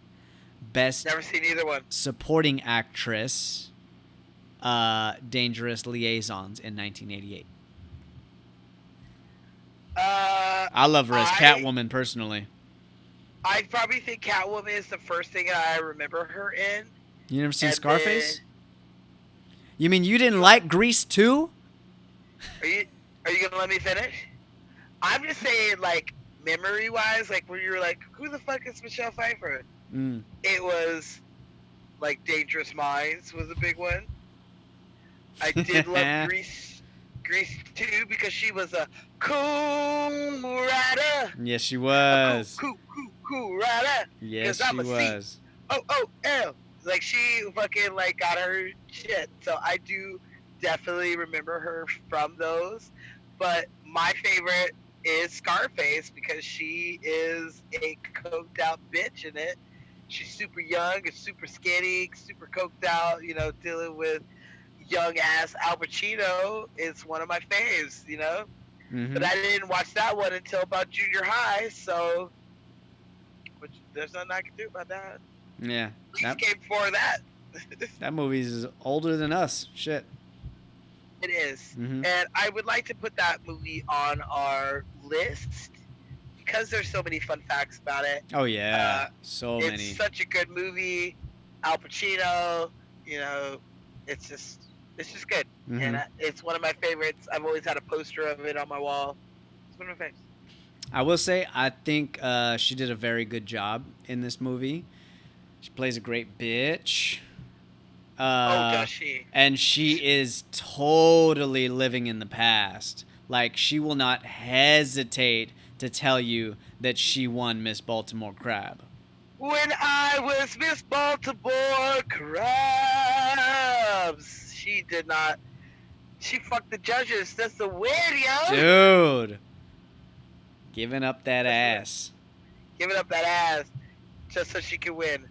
Best Never seen either one. Supporting Actress, Dangerous Liaisons in 1988. I love her as Catwoman personally. I probably think Catwoman is the first thing I remember her in. You never seen And Scarface? You mean you didn't like Grease too? Are you gonna let me finish? I'm just saying, like, memory wise, like when you were like, who the fuck is Michelle Pfeiffer? Mm. It was like Dangerous Minds was a big one. I did love Grease too, because she was a cool rider. Yes, she A was. cool rider. Yes, 'cause she I'm a C. was. Oh, like she fucking like got her shit. So I do definitely remember her from those. But my favorite is Scarface, because she is a coked out bitch in it. She's super young and super skinny, super coked out, you know, dealing with young ass Al Pacino is one of my faves, you know? Mhm. But I didn't watch that one until about junior high, so which there's nothing I can do about that. Yeah, Grease came before that. that movie is older than us. Shit. It is. Mhm. And I would like to put that movie on our list because there's so many fun facts about it. Oh yeah, so It's many. such a good movie. Al Pacino, you know, it's just good. Mhm. And it's one of my favorites. I've always had a poster of it on my wall. It's one of my favorites. I will say, I think she did a very good job in this movie. She plays a great bitch. Does she? And she is totally living in the past. Like, she will not hesitate to tell you that she won Miss Baltimore Crab. When I was Miss Baltimore Crabs, she did not. She fucked the judges. That's the win, yo. Dude. Giving up that ass. Giving up that ass just so she can win.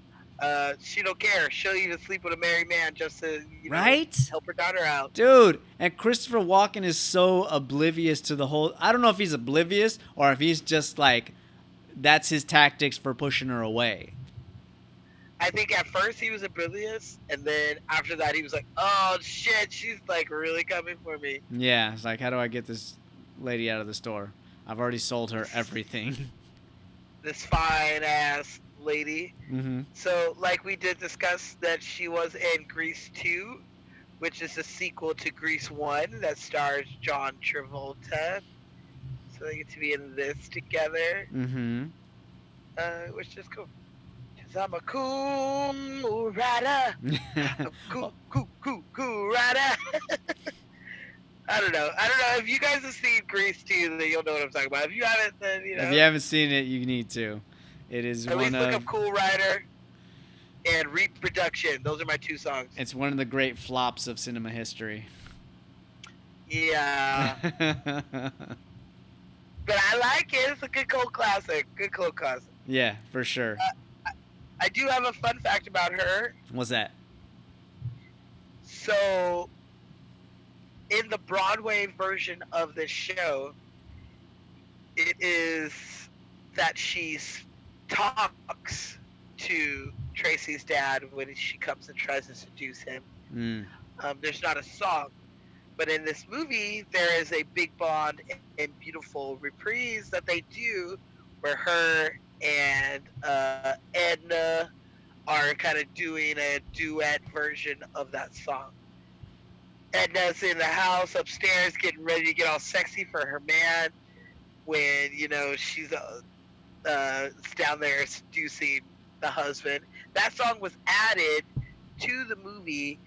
She don't care. She'll even sleep with a married man just to, you know, Right? help her daughter out. Dude, and Christopher Walken is so oblivious to the whole... I don't know if he's oblivious or if he's just like, that's his tactics for pushing her away. I think at first he was oblivious, and then after that he was like, oh shit, she's like really coming for me. Yeah, it's like, how do I get this lady out of the store? I've already sold her everything. this fine ass lady. Mm-hmm. So, like we did discuss that she was in Grease 2, which is a sequel to Grease 1 that stars John Travolta. So they get to be in this together, Mm-hmm. which is cool. Cause I'm a cool rider, a cool rider. I don't know. If you guys have seen Grease 2, then you'll know what I'm talking about. If you haven't, then If you haven't seen it, you need to. It is at least one look of up Cool Rider and Reproduction. Those are my two songs. it's one of the great flops of cinema history. Yeah, but I like it. It's a good cult classic. Good cult classic. Yeah, for sure. I do have a fun fact about her. What's that? So, in the Broadway version of this show, it is that she talks to Tracy's dad when she comes and tries to seduce him. Mm. There's not a song, but in this movie, there is a big bond and beautiful reprise that they do where her and Edna are kind of doing a duet version of that song. Edna's in the house upstairs getting ready to get all sexy for her man when, she's down there seducing the husband. That song was added to the movie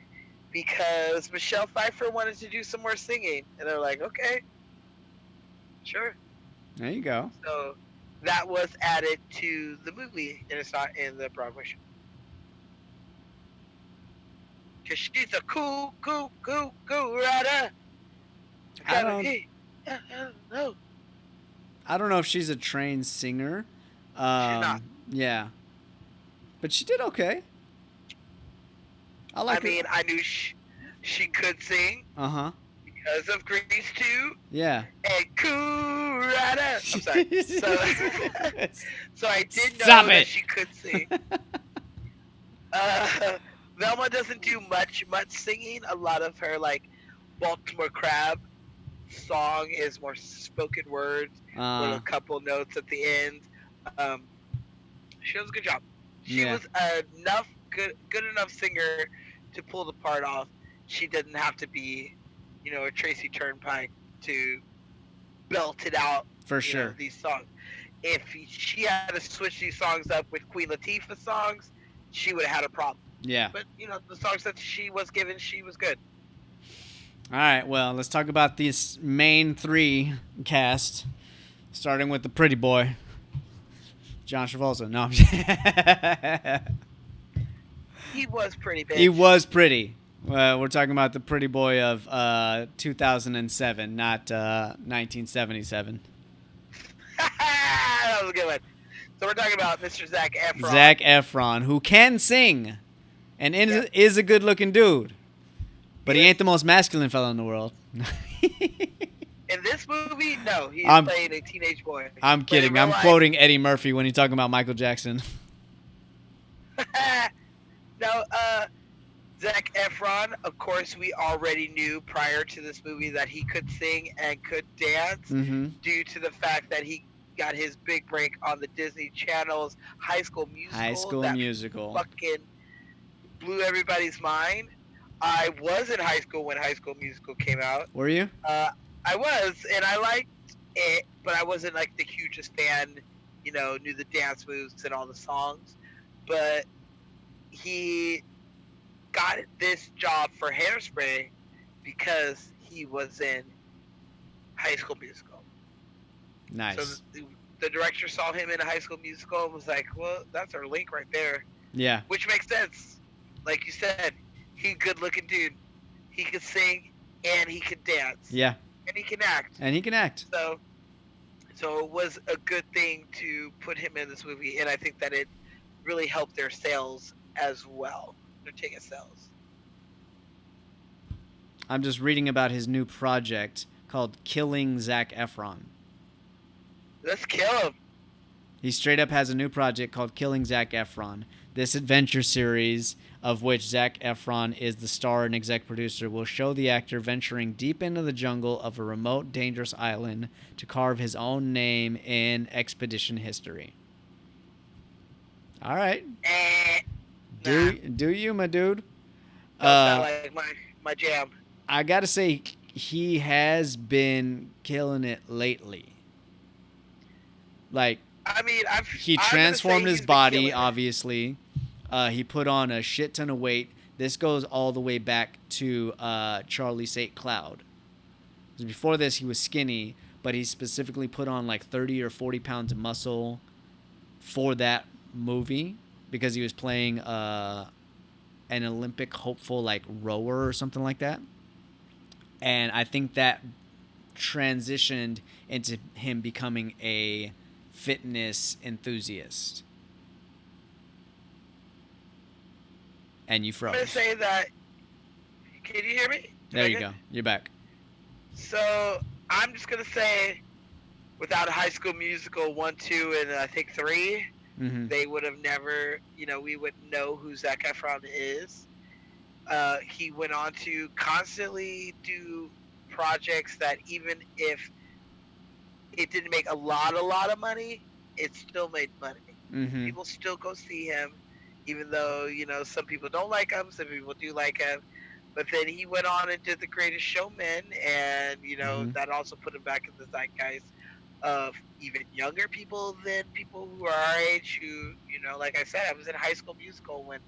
because Michelle Pfeiffer wanted to do some more singing. And they're like, okay, sure. There you go. So that was added to the movie, and it's not in the Broadway show. Because she's a cool rider. I don't know. I don't know if she's a trained singer. She's not. Yeah. But she did okay. I mean, I knew she could sing Uh-huh. because of Grease 2 Yeah. and Cool Rider. I'm sorry. So I did know Stop that it. she could sing. Velma doesn't do much singing. A lot of her, like, Baltimore Crab song is more spoken words with a couple notes at the end. She does a good job. She was good enough singer to pull the part off. She didn't have to be, a Tracy Turnpike to belt it out. For sure. These songs. If she had to switch these songs up with Queen Latifah songs, she would have had a problem. Yeah. But, the songs that she was given, she was good. All right, well, let's talk about these main three cast, starting with the pretty boy, John Travolta. No, I'm just He was pretty big. He was pretty. We're talking about the pretty boy of 2007, not 1977. That was a good one. So we're talking about Mr. Zac Efron. Zac Efron, who can sing and is a good-looking dude. But he ain't the most masculine fellow in the world. In this movie, no. He's playing a teenage boy. I'm kidding. I'm quoting Eddie Murphy when he's talking about Michael Jackson. No, Zac Efron, of course, we already knew prior to this movie that he could sing and could dance due to the fact that he got his big break on the Disney Channel's High School Musical. High School Musical. Fucking blew everybody's mind. I was in high school when High School Musical came out. Were you? I was, and I liked it, but I wasn't like the hugest fan, knew the dance moves and all the songs. But he got this job for Hairspray because he was in High School Musical. Nice. So the director saw him in a High School Musical and was like, well, that's our link right there. Yeah. Which makes sense. Like you said, he's a good-looking dude. He could sing and he could dance. Yeah. And he can act. So it was a good thing to put him in this movie, and I think that it really helped their sales as well. Their ticket sales. I'm just reading about his new project called Killing Zac Efron. Let's kill him. He straight up has a new project called Killing Zac Efron. This adventure series, of which Zac Efron is the star and exec producer, will show the actor venturing deep into the jungle of a remote, dangerous island to carve his own name in expedition history. All right. Nah, Do you, my dude? don't sound like my jam. I gotta say, he has been killing it lately. Like, I mean, he I'm gonna transformed say his he's been body, killing it. obviously. He put on a shit ton of weight. This goes all the way back to Charlie St. Cloud. 'Cause before this, he was skinny, but he specifically put on like 30 or 40 pounds of muscle for that movie because he was playing an Olympic hopeful, like rower or something like that. And I think that transitioned into him becoming a fitness enthusiast. And you I'm gonna froze. say that. Can you hear me? There you go. You're back. So I'm just gonna say, without High School Musical 1, 2, and I think 3, Mm-hmm. they would have never, we wouldn't know who Zac Efron is. He went on to constantly do projects that even if it didn't make a lot of money, it still made money. Mm-hmm. People still go see him, even though, some people don't like him, some people do like him. But then he went on and did The Greatest Showman, and, Mhm. that also put him back in the zeitgeist of even younger people than people who are our age who, like I said, I was in High School Musical when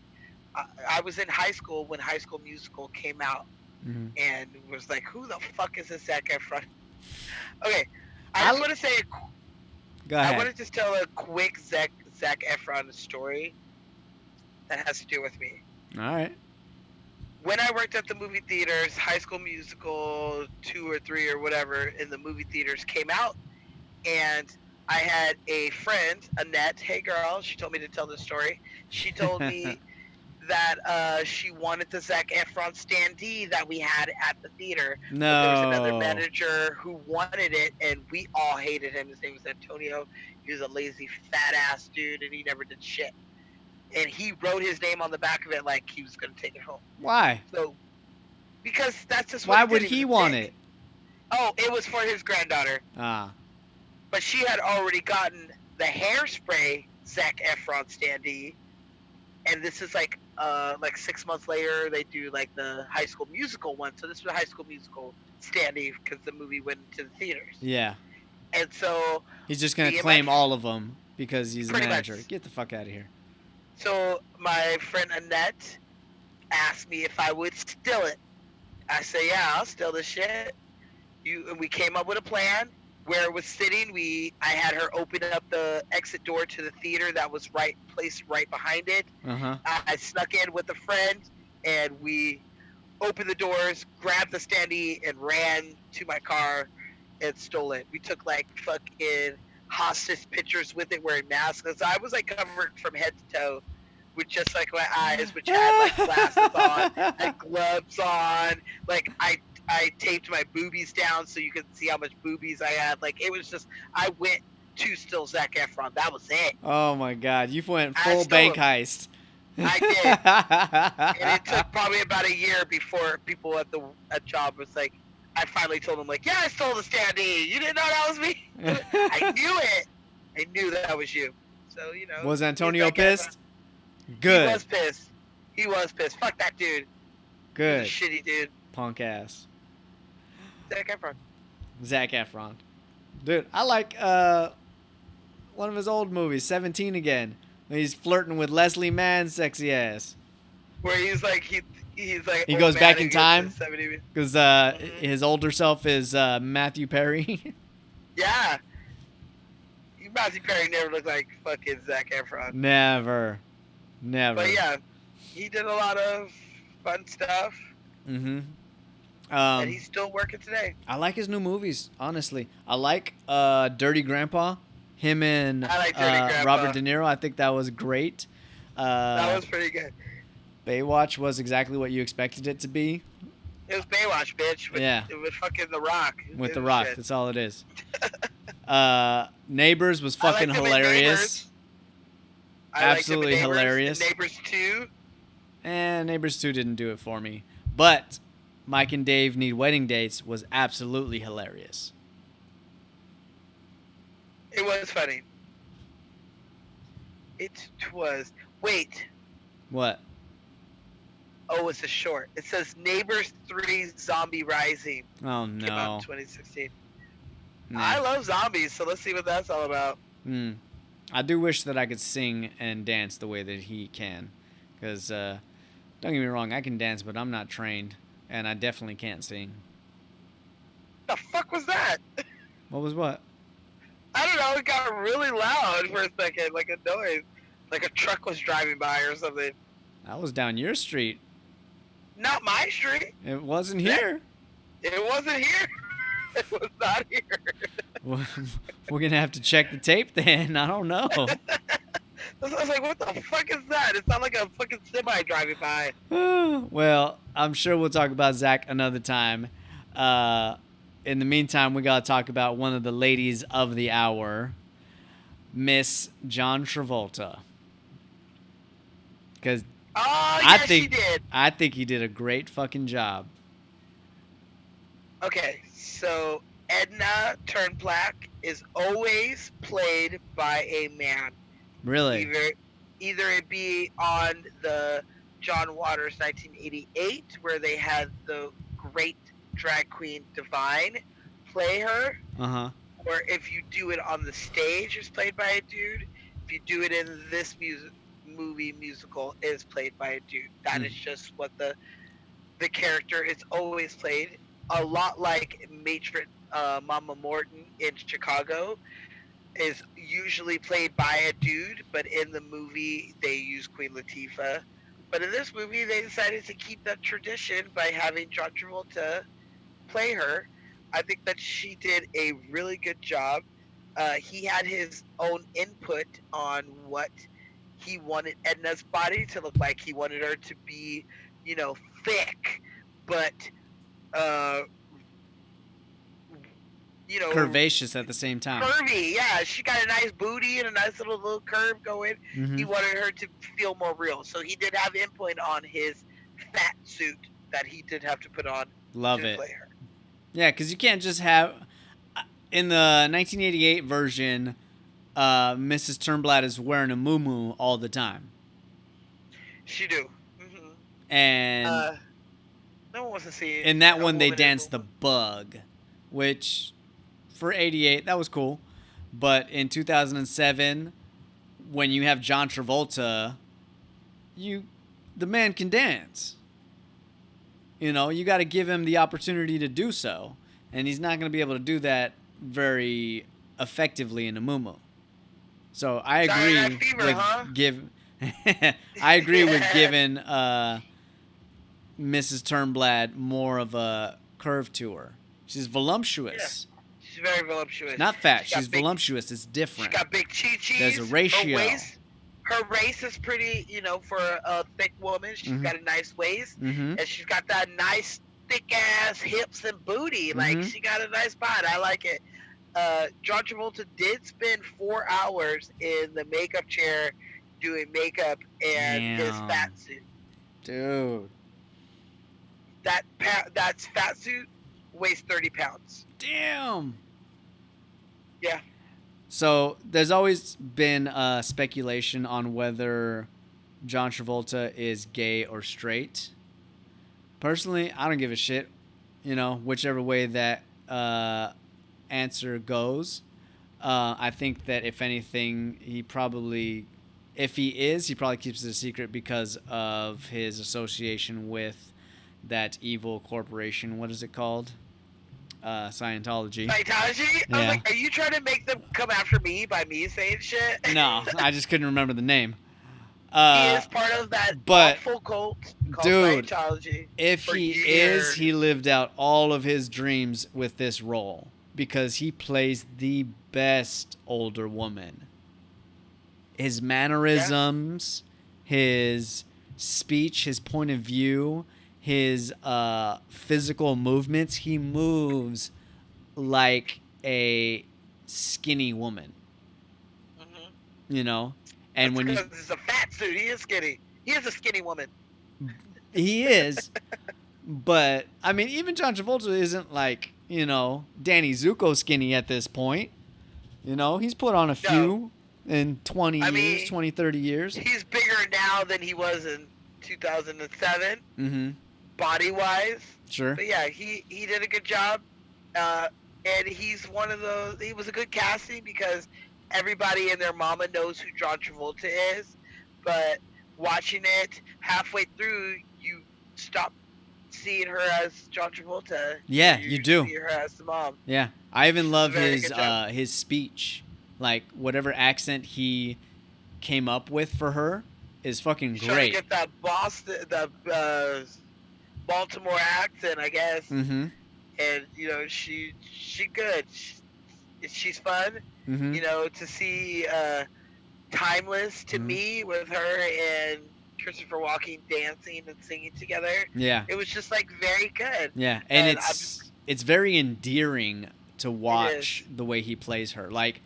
I was in high school when High School Musical came out, Mm-hmm. and was like, who the fuck is this Zac Efron? Okay, I I just l- want to say, Go I ahead. want to just tell a quick Zac Efron story that has to do with me. All right. When I worked at the movie theaters, High School Musical 2 or 3 or whatever in the movie theaters came out, and I had a friend, Annette. Hey girl, she told me to tell this story. She told me that she wanted the Zac Efron standee that we had at the theater. No. But there was another manager who wanted it, and we all hated him. His name was Antonio. He was a lazy, fat ass dude, and he never did shit. And he wrote his name on the back of it like he was going to take it home. Why? So, because that's just Why what would did. he was a want dick. it? Oh, it was for his granddaughter. Ah. But she had already gotten the Hairspray Zac Efron standee, and this is like 6 months later they do like the High School Musical one. So this was a High School Musical standee because the movie went to the theaters. Yeah. And so He's just gonna Me and claim my- all of them because he's a Pretty manager. much. Get the fuck out of here. So my friend Annette asked me if I would steal it. I say, yeah, I'll steal this shit. And we came up with a plan where it was sitting. I had her open up the exit door to the theater that was placed right behind it. Uh-huh. I snuck in with a friend, and we opened the doors, grabbed the standee, and ran to my car and stole it. We took like fucking hostage pictures with it wearing masks. So I was like covered from head to toe with just like my eyes, which had like glasses on, had gloves on. Like I taped my boobies down so you could see how much boobies I had. Like it was just, I went to steal Zac Efron. That was it. Oh my god, you went I full stole bank him. heist. I And it took probably about a year before people at job was like, I finally told them like, yeah, I stole the standee. You didn't know that was me? I knew it. I knew that was you. So, Was Antonio Zac Efron- pissed? Good. He was pissed. He was pissed. Fuck that dude. Good. He's a shitty dude. Punk ass. Zac Efron. Zac Efron. Dude, I like one of his old movies, 17 again. He's flirting with Leslie Mann's sexy ass. Where he's like, he's like, He old goes man back in and time? gets to 70. Because his older self is Matthew Perry. Yeah. Matthew Perry never looked like fucking Zac Efron. Never. But yeah, he did a lot of fun stuff, Mm-hmm. and he's still working today. I like his new movies, honestly. I like Dirty Grandpa. Him and I like Dirty Grandpa. Robert De Niro. I think that was great. That was pretty good. Baywatch was exactly what you expected it to be. It was Baywatch, bitch. Yeah. It was fucking The Rock. With It The was Rock. shit. That's all it is. Neighbors was I liked fucking him in hilarious. I liked him in Absolutely Neighbors, hilarious. in Neighbors 2. And Neighbors 2 didn't do it for me. But Mike and Dave Need Wedding Dates was absolutely hilarious. It was funny. It was. Wait. What? Oh, it's a short. It says Neighbors 3 Zombie Rising. Oh Came out in no. 2016. Nah. I love zombies, so let's see what that's all about. I do wish that I could sing and dance the way that he can, because don't get me wrong, I can dance, but I'm not trained, and I definitely can't sing. The fuck was that? What was what? I don't know. It got really loud for a second, like a noise, like a truck was driving by or something. That was down your street. Not my street. It wasn't here. It wasn't here. It was not here. We're gonna have to check the tape then. I don't know. I was like, what the fuck is that? It sounded like a fucking semi driving by. Well, I'm sure we'll talk about Zach another time. In the meantime, we gotta talk about one of the ladies of the hour, Miss John Travolta. Because she did. I think he did a great fucking job. Okay, so Edna Turnplack is always played by a man. Really? Either it be on the John Waters 1988, where they had the great drag queen Divine play her, Uh-huh. or if you do it on the stage, it's played by a dude. If you do it in this musical, it's played by a dude. That is just what the character is always played. A lot like Matron Mama Morton in Chicago is usually played by a dude, but in the movie they use Queen Latifah. But in this movie they decided to keep that tradition by having John Travolta play her. I think that she did a really good job. He had his own input on what he wanted Edna's body to look like. He wanted her to be, thick, but curvaceous at the same time. Curvy, yeah. She got a nice booty and a nice little curve going. Mm-hmm. He wanted her to feel more real. So he did have input on his fat suit that he did have to put on Love to it. play her. Yeah, because you can't just have... In the 1988 version, Mrs. Turnblad is wearing a muumuu all the time. She do. Mm-hmm. And... no one wants to see it. In that one, they danced the bug, which... For 88, that was cool. But in 2007, when you have John Travolta, the man can dance. You got to give him the opportunity to do so. And he's not going to be able to do that very effectively in a muumuu. So I agree I agree with giving Mrs. Turnblad more of a curve to her. She's voluptuous. Yeah. She's very voluptuous. Not fat. She's voluptuous. It's different. She's got big chi-chis. There's a ratio. Her waist is pretty, for a thick woman. She's got a nice waist. Mm-hmm. And she's got that nice thick-ass hips and booty. Like, she got a nice body. I like it. John Travolta did spend 4 hours in the makeup chair doing makeup and his fat suit. Dude. That's fat suit weighs 30 pounds. Damn. Yeah. So there's always been speculation on whether John Travolta is gay or straight. Personally, I don't give a shit. Whichever way that answer goes. I think that if anything, he probably keeps it a secret because of his association with that evil corporation. What is it called? Scientology. Scientology? Yeah. I was like, are you trying to make them come after me by me saying shit? No, I just couldn't remember the name. He is part of that awful cult called Scientology. If he is, he lived out all of his dreams with this role because he plays the best older woman. His mannerisms, his speech, his point of view, his physical movements, he moves like a skinny woman. Mm-hmm. And when because it's a fat suit, he is skinny. He is a skinny woman. He is. But I mean, even John Travolta isn't like, Danny Zuko skinny at this point. He's put on a few in 20 I years, mean, 20, 30 years. he's bigger now than he was in 2007, Mm-hmm. body-wise. Sure. But yeah, he did a good job. And he's one of those. He was a good casting because everybody and their mama knows who John Travolta is. But watching it halfway through, you stop seeing her as John Travolta. Yeah, you do. See her as the mom. Yeah, I even love very his good job. his speech, like whatever accent he came up with for her is fucking He's trying to great. get that Baltimore accent, I guess. Mm-hmm. And she good. She's fun. Mm-hmm. To see Timeless to Mhm. me with her and Christopher Walken dancing and singing together. Yeah. It was just like very good. Yeah, and And it's very endearing to watch the way he plays her. Like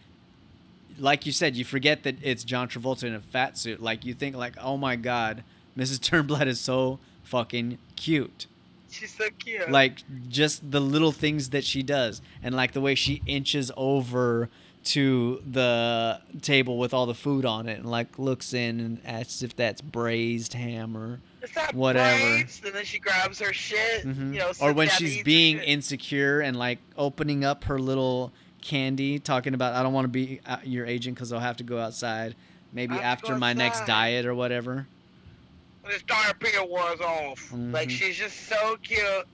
you said, you forget that it's John Travolta in a fat suit. Like you think like, oh my god, Mrs. Turnblad is so fucking cute. She's so cute. Like just the little things that she does, and like the way she inches over to the table with all the food on it and like looks in and asks if that's braised ham or it's not whatever. brains, and then she grabs her shit. Mhm. Sits Or when down to she's eat her being shit. insecure and like opening up her little candy, talking about I don't want to be your agent because I'll have to go outside, maybe I have to go after my next outside. diet or whatever. When this diarrhea was off. Like Mhm. she's just so cute.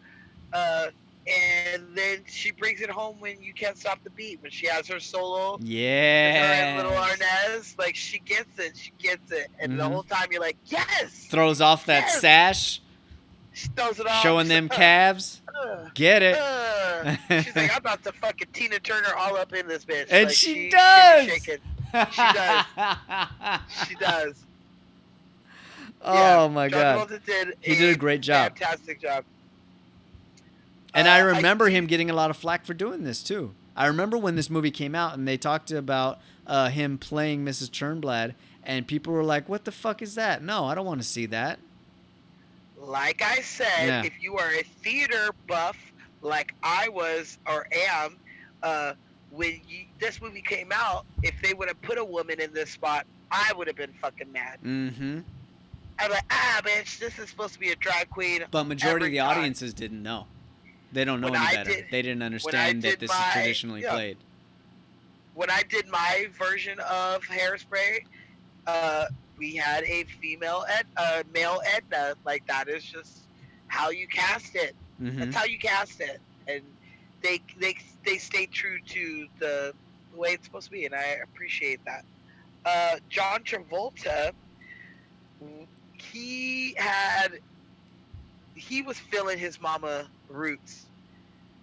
And then she brings it home when you can't stop the beat. When she has her solo, with her and little Yeah. Arnaz, like she gets it, and the Mhm. whole time you're like, yes. Throws off that Yes. sash, She throws it off. showing them calves. Uh, Get it. She's like, I'm about to fucking Tina Turner all up in this bitch. And like, she she's does. shaking. She does. She does. Oh Yeah, my John god. Travolta He did a great job. Fantastic job. And I I remember do- him getting a lot of flack for doing this too. I remember when this movie came out and they talked about him playing Mrs. Turnblad, and people were like, "What the fuck is that? No, I don't want to see that." Like I said, Yeah. if you are a theater buff, like I was or am, when this movie came out, if they would have put a woman in this spot, I would have been fucking mad. Mm-hmm. I'm like, bitch, this is supposed to be a drag queen. But majority of Every the time. audiences didn't know. They don't know When any I better. did- They didn't understand that did this my- is traditionally yeah. played. When I did my version of Hairspray, we had a male Edna. Like that is just how you cast it. Mm-hmm. That's how you cast it, and they stay true to the way it's supposed to be, and I appreciate that. John Travolta, he was filling his mama roots.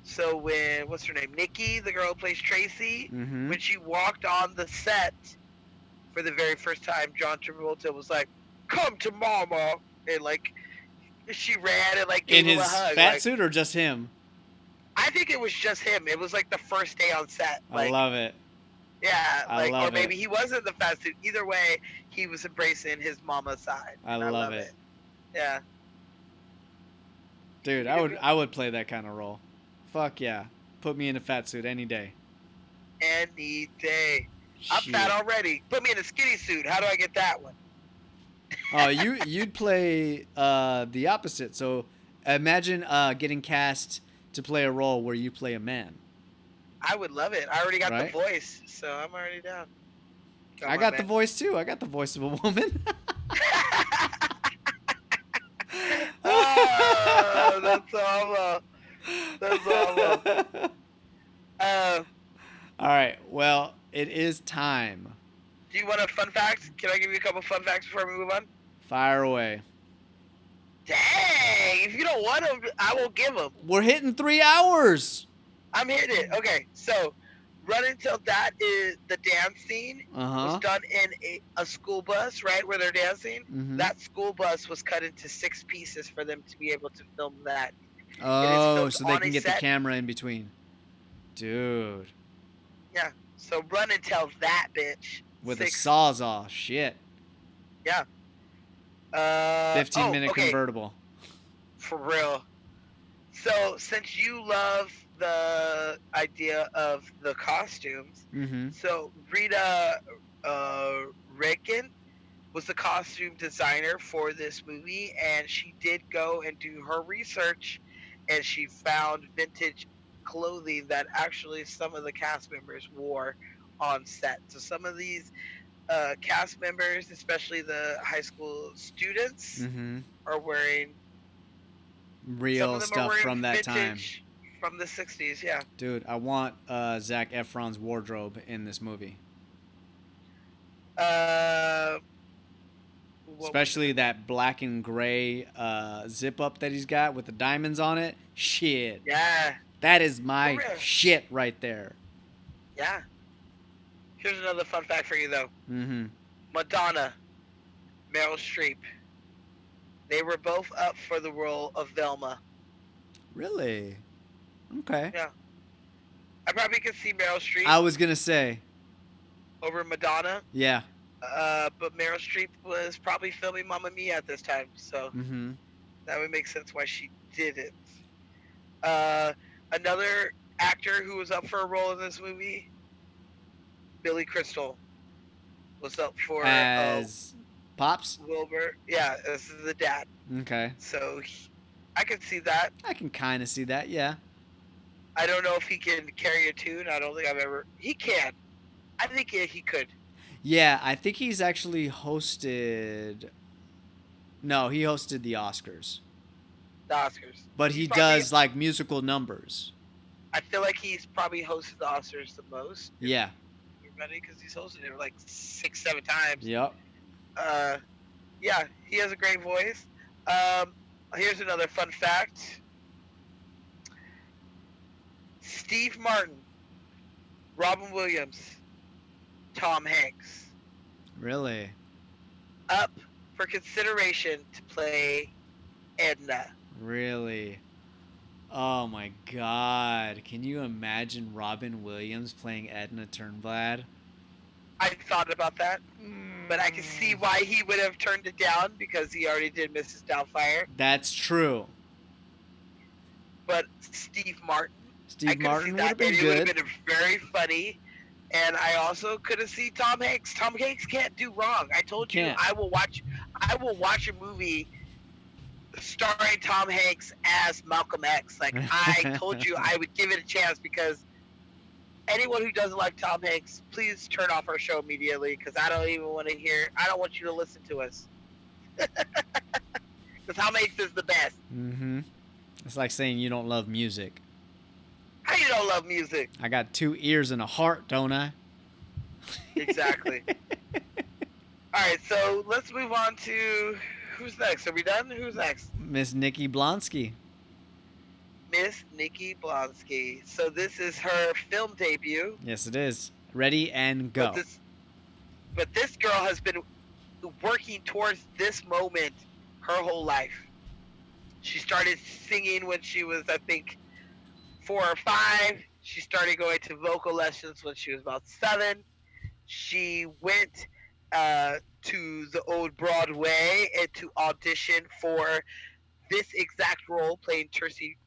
So when what's her name, Nikki, the girl who plays Tracy, Mm-hmm. when she walked on the set for the very first time, John Travolta was like, "Come to mama," and like she ran and like In gave him his a hug. fat like, suit or just him? I think it was just him. It was like the first day on set. Like, I love it. yeah, I like, love or maybe it. he wasn't the fat suit. Either way, he was embracing his mama's side. I and love it. Yeah. Dude, I would play that kind of role. Fuck yeah. Put me in a fat suit any day. Any day. I'm Shit. fat already. Put me in a skinny suit. How do I get that one? Oh, you'd play the opposite. So imagine getting cast to play a role where you play a man. I would love it. I already got Right? the voice, so I'm already down. Come I on, got the man. voice too. I got the voice of a woman. Oh, that's awful. That's awful. All right. Well, it is time. Do you want a fun fact? Can I give you a couple fun facts before we move on? Fire away. Dang! If you don't want them, I will give them. We're hitting 3 hours. I'm hitting it. Okay, so Run Until That is the dance scene Uh-huh. was done in a school bus, right, where they're dancing. Mhm. That school bus was cut into 6 pieces for them to be able to film that. Oh, filmed so they on can a get set. the camera in between. Dude. So Run Until That, bitch. With 6, a sawzall. Shit. 15-minute okay, convertible. for real. So since you love the idea of the costumes, Mm-hmm. so Rita Reagan was the costume designer for this movie, and she did go and do her research, and she found vintage clothing that actually some of the cast members wore on set. So some of these cast members, especially the high school students, Mm-hmm. are wearing. Some of Real them are stuff wearing from that time. vintage from the '60s. Yeah. Dude, I want Zac Efron's wardrobe in this movie. Uh, what was Especially it? that black and gray zip up that he's got with the diamonds on it. Shit. Yeah. That is For my real. shit right there. Yeah. Here's another fun fact for you, though. Mm-hmm. Madonna, Meryl Streep. They were both up for the role of Velma. Really? Okay. Yeah. I probably could see Meryl Streep I was gonna say, over Madonna, yeah. but Meryl Streep was probably filming Mamma Mia at this time, so Mm-hmm. that would make sense why she didn't. Another actor who was up for a role in this movie, Billy Crystal, was up for As Pops? Wilbur. Yeah, this is the dad. Okay. So I could see that. I can kind of see that, yeah. I don't know if he can carry a tune. I don't think I've ever. He can. I think he could. Yeah, I think he's actually hosted. No, he hosted the Oscars. The Oscars. But He's he probably- does like musical numbers. I feel like he's probably hosted the Oscars the most. Yeah. Everybody, because he's hosted it like 6-7 times. Yep. Yeah, he has a great voice. Here's another fun fact. Steve Martin, Robin Williams, Tom Hanks, Really? up for consideration to play Edna. Really? Oh my god. Can you imagine Robin Williams playing Edna Turnblad? I thought about that, but I can see why he would have turned it down because he already did Mrs. Doubtfire. That's true. But Steve Martin, I Steve could Martin see would that, have been and it would have good. been very funny. And I also could have seen Tom Hanks. Tom Hanks can't do wrong. I told you, Can't. I will watch a movie starring Tom Hanks as Malcolm X. Like I told you, I would give it a chance because anyone who doesn't like Tom Hanks, please turn off our show immediately because I don't even want to hear. I don't want you to listen to us. Because Tom Hanks is the best. Mm-hmm. It's like saying you don't love music. How you don't love music? I got 2 ears and a heart, don't I? Exactly. All right, so let's move on to who's next. Are we done? Who's next? Miss Nikki Blonsky. Miss Nikki Blonsky. So this is her film debut. Yes, it is. Ready and go. But this girl has been working towards this moment her whole life. She started singing when she was, I think, 4 or 5. She started going to vocal lessons when she was about 7. She went to the old Broadway and to audition for this exact role, playing Tracy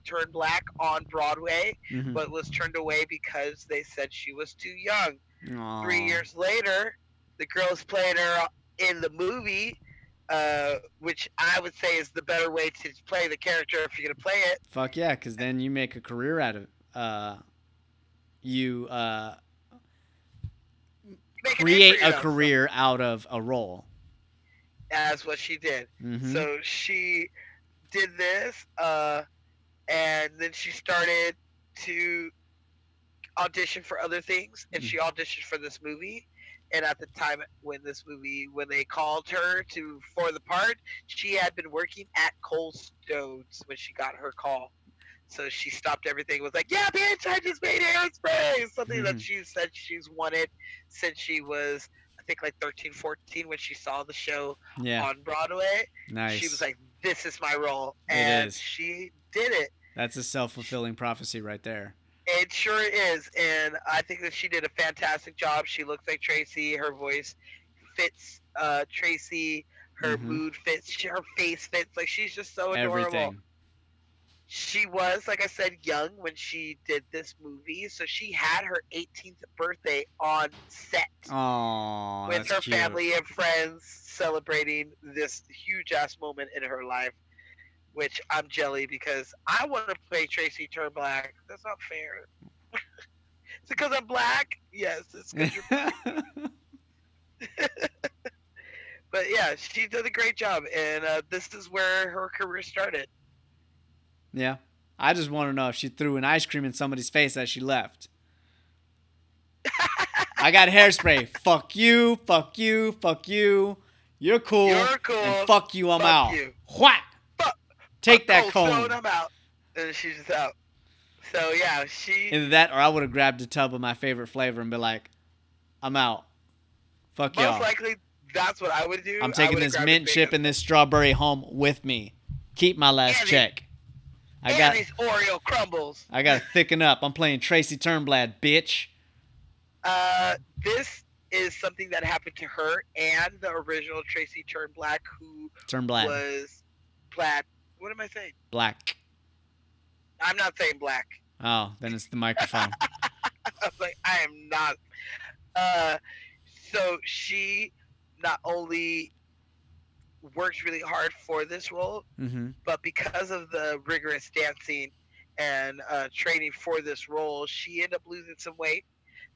Turned Black on Broadway, Mhm. but was turned away because they said she was too young. Aw. 3 years later, the girl's playing her in the movie, which I would say is the better way to play the character if you're going to play it. Fuck yeah, because then you make a career out of you Make an create entry a of something. career out of a role. As what she did. Mhm. So she did this, and then she started to audition for other things, and she auditioned for this movie. And at the time when they called her for the part, she had been working at Cold Stones when she got her call. So she stopped everything. Was like, "Yeah, bitch, I just made Hairspray." Something that she said she's wanted since she was, I think, like 13, 14 when she saw the show Yeah. on Broadway. Nice. She was like, "This is my role," It and is. she did it. That's a self-fulfilling prophecy right there. It sure is, and I think that she did a fantastic job. She looks like Tracy. Her voice fits Tracy. Her Mhm. mood fits. Her face fits. Like she's just so adorable. Everything. She was, like I said, young when she did this movie, so she had her 18th birthday on set Oh, with that's her cute. family and friends celebrating this huge ass moment in her life. Which I'm jelly because I want to play Tracy Turn Black. That's not fair. Is it because I'm black? Yes, it's because you're black. But yeah, she did a great job, and this is where her career started. Yeah. I just want to know if she threw an ice cream in somebody's face as she left. I got hairspray. Fuck you, fuck you, fuck you. You're cool. You're cool. And fuck you, I'm Fuck out. you. What? Take that Cold cone. Stone, I'm out. And she's just out. So yeah, she. Either that or I would have grabbed a tub of my favorite flavor and be like, I'm out. Fuck y'all. Most likely, that's what I would do. I'm taking this mint chip and this strawberry home with me. Keep my last check. And these Oreo crumbles. I got to thicken up. I'm playing Tracy Turnblad, bitch. This is something that happened to her and the original Tracy Turnblad, who was black. What am I saying? Black. I'm not saying black. Oh, then it's the microphone. I was like, I am not. So she not only worked really hard for this role, but because of the rigorous dancing and training for this role, she ended up losing some weight.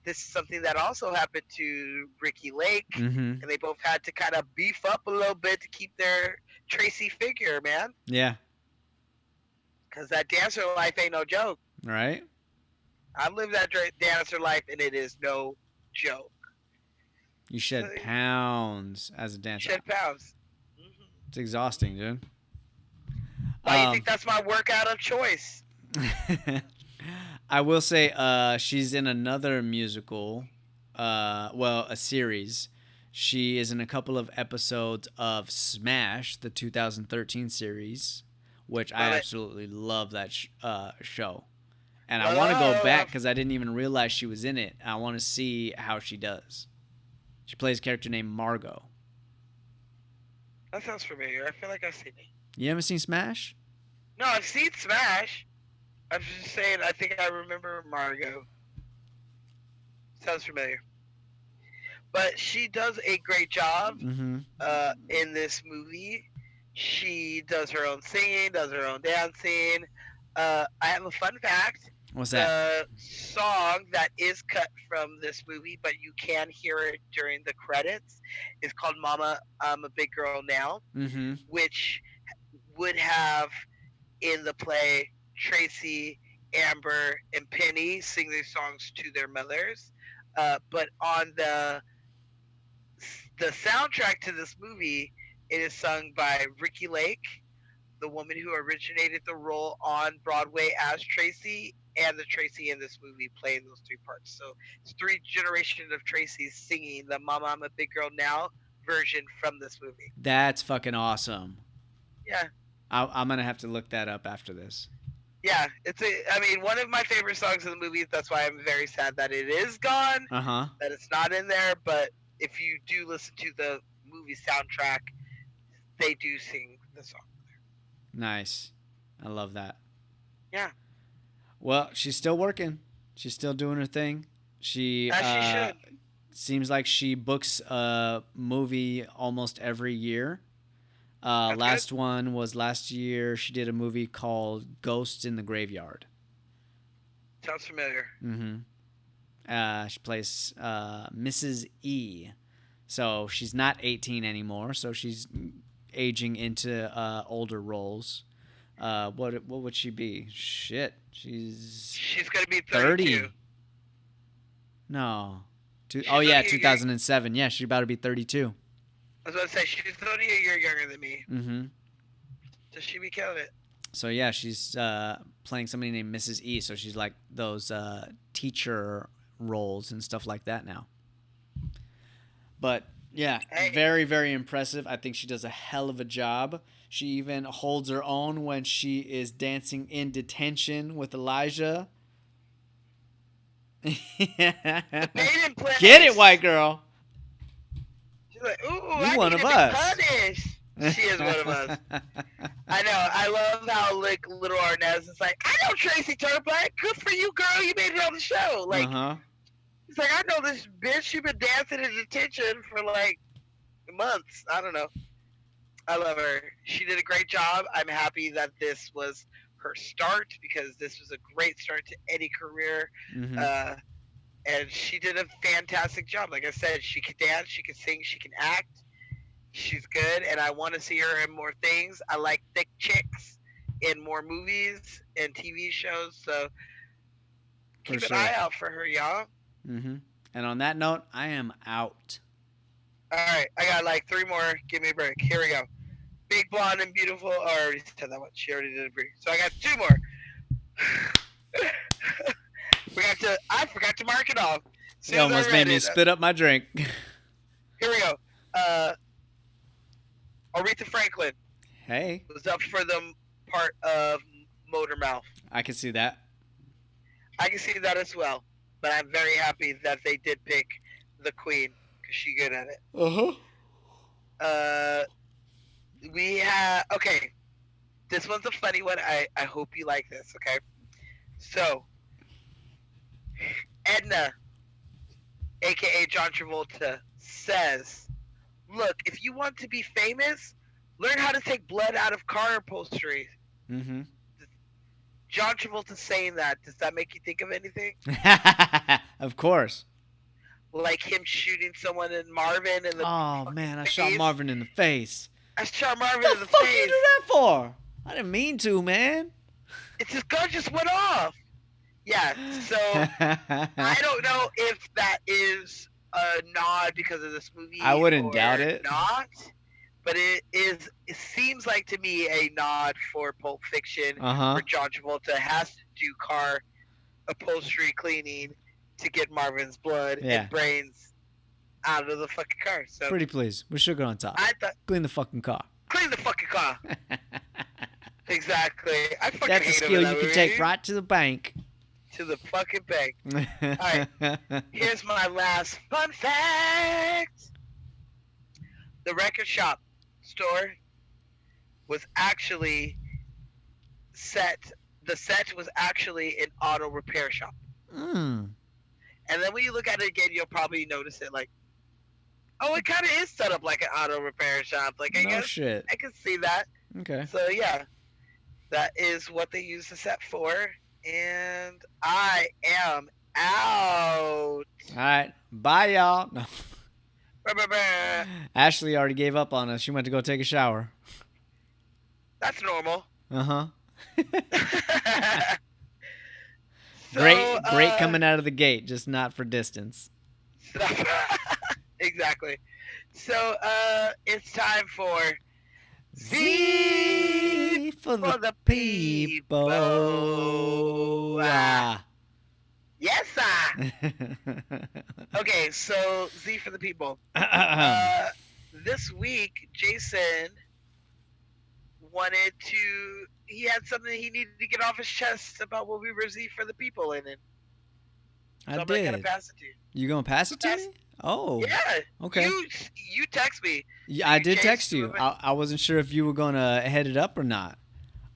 This is something that also happened to Ricky Lake, and they both had to kind of beef up a little bit to keep their Tracy figure, man. Yeah. Because that dancer life ain't no joke. Right. I've lived that dancer life, and it is no joke. You shed pounds as a dancer. Shed pounds. It's exhausting, dude. Why do you think that's my workout of choice? I will say she's in another musical, a series. She is in a couple of episodes of Smash, the 2013 series, which I absolutely love that show. And I want to go back because I didn't even realize she was in it. I want to see how she does. She plays a character named Margot. That sounds familiar. I feel like I've seen it. You haven't seen Smash? No, I've seen Smash. I'm just saying, I think I remember Margot. Sounds familiar. But she does a great job in this movie. She does her own singing, does her own dancing. I have a fun fact. What's that? The song that is cut from this movie, but you can hear it during the credits, is called Mama, I'm a Big Girl Now, which would have in the play Tracy, Amber, and Penny sing these songs to their mothers. But on the soundtrack to this movie, it is sung by Ricky Lake, the woman who originated the role on Broadway as Tracy, and the Tracy in this movie playing those three parts. So it's three generations of Tracy's singing the Mama, I'm a Big Girl Now version from this movie. That's fucking awesome. Yeah. I'm going to have to look that up after this. Yeah, one of my favorite songs in the movie. That's why I'm very sad that it is gone, that it's not in there. But if you do listen to the movie soundtrack, they do sing the song there. Nice. I love that. Yeah. Well, she's still working. She's still doing her thing. She should. Seems like she books a movie almost every year. Last one was last year. She did a movie called Ghosts in the Graveyard. Sounds familiar. She plays Mrs. E. So she's not 18 anymore. So she's aging into older roles. What would she be? Shit, she's gonna be 30. No, 2007. Yeah, she's about to be 32. I was about to say she's only a year younger than me. So she be killing it. So yeah, she's playing somebody named Mrs. E. So she's like those teacher roles and stuff like that now. But yeah, very, very impressive. I think she does a hell of a job. She even holds her own when she is dancing in detention with Elijah. Get it, white girl. She's like, ooh, You one of us. She is one of us. I know. I love how like little Arnaz is like, I know Tracy Turnblad. Good for you, girl. You made it on the show. Like, he's like, I know this bitch. She been dancing in detention for like months. I don't know. I love her. She did a great job. I'm happy that this was her start because this was a great start to any career. And she did a fantastic job. Like I said, she can dance, she can sing, she can act. She's good, and I want to see her in more things. I like thick chicks in more movies and TV shows, so keep an eye out for her, y'all. And on that note, I am out. All right, I got like 3 more. Give me a break. Here we go. Big, blonde, and beautiful. Oh, I already said that one. She already did a break. So I got 2 more. I forgot to mark it off. You almost made me spit up my drink. Here we go. Aretha Franklin. Hey. Was up for the part of Motor Mouth. I can see that. I can see that as well. But I'm very happy that they did pick the Queen because she's good at it. We have... Okay. This one's a funny one. I hope you like this, okay? So... Edna, a.k.a. John Travolta, says, look, if you want to be famous, learn how to take blood out of car upholstery. John Travolta saying that, does that make you think of anything? Of course. Like him shooting someone in Marvin in the man, I face? shot Marvin in the face. I shot Marvin in the face. What the fuck you do that for? I didn't mean to, man. It's his gun just went off. Yeah, so I don't know if that is a nod because of this movie. I wouldn't doubt it. Not, but it is. It seems like to me a nod for Pulp Fiction, where John Travolta has to do car upholstery cleaning to get Marvin's blood and brains out of the fucking car. So pretty please, with sugar on top. I thought clean the fucking car. Clean the fucking car. Exactly. I fucking That's a hate skill him you can take right to the bank. To the fucking bank. All right. Here's my last fun fact. The record shop store was actually the set was actually an auto repair shop. And then when you look at it again, you'll probably notice it like, oh, it kind of is set up like an auto repair shop. Like, I guess shit. I can see that. Okay. So, yeah, that is what they use the set for. And I am out. All right. Bye, y'all. No. Bah. Ashley already gave up on us. She went to go take a shower. That's normal. Great coming out of the gate, just not for distance. Exactly. So, it's time for Z for the people. Yes, sir. Okay, so Z for the people. This week, Jason he had something he needed to get off his chest about what we were Z for the people in it. So I'm did. gonna pass it to you. You gonna pass it to me? Oh. Yeah. Okay. You text me. Yeah, I did text you. I wasn't sure if you were gonna head it up or not.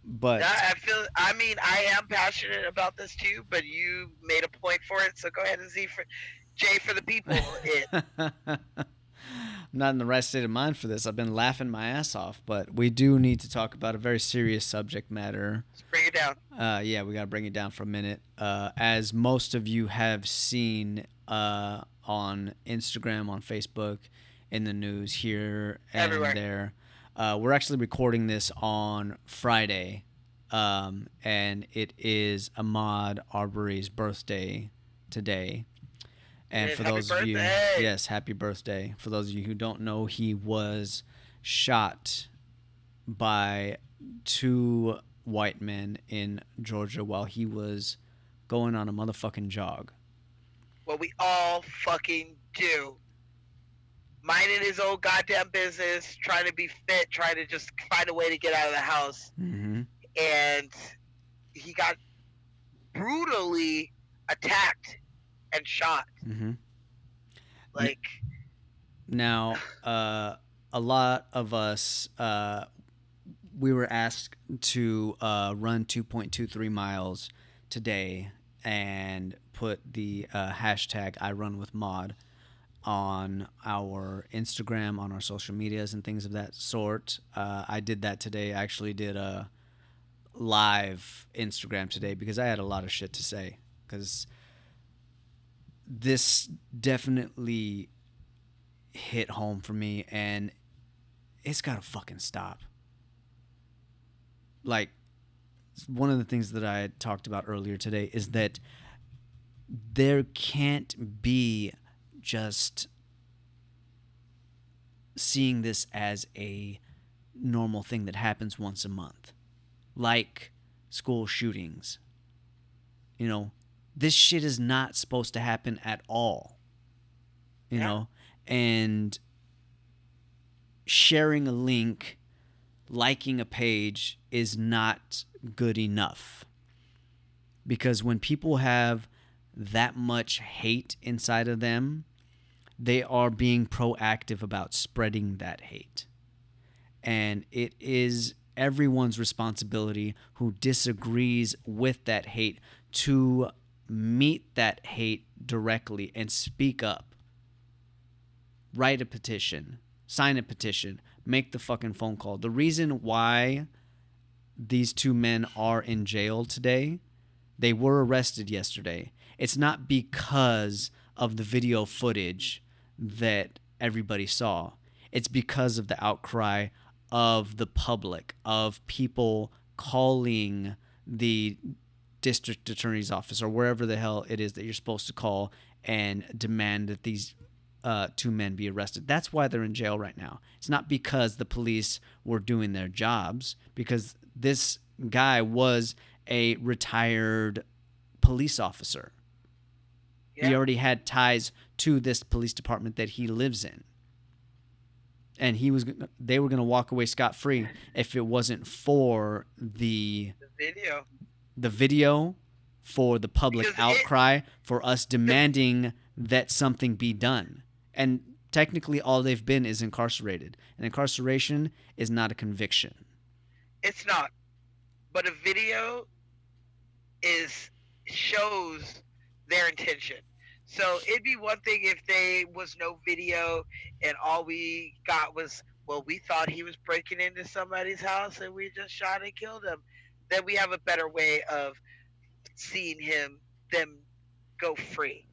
But I am passionate about this too, but you made a point for it, so go ahead and J for the people. I'm not in the right state of mind for this. I've been laughing my ass off, but we do need to talk about a very serious subject matter. Let's bring it down. Yeah, we gotta bring it down for a minute. As most of you have seen on Instagram, on Facebook, in the news here and everywhere. There. We're actually recording this on Friday, and it is Ahmaud Arbery's birthday today. And for those of you, yes, happy birthday. For those of you who don't know, he was shot by 2 white men in Georgia while he was going on a motherfucking jog. What we all fucking do. Minding his own goddamn business, trying to be fit, trying to just find a way to get out of the house. And he got brutally attacked and shot. Like, now, a lot of us, we were asked to run 2.23 miles today and put the hashtag I run with Mod on our Instagram, on our social medias, and things of that sort. I did that today. I actually did a live Instagram today because I had a lot of shit to say. Because this definitely hit home for me, and it's gotta fucking stop. Like, one of the things that I had talked about earlier today is that there can't be just seeing this as a normal thing that happens once a month, like school shootings. You know, this shit is not supposed to happen at all. You know, and sharing a link, liking a page is not good enough. Because when people have that much hate inside of them, they are being proactive about spreading that hate. And it is everyone's responsibility who disagrees with that hate to meet that hate directly and speak up. Write a petition, sign a petition, make the fucking phone call. The reason why these two men are in jail today, they were arrested yesterday, it's not because of the video footage that everybody saw. It's because of the outcry of the public, of people calling the district attorney's office or wherever the hell it is that you're supposed to call and demand that these two men be arrested. That's why they're in jail right now. It's not because the police were doing their jobs, because this guy was a retired police officer. Yeah. He already had ties to this police department that he lives in. And they were going to walk away scot-free if it wasn't for the video, for the public outcry, for us demanding that something be done. And technically all they've been is incarcerated. And incarceration is not a conviction. It's not. But a video shows their intention. So it'd be one thing if there was no video and all we got was, well, we thought he was breaking into somebody's house and we just shot and killed him. Then we have a better way of seeing them go free.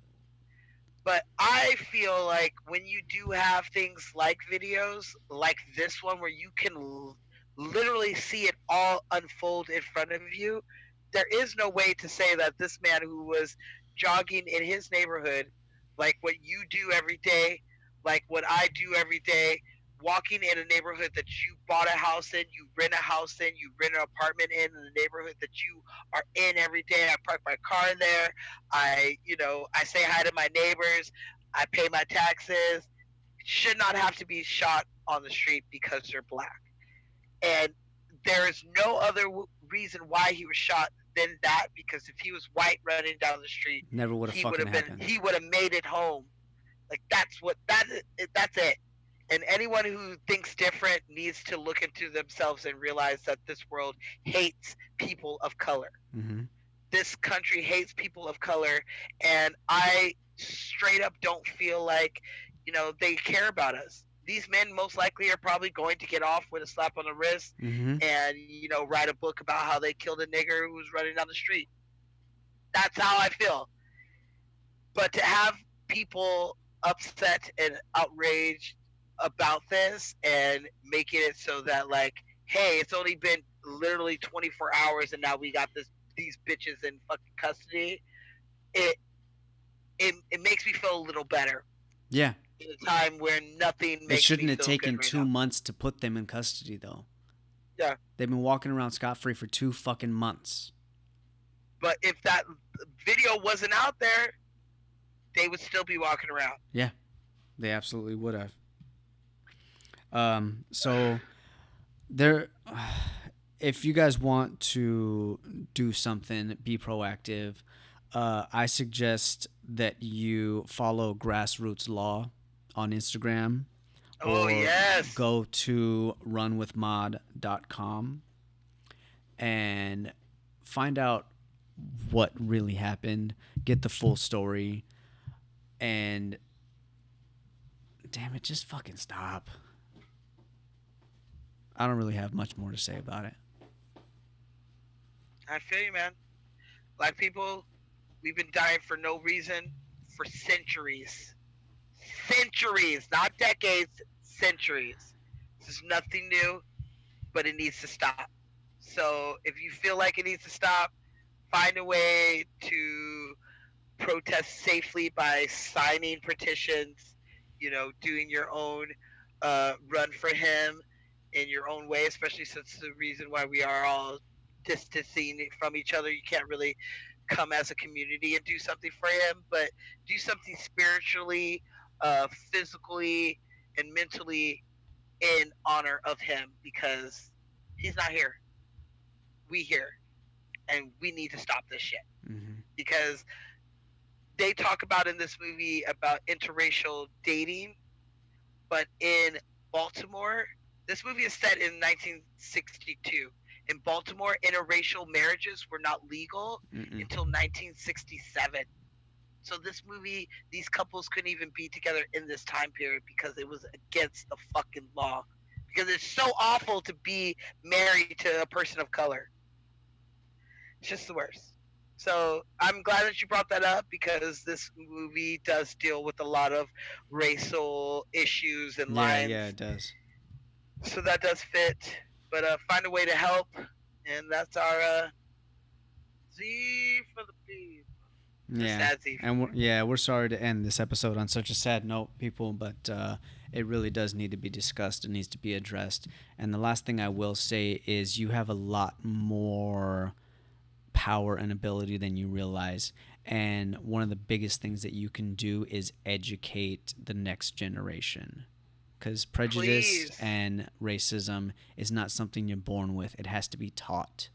But I feel like when you do have things like videos like this one where you can literally see it all unfold in front of you, there is no way to say that this man who was jogging in his neighborhood, like what you do every day, like what I do every day, walking in a neighborhood that you bought a house in, you rent a house in, you rent an apartment in the neighborhood that you are in every day. I park my car there. I say hi to my neighbors. I pay my taxes. Should not have to be shot on the street because they're black. And there is no other reason why he was shot than that, because if he was white running down the street, never would have fucking happened. He would have made it home. Like that's it. And anyone who thinks different needs to look into themselves and realize that this world hates people of color. Mm-hmm. This country hates people of color, and I straight up don't feel like, they care about us. These men most likely are probably going to get off with a slap on the wrist mm-hmm. and, write a book about how they killed a nigger who was running down the street. That's how I feel. But to have people upset and outraged about this and making it so that, like, hey, it's only been literally 24 hours and now we got these bitches in fucking custody, it makes me feel a little better. Yeah. In a time where nothing makes me feel good. It shouldn't have taken 2 months to put them in custody, though. Yeah. They've been walking around scot-free for 2 fucking months. But if that video wasn't out there, they would still be walking around. Yeah. They absolutely would have. So if you guys want to do something, be proactive, I suggest that you follow Grassroots Law on Instagram. Oh, or yes. go to runwithmod.com and find out what really happened, get the full story, and damn it, just fucking stop. I don't really have much more to say about it. I feel you, man. Black people, we've been dying for no reason for centuries. Centuries, not decades, centuries. This is nothing new, but it needs to stop. So if you feel like it needs to stop, find a way to protest safely by signing petitions, doing your own run for him in your own way, especially since the reason why we are all distancing from each other. You can't really come as a community and do something for him, but do something spiritually, physically, and mentally in honor of him, because he's not here. We here, and we need to stop this shit. Mm-hmm. Because they talk about in this movie about interracial dating, but in Baltimore, this movie is set in 1962. In Baltimore, interracial marriages were not legal until 1967. So this movie, these couples couldn't even be together in this time period because it was against the fucking law. Because it's so awful to be married to a person of color. It's just the worst. So I'm glad that you brought that up, because this movie does deal with a lot of racial issues and lines. Yeah, it does. So that does fit. But find a way to help, and that's our Z for the people. Yeah, and we're sorry to end this episode on such a sad note, people, but it really does need to be discussed. It needs to be addressed. And the last thing I will say is you have a lot more power and ability than you realize. And one of the biggest things that you can do is educate the next generation. Because prejudice and racism is not something you're born with. It has to be taught.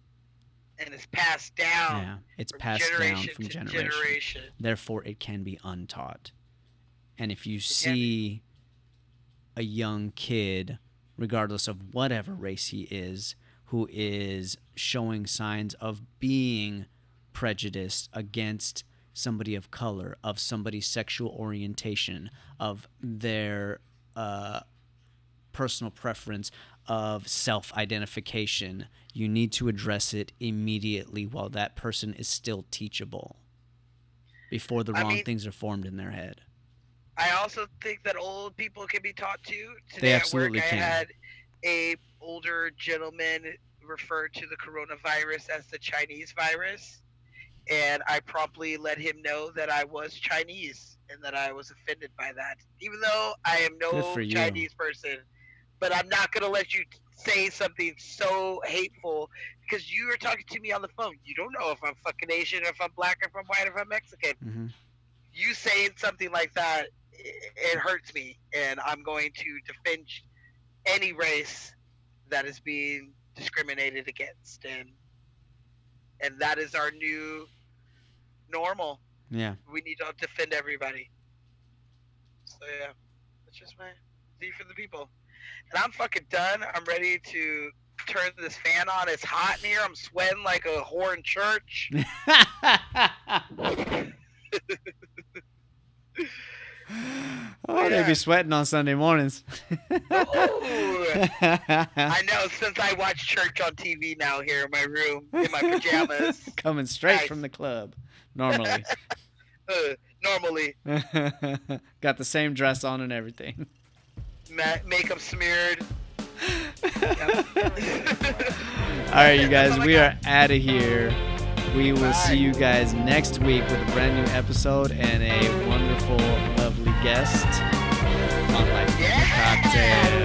And it's passed down. Yeah, it's passed down from generation. Therefore, it can be untaught. And if you see a young kid, regardless of whatever race he is, who is showing signs of being prejudiced against somebody of color, of somebody's sexual orientation, of their personal preference, of self-identification, you need to address it immediately while that person is still teachable, before the wrong things are formed in their head. I also think that old people can be taught too. They absolutely can. I had a older gentleman refer to the coronavirus as the Chinese virus, and I promptly let him know that I was Chinese and that I was offended by that, even though I am no Chinese person. But I'm not going to let you say something so hateful, because you are talking to me on the phone. You don't know if I'm fucking Asian, or if I'm black, or if I'm white, or if I'm Mexican. Mm-hmm. You saying something like that, it hurts me, and I'm going to defend any race that is being discriminated against, and that is our new normal. Yeah, we need to defend everybody. So yeah, that's just my Z for the people. And I'm fucking done. I'm ready to turn this fan on. It's hot in here. I'm sweating like a whore in church. Oh, they be sweating on Sunday mornings. I know, since I watch church on TV now here in my room, in my pajamas. Coming straight from the club, normally. Normally. Got the same dress on and everything. Makeup smeared. Alright, you guys, we are out of here. We will see you guys next week with a brand new episode and a wonderful, lovely guest on Life Cocktail.